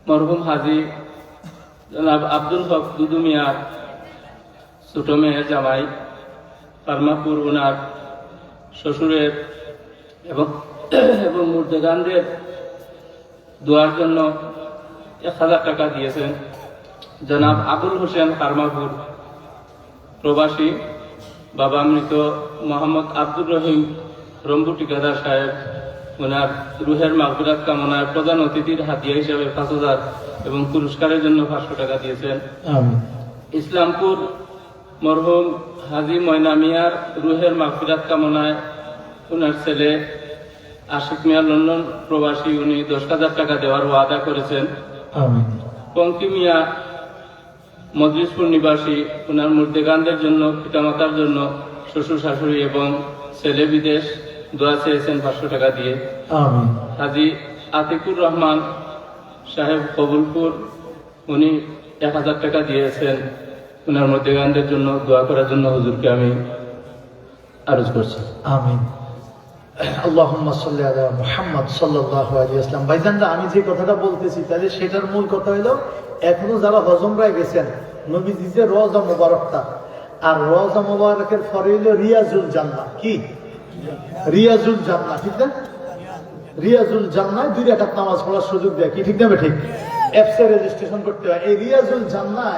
মরহুম হাজী জনাব আব্দুল হক দুদু মিয়ার ছোট মেয়ের জামাই ফার্মাপুর, ওনার শ্বশুরের এবং মুর্দেগানদের দোয়ার জন্য 1000 টাকা দিয়েছেন জনাব আবুল হোসেন ফার্মাপুর প্রবাসী, বাবা মৃত মোহাম্মদ আব্দুর রহিম রম্বু ঠিকাদার সাহেব, ওনার রুহের মাগফিরাত কামনায় প্রধান অতিথির হাদিয়া হিসাবে 5000 এবং পুরস্কারের জন্য 500 টাকা দিয়েছেন। ইসলামপুর মরহুম হাজী ময়না মিয়ার রুহের মাগফিরাত কামনায় ওনার ছেলে আশিক মিয়া লন্ডন প্রবাসী, উনি 10,000 টাকা দেওয়ার ওয়াদা করেছেন। পঙ্কি মিয়া মজলিসপুর নিবাসী, ওনার মুর্দেগানদের জন্য, পিতামাতার জন্য, শ্বশুর শাশুড়ি এবং ছেলে বিদেশ দোয়া চেয়েছেন 500 টাকা দিয়ে। হাজী আতিকুর রহমান সাহেব কবুলপুর, উনি 1000 টাকা দিয়েছেন ওনার মুর্দেগানদের জন্য দোয়া করার জন্য হুজুরকে আমি আরজ করছি। আমিন। আল্লাহুম্মা সাল্লি আলা মুহাম্মদ সাল্লাল্লাহু আলাইহি ওয়াসাল্লাম। ভাইজানরা, আমি যে কথাটা বলতেছি তাহলে সেটার মূল কথা হলো, এখনো যারা হজমরায় গেছেন, নবীজি যে রওজা মুবারকটা, আর রওজা মুবারকের পরে হলো রিয়াজুল জান্নাহ। কি রিয়াজুল জান্নাহ? ঠিক না? রিয়াজুল জান্নাহ 2 রাকাত নামাজ পড়ার সুযোগ দেয়, কি ঠিক না ঠিক? অ্যাপসে রেজিস্ট্রেশন করতে হয়। এই রিয়াজুল জান্নাহ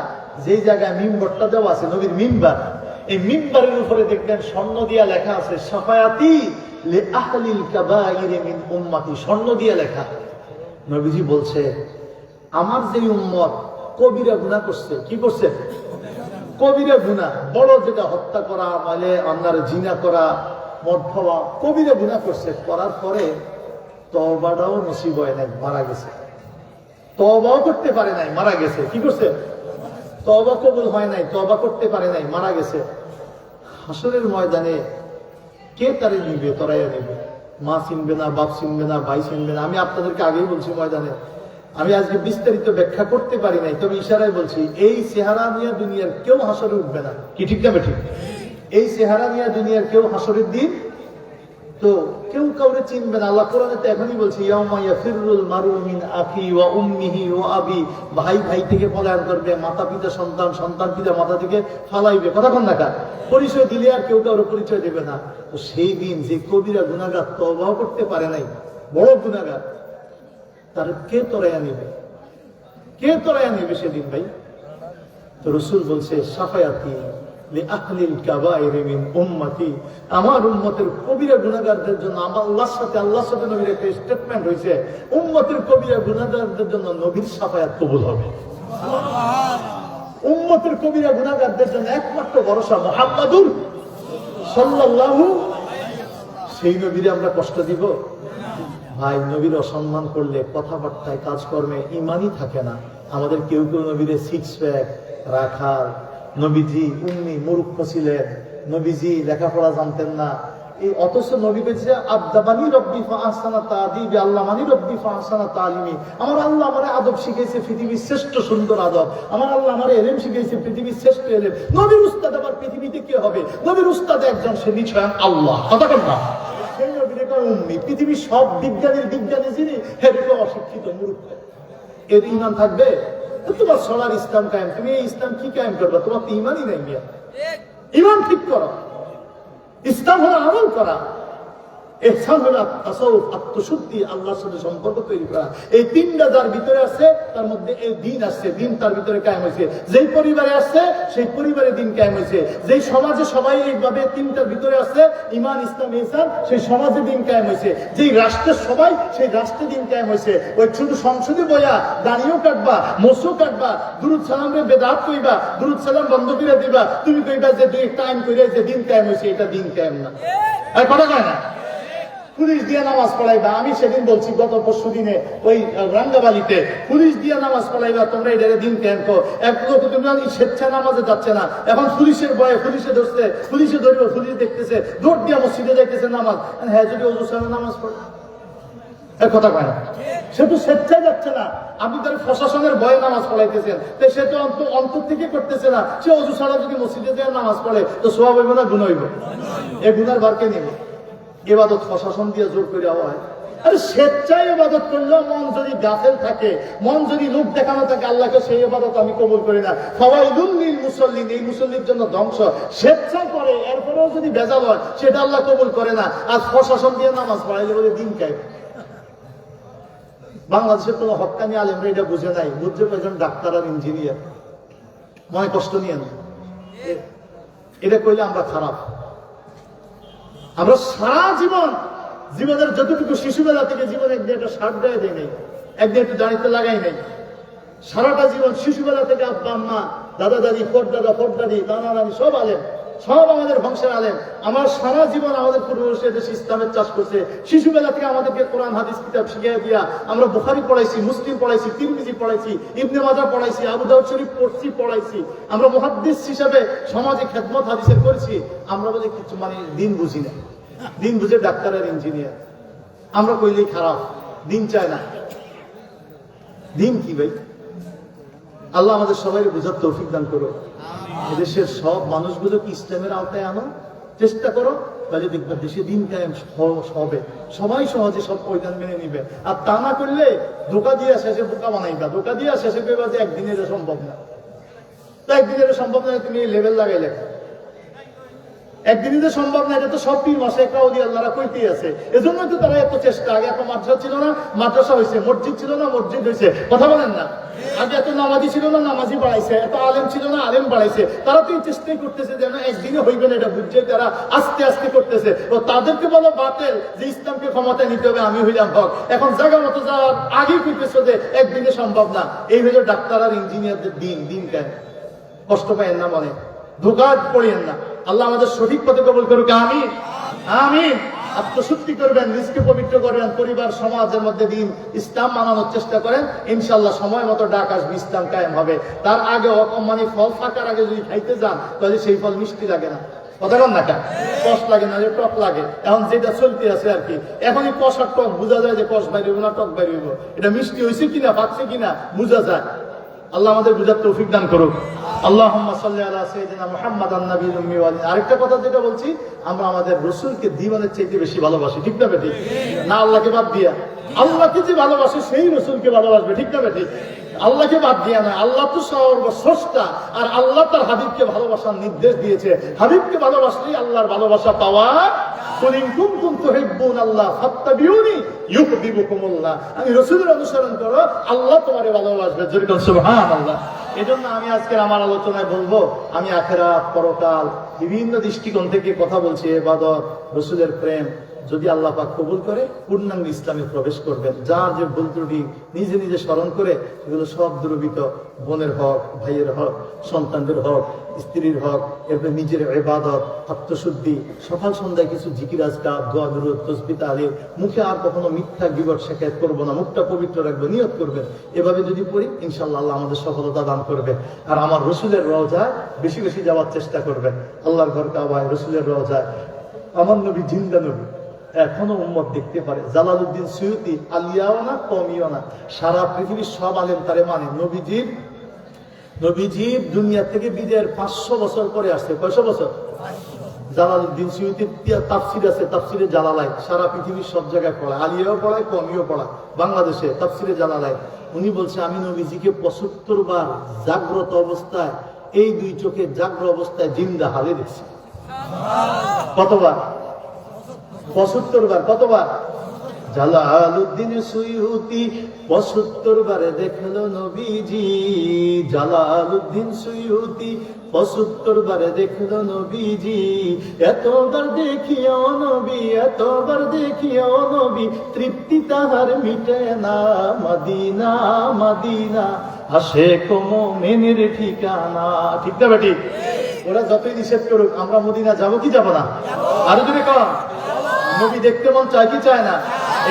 যেই জায়গায় মিম্বরটা দেওয়া আছে, নবীর মিম্বার, এই মিম্বারের উপরে দেখবেন স্বর্ণ দিয়া লেখা আছে শাফায়াতি লি আহলিল কাবাইর মিন উম্মতি, স্বর্ণ দিয়ে লেখা। নবীজি বলছে, আমার যে উম্মত কবিরা গুনাহ করছে, কি করছে? কবিরা গুনাহ, বড় যেটা হত্যা করা, মানে আপনার জিনা করা, মদ খাওয়া, কবিরা গুনাহ করছে, করার পরে তওবাটাও নসিব হয় নাই, মারা গেছে। তওবাও করতে পারে নাই, মারা গেছে। কি করছে? তওবা কবুল হয় নাই, তওবা করতে পারে নাই, মারা গেছে। হাসরের ময়দানে কে তারে নিবে? তরাইয়া নেবে। মা চিনবে না, বাপ চিনবে না, ভাই চিনবে না। আমি আপনাদেরকে আগেই বলছি, ময়দানে আমি আজকে বিস্তারিত ব্যাখ্যা করতে পারি নাই, তবে ইশারায় বলছি, এই চেহারা নিয়ে দুনিয়ার কেউ হাসরে উঠবে না। কি ঠিক না ঠিক? এই চেহারা নিয়ে দুনিয়ার কেউ হাসরের দিন তো কেউ কাউরে চিনবে না। আল্লাহ কোরআনে তো এখনই বলছে ইয়াউমা ইয়াফিরুল মারউ মিন আখি ওয়া উম্মিহি ওয়া আবি, ভাই ভাই থেকে পলায়ন করবে, মাতা পিতা সন্তান, সন্তান পিতা মাতা থেকে ফালাইবে। কথা কোন না, পরিচয় দিলে আর কেউ কারো পরিচয় দেবে না। তো সেই দিন যে কবিরা গুনাহগার তওবা করতে পারে নাই, বড় গুনাহগার, তার কে তরাইয়া নেবে? কে তরাইয়া নেবে সেদিন ভাই? তো রাসূল বলছে শাফায়াতি লিআহলিল কাবাইর মিন উম্মতি, আমার উম্মতের কবিরা গুনাহগারদের জন্য আমার আল্লাহর সাথে নবীর একটা স্টেটমেন্ট হয়েছে, উম্মতের কবিরা গুনাহগারদের জন্য নবীর শাফায়াত কবুল হবে। উম্মতের কবিরা গুনাহগারদের জন্য একমাত্র ভরসা মুহাম্মাদুর সাল্লাল্লাহু। সেই নবীরে আমরা কষ্ট দিব? ভাই, নবীর অসম্মান করলে কথাবার্তায় কাজকর্মে ইমানই থাকে না। আমাদের কেউ কেউ নবীরে সিক্স প্যাক রাখার, নবীজি উম্মি মূর্খ ছিলেন, নবীজি লেখাপড়া জানতেন না, এই অথচ নবী বলছে আদাবানি রব্বি ফাহসানা তাদিবি, আল্লাহ মানি রব্বি ফাহসানা তালিমি, আমার আল্লাহ আমারে আদব শিখাইছে পৃথিবীর শ্রেষ্ঠ সুন্দর আদব, আমার আল্লাহ আমারে এলেম শিখাইছে পৃথিবীর শ্রেষ্ঠ এলেম। নবীর উস্তাদ আবার পৃথিবীতে কে হবে? নবীর উস্তাদ একজন, সে নিশ্চয় আল্লাহ। কথা বল না, সেই নবীরে কয় উম্মি। পৃথিবীর সব বিজ্ঞানী যিনি, হেরে অশিক্ষিত মূর্খ, এর ইমান থাকবে? তোমার সোনার ইসলাম কায়েম, তুমি এই ইসলাম কি কায়েম করবে? তোমার তো ইমানই নাই। ইমান ঠিক করো। ইসলাম হলো আমল করা, ইহসান হলো তাসাউফ, আত্মশুদ্ধি, আল্লাহর সাথে সম্পর্ক তৈরি করা। এই তিনটা যার ভিতরে আছে তার মধ্যে এই দিন আসছে, দিন তার ভিতরে কায়েম হয়েছে। যেই পরিবারে আসছে সেই পরিবারে দিন কায়েম হয়েছে। যেই সমাজে সবাই এইভাবে তিনটার ভিতরে আছে, ইমান ইসলাম ইহসান, সেই সমাজে দিন কায়েম হয়েছে। যেই রাষ্ট্রের সবাই, সেই রাষ্ট্রে দিন কায়েম হয়েছে। ওই শুধু সংসদে বইয়া দাঁড়িয়েও কাটবা, মোসও কাটবা, দুরুদ সালামে বেদাত কইবা, দুরুদ সালাম বন্ধ করে দিবা, তুমি কইবা যে দুই টাইম করে যে দিন কায়েম হয়েছে, এটা দিন কায়েম না। আর কথা কয় না, পুলিশ দিয়ে নামাজ পড়াইবা। আমি সেদিন বলছি গত পরশু দিনে ওই রাঙ্গাবালিতে, পুলিশ দিয়ে নামাজ পড়াইবা, তোমরা এটা দিন কেন? এক লোক তোমরা স্বেচ্ছা নামাজে যাচ্ছে না, এখন পুলিশের ভয়ে পুলিশে ধরছে, পুলিশে ধরবে, পুলিশ দেখতেছে, দৌড় দিয়ে মসজিদে যাইতেছে নামাজ। হ্যাঁ, যদি ওজু সালাম নামাজ পড়ে, এর কথা কয় না, সে তো স্বেচ্ছায় যাচ্ছে না, আপনি তার প্রশাসনের ভয়ে নামাজ পড়াইতেছেন, তো সে তো অন্তর থেকে করতেছে না। সে অজু ছাড়া যদি মসজিদে যায় নামাজ পড়ে, তো সোয়াব হইব না গুনাহ হইব? এই গুনার ভারকে নেবে। ইবাদত প্রশাসন দিয়ে জোর করে হয়। আরে স্বেচ্ছায় ইবাদত করলেও মন যদি গাফেল থাকে, মন যদি লোক দেখানো থাকে আল্লাহকে, সেই ইবাদত আমি কবুল করি না। ফাওয়াইলুল লিল মুসাল্লিন, এই মুসল্লির জন্য ধ্বংস। স্বেচ্ছায় করে এরপরেও যদি ভেজাল হয়, সেটা আল্লাহ কবুল করে না। আর প্রশাসন দিয়ে নামাজ পড়াইলে বলে দিন কায়। বাংলাদেশের কোনো হক্কানি আলেমরা এটা বুঝে নাই, বুঝছে কয়েকজন ডাক্তার আর ইঞ্জিনিয়ার। মনে কষ্ট নিয়ে না, এটা কইলে আমরা খারাপ। আমরা সারা জীবনের যতটুকু শিশুবেলা থেকে জীবন একদিন একটা শার্ট গায়ে দেয় নাই, একদিন একটু দাঁড়িতে লাগাই নাই। সারাটা জীবন শিশুবেলা থেকে আব্বা আম্মা, দাদা দাদি, ফোরদাদি, নানা নানি সব আলেম, সব আমাদের বংশের আলেম। আমার সারা জীবন আমাদের পূর্বপুরুষরা দেশে ইসলামের চাষ করছে। শিশুবেলা থেকে আমাদেরকে কোরআন হাদিস কিতাব শিখিয়ে দিয়া আমরা বুখারী পড়াইছি, মুসলিম পড়াইছি, তিরমিজি পড়াইছি, ইবনে মাজাহ পড়াইছি, আবু দাউদ শরীফ পড়াইছি। আমরা মুহাদ্দিস হিসাবে সমাজে খেদমত হাদিসের করেছি। আমরা বলে কিছু দিন বুঝি না, দিন বুঝে ডাক্তার আর ইঞ্জিনিয়ার। আমরা কইলেই খারাপ, দিন চায় না। দিন কি ভাই? আল্লাহ আমাদের সবাই বুঝার তৌফিক দান করো। এদেশের সব মানুষগুলোকে ইসলামের আওতায় আনো, চেষ্টা করো, তাহলে দেখবে দেশে দিন কায়েম হবে। সবাই সহজে সব পরিধান মেনে নিবে। আর তা না করলে ধোকা দিয়ে শেষে বোকা বানাইবা, ধোকা দিয়ে শেষে কইবা যে একদিনের সম্ভব না। তো একদিনের সম্ভব না, তুমি লেভেল লাগাই লেখা একদিনই তো সম্ভব না। এটা তো সব পীর মাসে একটা ওলি আল্লাহরা কইতেই আছে। এজন্য তো তারা এত চেষ্টা। আগে এত মাদ্রাসা ছিল না, মাদ্রাসা হয়েছে, মসজিদ ছিল না, মসজিদ হয়েছে। কথা বলেন না? আগে এত নামাজি ছিল না, নামাজি বাড়াইছে, এত আলেম ছিল না, আলেম বাড়াইছে। তারা তো এই চেষ্টাই করতেছে যেন একদিনে হইবে না, এটা বুঝছে তারা আস্তে আস্তে করতেছে। ও তাদেরকে বলো বাতেল যে ইসলামকে ক্ষমতায় নিতে হবে, আমি হইলাম হক। এখন জায়গা মতো যাওয়ার আগেই কইতেছে যে একদিনে সম্ভব না। এই হইল ডাক্তার আর ইঞ্জিনিয়ারদের দিন কেন? কষ্ট পাইয়েন না, মনে ধোকা পড়িয়েন না। আল্লাহ আমাদের সঠিক পথে কবুল করুক, আমিন আমিন। আত্মশুদ্ধি করবেন, নিজকে পবিত্র করবেন, পরিবার সমাজের মধ্যে দিন ইসলাম মানানোর চেষ্টা করেন। ইনশাল্লাহ সময় মতো ডাক আসবে, ইসলাম কায়েম হবে। তার আগে ফল ফাঁকার আগে যদি খাইতে যান, তাহলে সেই ফল মিষ্টি লাগে না। কথা বল না, কষ লাগে না, টক লাগে। এখন যেটা চলতে আছে আর কি, এখনই কষ আর টক বোঝা যায় যে কষ বাইরে না টক বাইরে হইব। এটা মিষ্টি হয়েছে কিনা, পাকছে কিনা বোঝা যায়। আল্লাহ আমাদের বুঝার তৌফিক দান করুক। আল্লাহুম্মা সাল্লি আলা সাইয়্যিদিনা মুহাম্মাদ আন-নবিয়্যিল উম্মি ওয়া আলিহি। আরেকটা কথা যেটা বলছি, আমরা আমাদের রাসূলকে জীবনের চাইতে বেশি ভালোবাসি, ঠিক না বেঠিক? না আল্লাহকে বাদ দিয়া? আল্লাহকে যে ভালোবাসে সেই রাসূলকে ভালোবাসবে, ঠিক না বেঠিক? আল্লাহকে বাদ দিয়া না, আল্লাহ তো সর্বশ্রেষ্ঠ, আর আল্লাহ তার হাবিবকে ভালোবাসার নির্দেশ দিয়েছে। হাবিবকে ভালোবাসলেই আল্লাহর ভালোবাসা পাওয়া। কুল ইন কুনতুম তুহিব্বুনাল্লাহ ফাত্তাবিউনি ইউহিব্বুকুমুল্লাহ। আমি রাসূলের অনুসরণ করো, আল্লাহ তোমারে ভালোবাসবে। জোরে বলুন সুবহানাল্লাহ। এজন্য আমি আজকের আমার আলোচনায় বলবো, আমি আখিরাত, পরকাল, বিভিন্ন দৃষ্টিকোণ থেকে কথা বলছি। ইবাদত, রাসূলের প্রেম যদি আল্লাহ পাক কবুল করে পূর্ণাঙ্গ ইসলামে প্রবেশ করবেন। যার যে ভুল ত্রুটি নিজে নিজে স্মরণ করে এগুলো সব দুর্বৃত, বোনের হক, ভাইয়ের হক, সন্তানদের হক, স্ত্রীর হক, এরপরে নিজের ইবাদত, আত্মশুদ্ধি, সকাল সন্ধ্যায় কিছু জিকির আজকার, দোয়া দুরূদ, তাসবিহ তাহলিল, মুখে আর কখনো মিথ্যা গীবত শিকায়ত করবো না, মুখটা পবিত্র রাখবো, নিয়ত করবেন। এভাবে যদি পড়ি ইনশাআল্লাহ আল্লাহ আমাদের সফলতা দান করবে। আর আমার রাসূলের রওজায় বেশি বেশি যাওয়ার চেষ্টা করবেন। আল্লাহর ঘর কাবায়, রাসূলের রওজায়। আমার নবী জিন্দা নবী, এখনো উম্মত দেখতে পারে। জালালউদ্দিন সুয়ুতি আলিয়াও না কমিও না, সারা পৃথিবীর সব আলেম তারে মানে। নবীজির দুনিয়া থেকে বিদায়ের 500 বছর পরে আসছে। কয়শো বছর? জালালউদ্দিন সুয়ুতির তাফসির আছে, তাফসিরে জালালাইন, সারা পৃথিবীর সব জায়গায় পড়ায়, আলিয়াও পড়ায়, কমিও পড়ায়। বাংলাদেশে তাফসিরে জালালাইন উনি বলছে, আমি নবীজিকে 75 বার জাগ্রত অবস্থায়, এই দুই চোখে জাগ্রত অবস্থায় জিন্দা হালে দেখছি। কতবার? 75 বার। কতবার? জালালউদ্দিন সুয়ুতি 75 বারে দেখলো নবীজি। জালালউদ্দিন সুয়ুতি 75 বারে দেখলো নবীজি। এতবার দেখিও নবী, এতবার দেখিও নবী, তৃপ্তি তাহার মিটে না। মদিনা মদিনা আশিক মুমিনের ঠিকানা। ঠিক না বেটি? ওরা যতই নিষেধ করুক, আমরা মদিনা যাবো কি যাব না? আরো যদি কম নবী দেখতে মন চায় কি চায় না?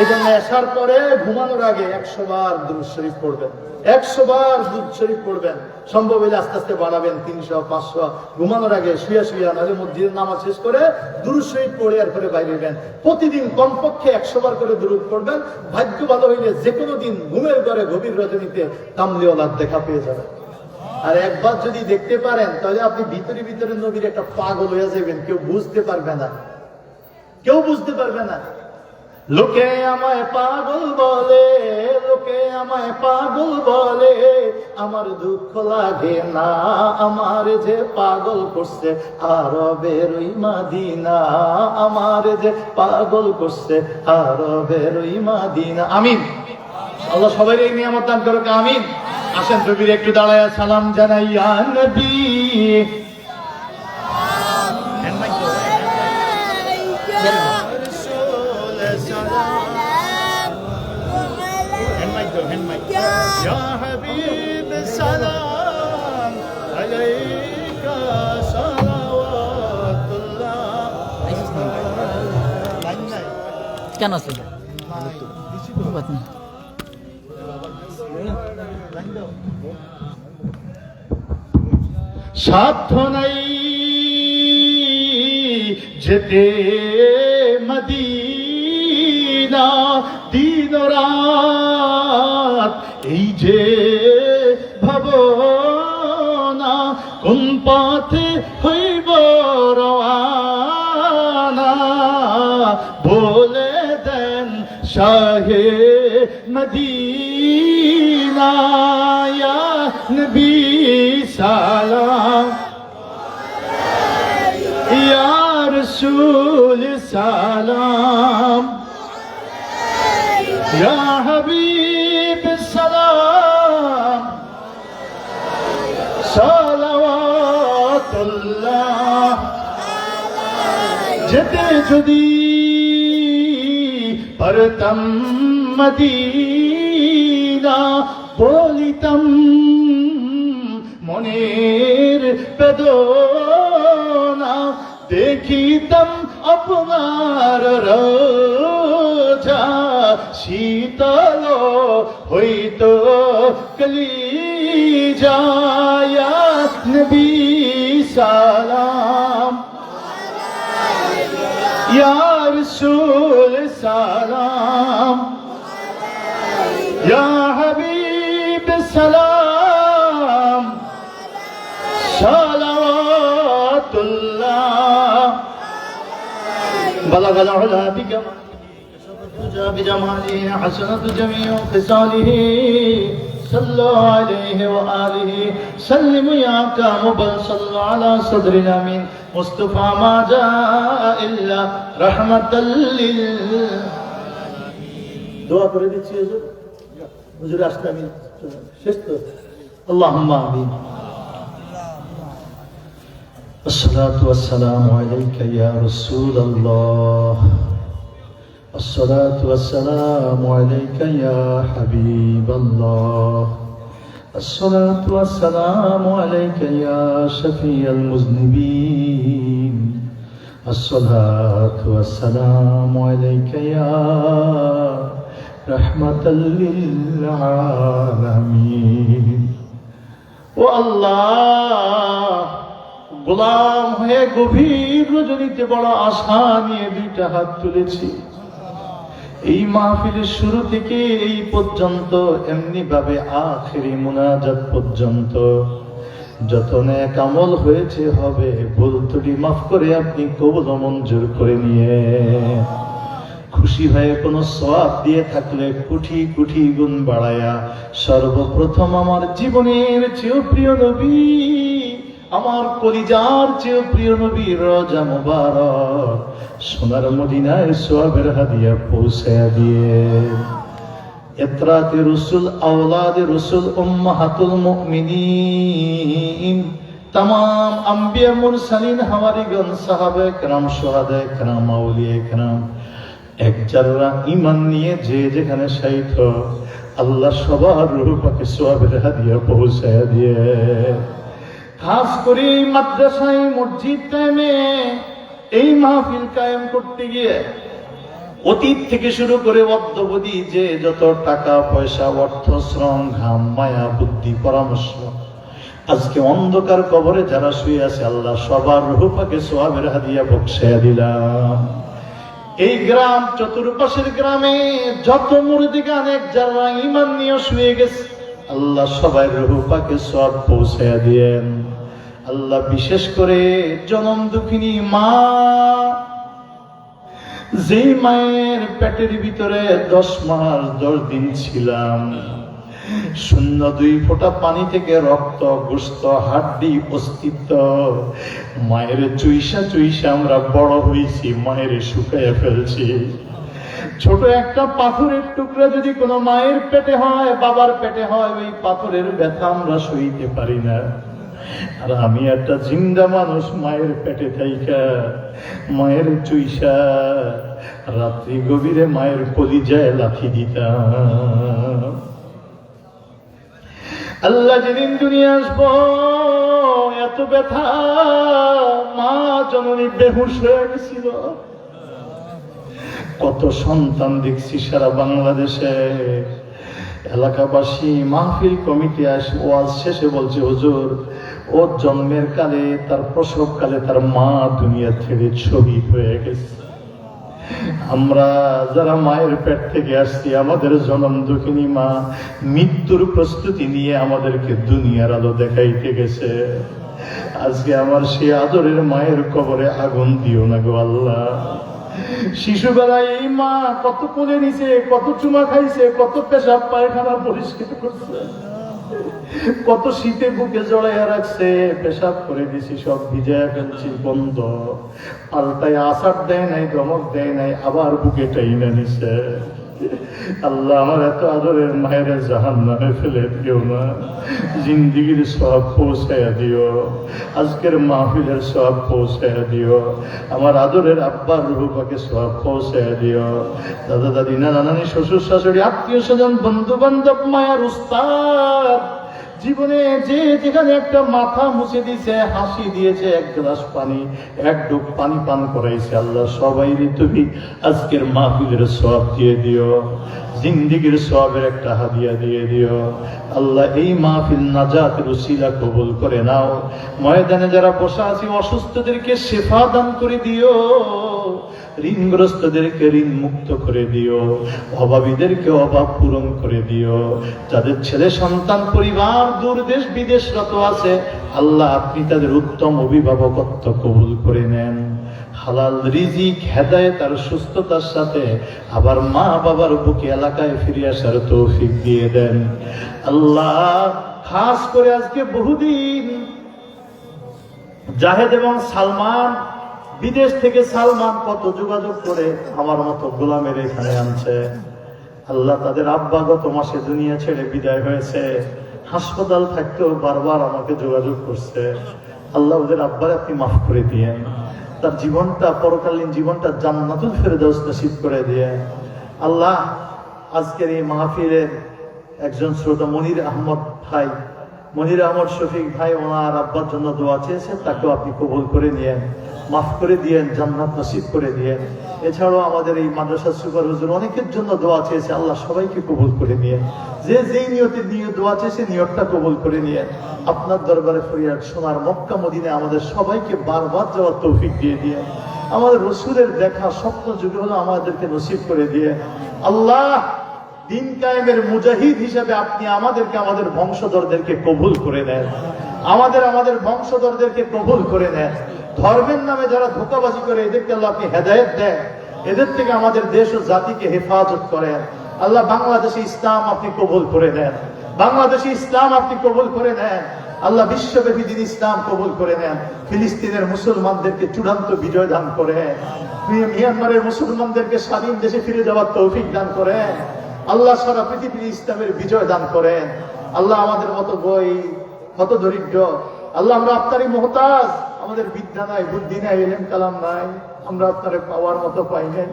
এই জন্য আসার পরে ঘুমানোর আগে 100 বার দুরূদ শরীফ পড়বেন। 100 বার দুরূদ শরীফ পড়বেন। সম্ভব হলে আস্তে আস্তে বাড়াবেন, 300, 500। ঘুমানোর আগে শুয়ে শুয়ে, নাহলে মসজিদের নামাজ শেষ করে দুরূদ শরীফ পড়ে এরপরে বাইরে হইবেন। প্রতিদিন কমপক্ষে 100 বার করে দুরূদ পড়বেন। ভাগ্য ভালো হইলে যে কোনো দিন ঘুমের ঘরে গভীর রজনীতে কামলিওয়ালার দেখা পেয়ে যাবেন। আর একবার যদি দেখতে পারেন, তাহলে আপনি ভিতরে ভিতরে নবীর একটা পাগল হয়ে যাবেন। কেউ বুঝতে পারবে না, কেউ বুঝতে পারবে না। লোকে আমায় পাগল বলে, লোকে আমায় পাগল বলে, আমার দুঃখ লাগে না। আমার যে পাগল করছে আরবের ওই মদিনা, আমার যে পাগল করছে আরবের ওই মদিনা। আমিন। আল্লাহ সবাই এই নিয়ামত দান করুক, আমিন। আসেন নবীর একটু দাঁড়ায় সালাম জানাই। ইয়া নবী يا حبيب السلام عليك صلوات الله। কেন আছে? সাধ্য নাই যেতে মদিনা, দিন রাত এই যে ভাবনা, কোন পথে হইব রওয়ানা, বলে দেন শাহে মদিনা। ইয়া নবী সালাম, ইয়া রাসূল সালাম, ইয়া হাবিব সালাম, সালাওয়াতুল্লাহ। যেতে যদি পারতাম মদিনা, বলিতাম মনের বেদনা, দেখিতাম আপনার রোজা, শীতল হইত কলিজা। ইয়া নবী সালাম, ইয়া রাসূল সালাম, ইয়া হাবিব সালাম, بلغ العلا بكماله بجماله حسنة جميع خصاله صلوا عليه وآله سلم يا كام بل صلوا على صدر الأمين مصطفى ما جاء إلا رحمة دعا করে দিচ্ছি হুজুর আসলে আমি শেষ তো আল্লাহুম্মা আমিন الصلاة والسلام عليك يا رسول الله الصلاة والسلام عليك يا حبيب الله الصلاة والسلام عليك يا شفيع المذنبين الصلاة والسلام عليك يا رحمة للعالمين والله গোলাম হয়ে গভীর রজনীতে বড় আশা নিয়ে দুইটা হাত তুলেছি এই মাহফিলের শুরু থেকে এই পর্যন্ত এমনি ভাবে আখেরি মুনাজাত পর্যন্ত যত নেক আমল হয়েছে হবে ভুল ত্রুটি মাফ করে আপনি কবুল ও মঞ্জুর করে নিয়ে খুশি হয়ে কোনো সওয়াব দিয়ে থাকলে কোটি কোটি গুণ বাড়ায়া সর্বপ্রথম আমার জীবনের চেয়েও প্রিয় নবী আমার কলিজার চেয়ে প্রিয় নবীর রওজা মুবারক সোনার মদিনায় সওয়াবের হাদিয়া পৌঁছায়া দিয়ে ইতরাতে রাসূল আওলাদে রাসূল উম্মাহাতুল মুমিনিন तमाम আম্বিয়া মুরসালিন হাওয়ারিগণ সাহাবে کرام শুহাদায়ে کرام আউলিয়ায়ে کرام এক যারা ঈমান নিয়ে যে যেখানে শায়িত আল্লাহ সবার রূহ পাকে সওয়াবের হাদিয়া পৌঁছায়া দিয়ে খাস করে মাদ্রাসায় মসজিদ কায়েমে এই মাহফিল কায়েম করতে গিয়ে অতীত থেকে শুরু করে অদ্যাবধি যে যত টাকা পয়সা অর্থ শ্রম ঘাম মায়া বুদ্ধি পরামর্শ আজকে অন্ধকার কবরে যারা শুয়ে আছে আল্লাহ সবার রূহ পাকে সওয়াবের হাদিয়া বকশায়া দিলাম এই গ্রাম চতুর্পাশের গ্রামে যত মুরিদগান এক যারা ঈমান নিয়ে শুয়ে গেছে আল্লাহ সবাই রূহ পাকে সওয়াব পৌঁছায়া দিয়েন আল্লাহ বিশেষ করে জনম দুঃখিনী মা যে মায়ের পেটের ভিতরে 10 মাস 10 দিন ছিলাম শূন্য 2 ফোঁটা পানি থেকে রক্ত গোশত হাড্ডি অস্তিত্ব মায়ের চুইসা চুইসা আমরা বড় হয়েছি মায়ের শুকাইয়া ফেলছি ছোট একটা পাথরের টুকরা যদি কোনো মায়ের পেটে হয় বাবার পেটে হয় ওই পাথরের ব্যথা আমরা সইতে পারি না আর আমি একটা জিন্দা মানুষ মায়ের পেটে থাইকা মায়ের চুইসা রাত্রি গভীরে মায়ের কলিজায় লাথি দিতাম আল্লাহ যেদিন দুনিয়া আসবো এত ব্যথা মা জননী বেহুশ হয়ে গেছিল কত সন্তান দেখছি সারা বাংলাদেশে এলাকাবাসী মাহফিল কমিটি আসে ওয়াজ শেষে বলছে হুজুর ওর জন্মের কালে তার প্রসব কালে তার মা দুনিয়া থেকে শহীদ হয়ে গেছে আমরা যারা মায়ের পেট থেকে আসছি আমাদের জনম দুঃখিনী মা মৃত্যুর প্রস্তুতি নিয়ে আমাদেরকে দুনিয়ার আলো দেখাইতে গেছে আজকে আমার সেই আদরের মায়ের কবরে আগুন দিও না গো আল্লাহ শিশুবেলায় এই মা কত কোলে নিছে কত চুমা খাইছে কত পেশাব পায়খানা পরিষ্কার করছে কত শীতে বুকে জড়াইয়া রাখছে পেশাব করে দিছি সব ভিজাইয়া ফেলছি বন্ধ পাল্টায় আসার দেয় নাই ধমক দেয় নাই আবার বুকে টাইনা নিছে আল্লাহ আমার এত আদরের মায়ের জাহান্নামে ফেলে দিও না জিন্দিগির সওয়াব পৌঁছায়া দিও আজকের মাহফিলের সওয়াব পৌঁছায়া দিও আমার আদরের আব্বার রূহ পাকে সওয়াব পৌঁছায়া দিও দাদা দাদি নানা নানি শ্বশুর শাশুড়ি আত্মীয় স্বজন বন্ধু বান্ধব মায়ের উস্তাদ জীবনে যে যেখানে একটা মাথা মুছে দিয়েছে হাসি দিয়েছে এক গ্লাস পানি এক ডুব পানি পান করাইছে আল্লাহ সবাই তুমি আজকের মাহফিলের সওয়াব দিয়ে দিও জিন্দিগির সওয়াবের একটা হাদিয়া দিয়ে দিও আল্লাহ এই মাহফিল নাজাতের উসিলা কবুল করে নাও ময়দানে যারা বসা আছি অসুস্থদেরকে শিফা দান করে দিও ঋণগ্রস্তদেরকে ঋণ মুক্ত করে দিও অভাবীদেরকে অভাব পূরণ করে দিও যাদের ছেলে সন্তান পরিবার দূর দেশ বিদেশরত আছে আল্লাহ আপনি তাদের উত্তম অভিভাবকত্ব কবুল করে নেন হালাল রিজিক, হেদায়েত আর সুস্থতার সাথে আবার মা বাবার বুকে এলাকায় ফিরে আসার তৌফিক দিয়ে দেন আল্লাহ। খাস করে আজকে বহুদিন জাহেদ এবং সালমান, বিদেশ থেকে সালমান কত যোগাযোগ করে আমার মতো গোলামের এখানে আনছে আল্লাহ। তাদের আব্বা গত মাসে দুনিয়া ছেড়ে বিদায় হয়েছে, হাসপাতাল থাকতেও বারবার আমাকে যোগাযোগ করছে আল্লাহ। ওদের আব্বার আপনি মাফ করে দিয়েন, তার জীবনটা, পরকালীন জীবনটা জান্নাতুল ফেরদাউস নসিব করে দিয়ে আল্লাহ। আজকের এই মাহফিলের একজন শ্রোতা মনির আহমদ ভাই, মনির আহমদ শফিক ভাই, ওনার আব্বার জন্য দোয়া চেয়েছেন, তাকেও আপনি কবুল করে নিয়েন, মাফ করে দিয়েন, জান্নাত নসিব করে দিয়েন। এছাড়াও আমাদের এই মাদ্রাসা সুপার হুজুর অনেকের জন্য দোয়া চেয়েছে, আল্লাহ সবাইকে কবুল করে নিয়েন। যে যেই নিয়তে নিয়ে দোয়া চেয়েছে নিয়তটা কবুল করে নিয়েন। আপনার দরবারে ফরিয়াদ, সোনার মক্কা মদিনায় আমাদের সবাইকে বারবার যাওয়ার তৌফিক দিয়ে দিয়ে, আমাদের রসুলের দেখা স্বপ্ন যুগে হলো আমাদেরকে নসিব করে দিয়ে আল্লাহ। দিন কায়েমের মুজাহিদ হিসেবে আপনি আমাদেরকে, আমাদের বংশধরদেরকে কবুল করে নেন, আমাদের বংশধরদেরকে কবুল করে নেন। ধর্মের নামে যারা ধোঁকাবাজি করে এদেরকে আল্লাহ আপনি হেদায়েত দেন, এদের থেকে আমাদের দেশ ও জাতিকে হেফাজত করেন আল্লাহ। বাংলাদেশে ইসলাম আপনি কবুল করে নেন, বাংলাদেশে ইসলাম আপনি কবুল করে নেন আল্লাহ। বিশ্বব্যাপী দিন ইসলাম কবুল করে নেন। ফিলিস্তিনের মুসলমানদেরকে চূড়ান্ত বিজয় দান করে, মিয়ানমারের মুসলমানদেরকে স্বাধীন দেশে ফিরে যাওয়ার তৌফিক দান করেন আল্লাহ। সারা পৃথিবীর ইসলামের বিজয় দান করেন আল্লাহ। আমাদের মতো বই কত দরিদ্র আল্লাহ, আমরা আপনারই মুহতাজ। আমাদের বিদ্যা নাই, বুদ্ধি নাই, ইলম কালাম নাই, আমরা আপনার পাওয়ার মতো পাই নাই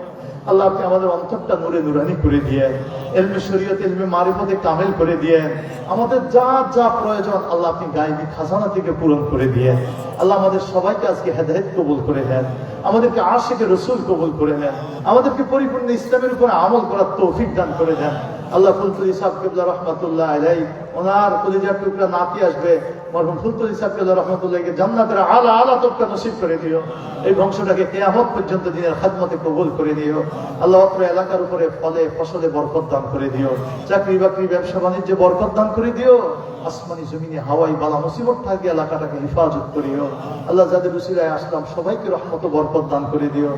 আল্লাহ। আপনি আমাদের অন্তরটা নূরে নূরানি করে দিয়েন, ইলমে শরীয়ত, ইলমে মারিফতে কামেল করে দিয়েন। আমাদের যা যা প্রয়োজন আল্লাহ আপনি গায়বী খাজানা থেকে পূরণ করে দিয়েন আল্লাহ। আমাদের সবাইকে আজকে হেদায়েত কবুল করে নেন, আমাদেরকে আশিকে রসুল কবুল করে নেন, আমাদেরকে পরিপূর্ণ ইসলামের উপর আমল করার তৌফিক দান করে দেন আল্লাহ। ফুলতলি সাহেব কিবলা রহমাতুল্লাহ আলাইহি, ওনার কলিজার টুকরা নাতি আসবে, মরহুম ফুলতলি সাহেব কিবলা রহমাতুল্লাহকে জান্নাতের আলা আলা তবকা নসিব করে দিও। এই বংশটাকে কিয়ামত পর্যন্ত দিনের খাদমতে কবুল করে দিও আল্লাহ। অত্র এলাকার উপরে ফলে ফসলে বরকত দান করে দিও, চাকরি বাকরি ব্যবসা বাণিজ্যে বরকত দান করে দিও। আসমানি জমিনে হাওয়াই বালা মুসিবত থাকে এলাকাটাকে হেফাজত করিও আল্লাহ। যাদের উসিলায় আসলাম সবাইকে রহমত ও বরকত দান করে দিও।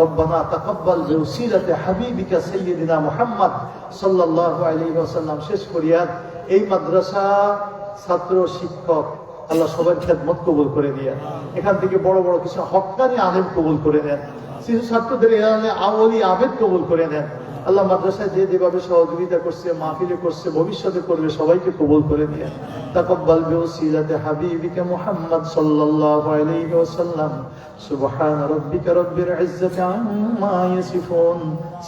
রব্বানা তাকাব্বাল বিউসিলাতি হাবিবিকা সাইয়্যিদিনা মুহাম্মদ সাল্লাল্লাহু আলাইহি ওয়াসাল্লাম। শেষ ফরিয়াদ, এই মাদ্রাসা ছাত্র শিক্ষক আল্লাহ সবার খেদমত কবুল করে দিয়ে, এখান থেকে বড় বড় কিছু হক্কানি আলেম কবুল করে নেন, শিশু ছাত্রদের আওয়ালি আবেদ কবুল করে নেন আল্লাহ। মাদ্রাসায় যে যেভাবে সহযোগিতা করছে, মাহফিলে করছে, ভবিষ্যতে করবে, সবাইকে কবুল করে নিয়ে তাকাব্বাল বিওসিলাতি হাবিবিকা মুহাম্মদ সাল্লাল্লাহু আলাইহি ওয়াসাল্লাম। সুবহান রাব্বিকা রাব্বিল ইজ্জাতি আম্মা ইয়াসিফুন,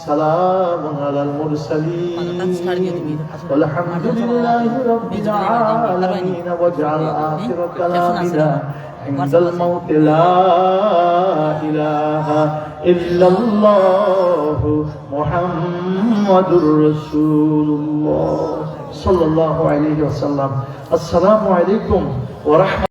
সালামুন আলাল মুরসালিন, ওয়ালহামদুলিল্লাহি রাব্বিল আলামিন। ওয়াজআল আখিরা কালামিনা عند الموت لا إله إلا الله محمد رسول الله صلى الله عليه وسلم. السلام عليكم ورحمة